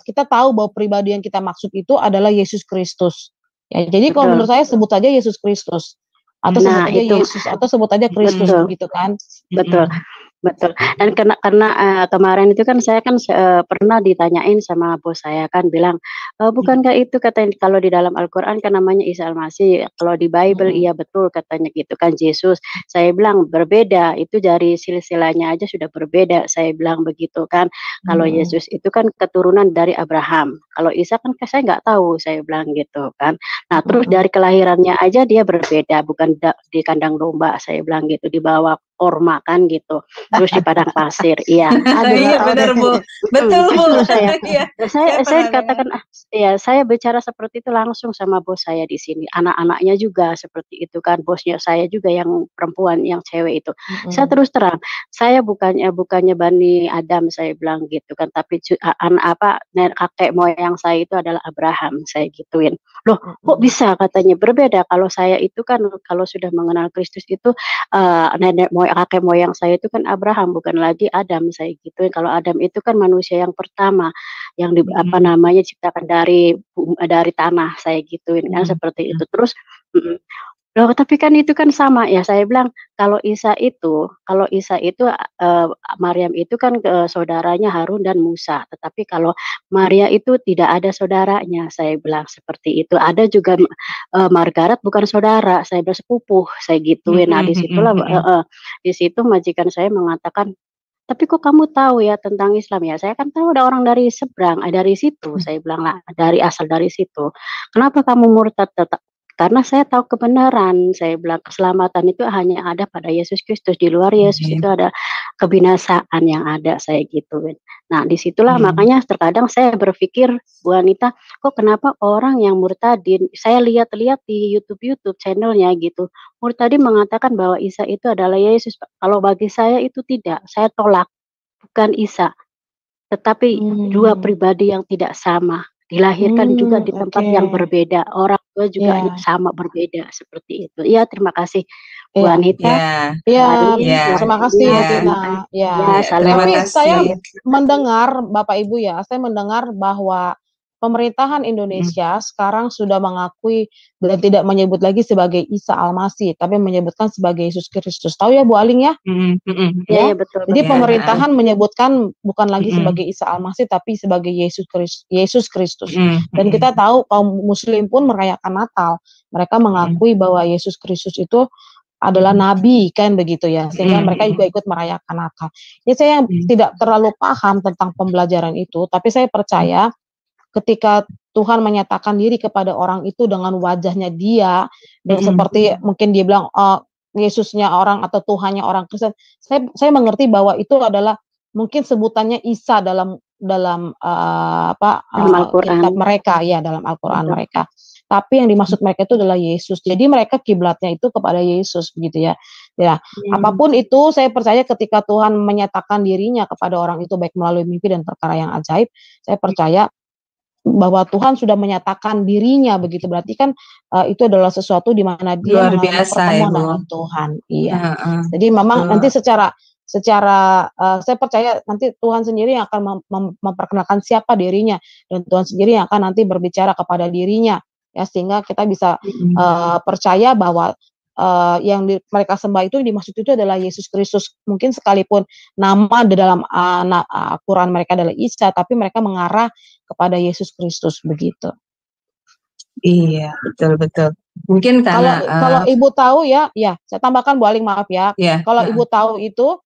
kita tahu bahwa pribadi yang kita maksud itu adalah Yesus Kristus. Ya, jadi kalau menurut saya sebut saja Yesus Kristus, atau sebut aja Yesus, atau sebut aja Kristus begitu kan. Betul. Dan karena kemarin itu kan saya kan pernah ditanyain sama bos saya, kan bilang, bukankah itu katanya kalau di dalam Al-Qur'an kan namanya Isa Al-Masih, kalau di Bible iya betul katanya gitu kan Yesus. Saya bilang berbeda, itu dari silsilahnya aja sudah berbeda, saya bilang begitu kan. Kalau Yesus itu kan keturunan dari Abraham, kalau Isa kan saya nggak tahu, saya bilang gitu kan. Nah, terus dari kelahirannya aja dia berbeda, bukan di kandang domba, saya bilang gitu, dibawa korma kan gitu, terus di padang pasir. Iya, Iya benar Bu, betul Bu. Saya dikatakan saya bicara seperti itu langsung sama bos saya di sini, anak-anaknya juga seperti itu kan, bosnya saya juga yang perempuan, yang cewek itu. Saya terus terang, saya bukannya Bani Adam, saya bilang gitu kan, tapi kakek moyang saya itu adalah Abraham, saya gituin. Loh, kok bisa katanya berbeda? Kalau saya itu kan kalau sudah mengenal Kristus itu kakek moyang saya itu kan Abraham, bukan lagi Adam, saya gituin. Kalau Adam itu kan manusia yang pertama yang diciptakan dari tanah, saya gituin kan seperti itu. Terus loh, tapi kan itu kan sama ya, saya bilang kalau Isa itu Maryam itu kan saudaranya Harun dan Musa, tetapi kalau Maria itu tidak ada saudaranya, saya bilang seperti itu. Ada juga Margaret bukan saudara, saya bilang sepupu, saya gituin. Nah, di situ majikan saya mengatakan, tapi kok kamu tahu ya tentang Islam ya? Saya kan tahu ada orang dari seberang, dari situ, saya bilang lah, asal dari situ. Kenapa kamu murtad? Karena saya tahu kebenaran, saya bilang keselamatan itu hanya ada pada Yesus Kristus, di luar Yesus itu ada kebinasaan yang ada, saya gituin. Nah, disitulah makanya terkadang saya berpikir, Bu Anita, kok kenapa orang yang murtadin, saya lihat-lihat di YouTube channelnya gitu, murtadin mengatakan bahwa Isa itu adalah Yesus. Kalau bagi saya itu tidak, saya tolak, bukan Isa, tetapi dua pribadi yang tidak sama, dilahirkan juga di tempat yang berbeda, orang tua juga sama berbeda, seperti itu. Iya, terima kasih Bu Anita. Terima kasih Bu Tina. Tapi saya mendengar Bapak Ibu ya, saya mendengar bahwa pemerintahan Indonesia sekarang sudah mengakui dan tidak menyebut lagi sebagai Isa Al-Masih, tapi menyebutkan sebagai Yesus Kristus. Tahu ya Bu Aling ya? Ya, betul. Jadi pemerintahan menyebutkan bukan lagi sebagai Isa Al-Masih, tapi sebagai Yesus Kristus. Dan kita tahu kaum Muslim pun merayakan Natal. Mereka mengakui bahwa Yesus Kristus itu adalah nabi, kan begitu ya, sehingga mereka juga ikut merayakan Natal. Ya, saya tidak terlalu paham tentang pembelajaran itu, tapi saya percaya ketika Tuhan menyatakan diri kepada orang itu dengan wajahnya dia, dan seperti mungkin dia bilang Yesusnya orang atau Tuhannya orang Kristen, saya mengerti bahwa itu adalah mungkin sebutannya Isa dalam kitab mereka ya, dalam Al-Qur'an mereka. Tapi yang dimaksud mereka itu adalah Yesus. Jadi mereka kiblatnya itu kepada Yesus begitu ya. Ya, apapun itu saya percaya ketika Tuhan menyatakan dirinya kepada orang itu baik melalui mimpi dan perkara yang ajaib, saya percaya bahwa Tuhan sudah menyatakan dirinya begitu. Berarti kan itu adalah sesuatu di mana dia Luar mengalami biasa, pertemuan Ibu. dengan Tuhan. Iya. Heeh, Jadi memang betul. nanti secara saya percaya nanti Tuhan sendiri yang akan memperkenalkan siapa dirinya, dan Tuhan sendiri yang akan nanti berbicara kepada dirinya, ya, sehingga kita bisa percaya bahwa yang mereka sembah itu dimaksud itu adalah Yesus Kristus. Mungkin sekalipun nama di dalam Al-Quran mereka adalah Isa, tapi mereka mengarah kepada Yesus Kristus begitu. Iya, betul. Mungkin Kalau karena Ibu tahu ya, saya tambahkan Bu Aling, maaf ya. ya, Kalau Ibu tahu itu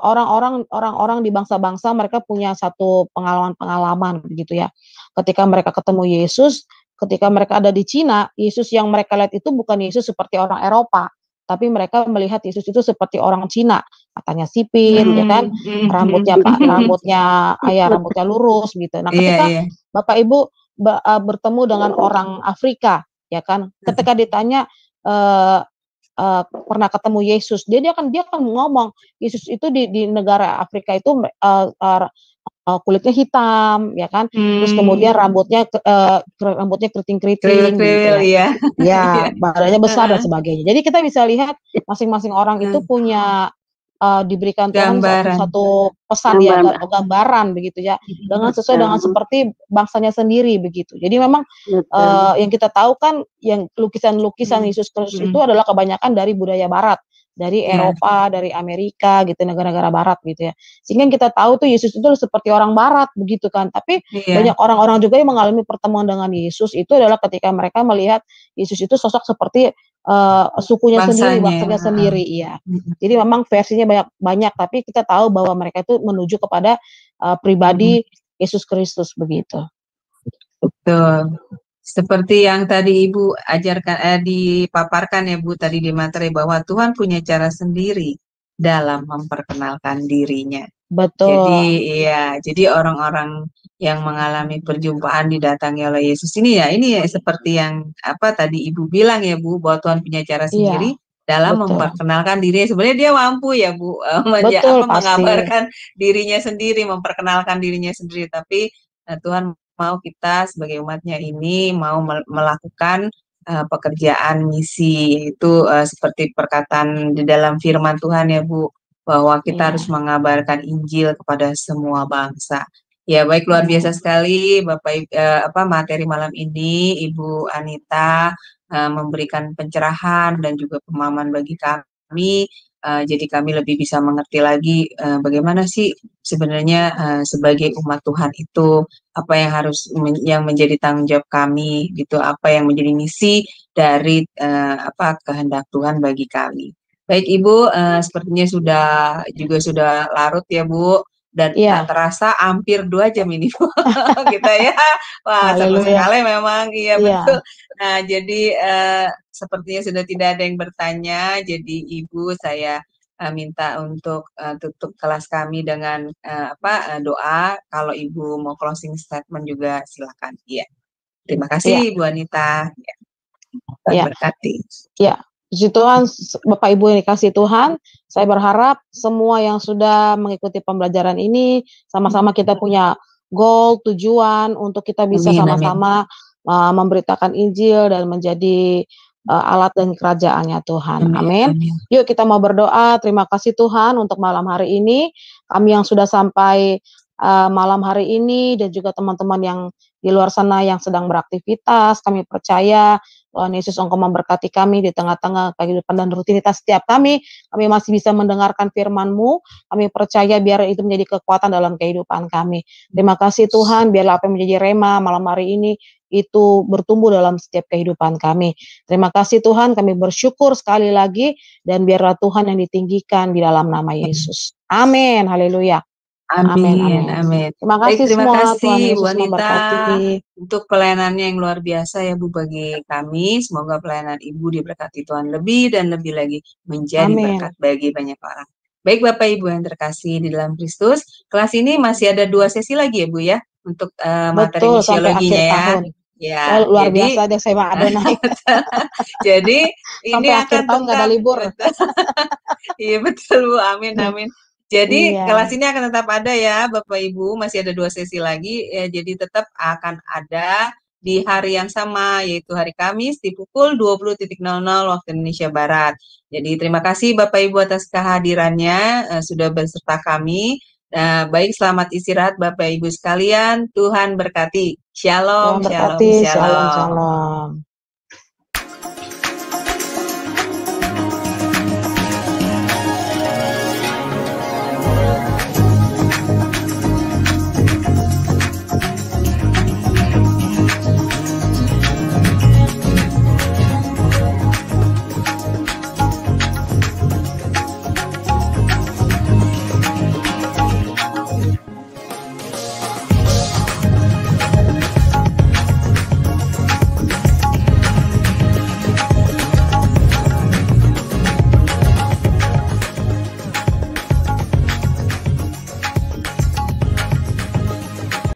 orang-orang di bangsa-bangsa mereka punya satu pengalaman begitu ya. Ketika mereka ketemu Yesus, ketika mereka ada di Cina, Yesus yang mereka lihat itu bukan Yesus seperti orang Eropa, tapi mereka melihat Yesus itu seperti orang Cina, matanya sipit, ya kan, rambutnya rambutnya lurus gitu. Nah, ketika iya. Bapak Ibu bertemu dengan orang Afrika, ya kan, ketika ditanya pernah ketemu Yesus, dia akan ngomong Yesus itu di negara Afrika itu kulitnya hitam, ya kan, terus kemudian rambutnya keriting-keriting gitu ya. Iya. Ya, badannya besar dan sebagainya. Jadi kita bisa lihat masing-masing orang itu punya diberikan Tuhan satu pesan ya, atau gambaran begitu ya, dengan sesuai dengan seperti bangsanya sendiri begitu. Jadi memang yang kita tahu kan yang lukisan-lukisan Yesus Kristus itu adalah kebanyakan dari budaya Barat, dari Eropa, dari Amerika gitu, negara-negara Barat gitu ya. Sehingga kita tahu tuh Yesus itu seperti orang Barat begitu kan. Tapi banyak orang-orang juga yang mengalami pertemuan dengan Yesus itu adalah ketika mereka melihat Yesus itu sosok seperti sukunya bangsanya sendiri, iya. Jadi memang versinya banyak, tapi kita tahu bahwa mereka itu menuju kepada pribadi Yesus Kristus begitu. Betul. Seperti yang tadi Ibu ajarkan, dipaparkan ya Bu tadi di materi, bahwa Tuhan punya cara sendiri dalam memperkenalkan dirinya. Betul. Jadi orang-orang yang mengalami perjumpaan didatangi oleh Yesus ini ya seperti yang tadi Ibu bilang ya Bu, bahwa Tuhan punya cara sendiri dalam memperkenalkan dirinya. Sebenarnya dia mampu ya Bu, mengabarkan dirinya sendiri, memperkenalkan dirinya sendiri. Tapi Tuhan mau kita sebagai umatnya ini mau melakukan pekerjaan misi, itu seperti perkataan di dalam firman Tuhan ya Bu, bahwa kita harus mengabarkan Injil kepada semua bangsa. Ya, baik, luar biasa sekali Bapak materi malam ini Ibu Anita memberikan pencerahan dan juga pemahaman bagi kami. Jadi kami lebih bisa mengerti lagi bagaimana sih sebenarnya sebagai umat Tuhan itu apa yang yang menjadi tanggung jawab kami gitu, apa yang menjadi misi dari kehendak Tuhan bagi kami. Baik Ibu, sepertinya sudah larut ya Bu, dan tak terasa hampir 2 jam ini Bu kita ya. Wah, seru sekali memang, betul. Nah, jadi sepertinya sudah tidak ada yang bertanya, jadi Ibu saya minta untuk tutup kelas kami dengan doa. Kalau Ibu mau closing statement juga silakan. Iya. Terima kasih Bu Anita. Ya. Berkati. Ya. Puji Tuhan, Bapak Ibu yang dikasih Tuhan, saya berharap semua yang sudah mengikuti pembelajaran ini, sama-sama kita punya goal, tujuan, untuk kita bisa sama-sama memberitakan Injil dan menjadi alat dan kerajaannya Tuhan. Amin. Yuk kita mau berdoa. Terima kasih Tuhan untuk malam hari ini. Kami yang sudah sampai malam hari ini, dan juga teman-teman yang di luar sana yang sedang beraktivitas, kami percaya Tuhan Yesus Engkau memberkati kami di tengah-tengah kehidupan dan rutinitas setiap kami masih bisa mendengarkan firman-Mu. Kami percaya biar itu menjadi kekuatan dalam kehidupan kami. Terima kasih Tuhan, biarlah apa yang menjadi rema malam hari ini itu bertumbuh dalam setiap kehidupan kami. Terima kasih Tuhan, kami bersyukur sekali lagi, dan biarlah Tuhan yang ditinggikan di dalam nama Yesus. Amin, haleluya. Amin. Terima kasih semua, Tuhan Yesus memberkati untuk pelayanannya yang luar biasa ya Bu bagi kami. Semoga pelayanan Ibu diberkati Tuhan lebih dan lebih lagi, menjadi berkat bagi banyak orang. Baik Bapak Ibu yang terkasih di dalam Kristus, kelas ini masih ada 2 sesi lagi ya Bu ya, untuk materi misiologinya ya. Tahun. Ya, luar biasa deh saya Pak Adonai. Jadi ini sampai akan akhir tahun nggak ada libur. Iya betul Bu, amin. Jadi Iya. kelas ini akan tetap ada ya Bapak Ibu, masih ada 2 sesi lagi ya, jadi tetap akan ada di hari yang sama yaitu hari Kamis di pukul 20.00 waktu Indonesia Barat. Jadi terima kasih Bapak Ibu atas kehadirannya sudah beserta kami. Baik, selamat istirahat Bapak Ibu sekalian. Tuhan berkati. Shalom, Tuhan berkati. shalom, Shalom, shalom. shalom.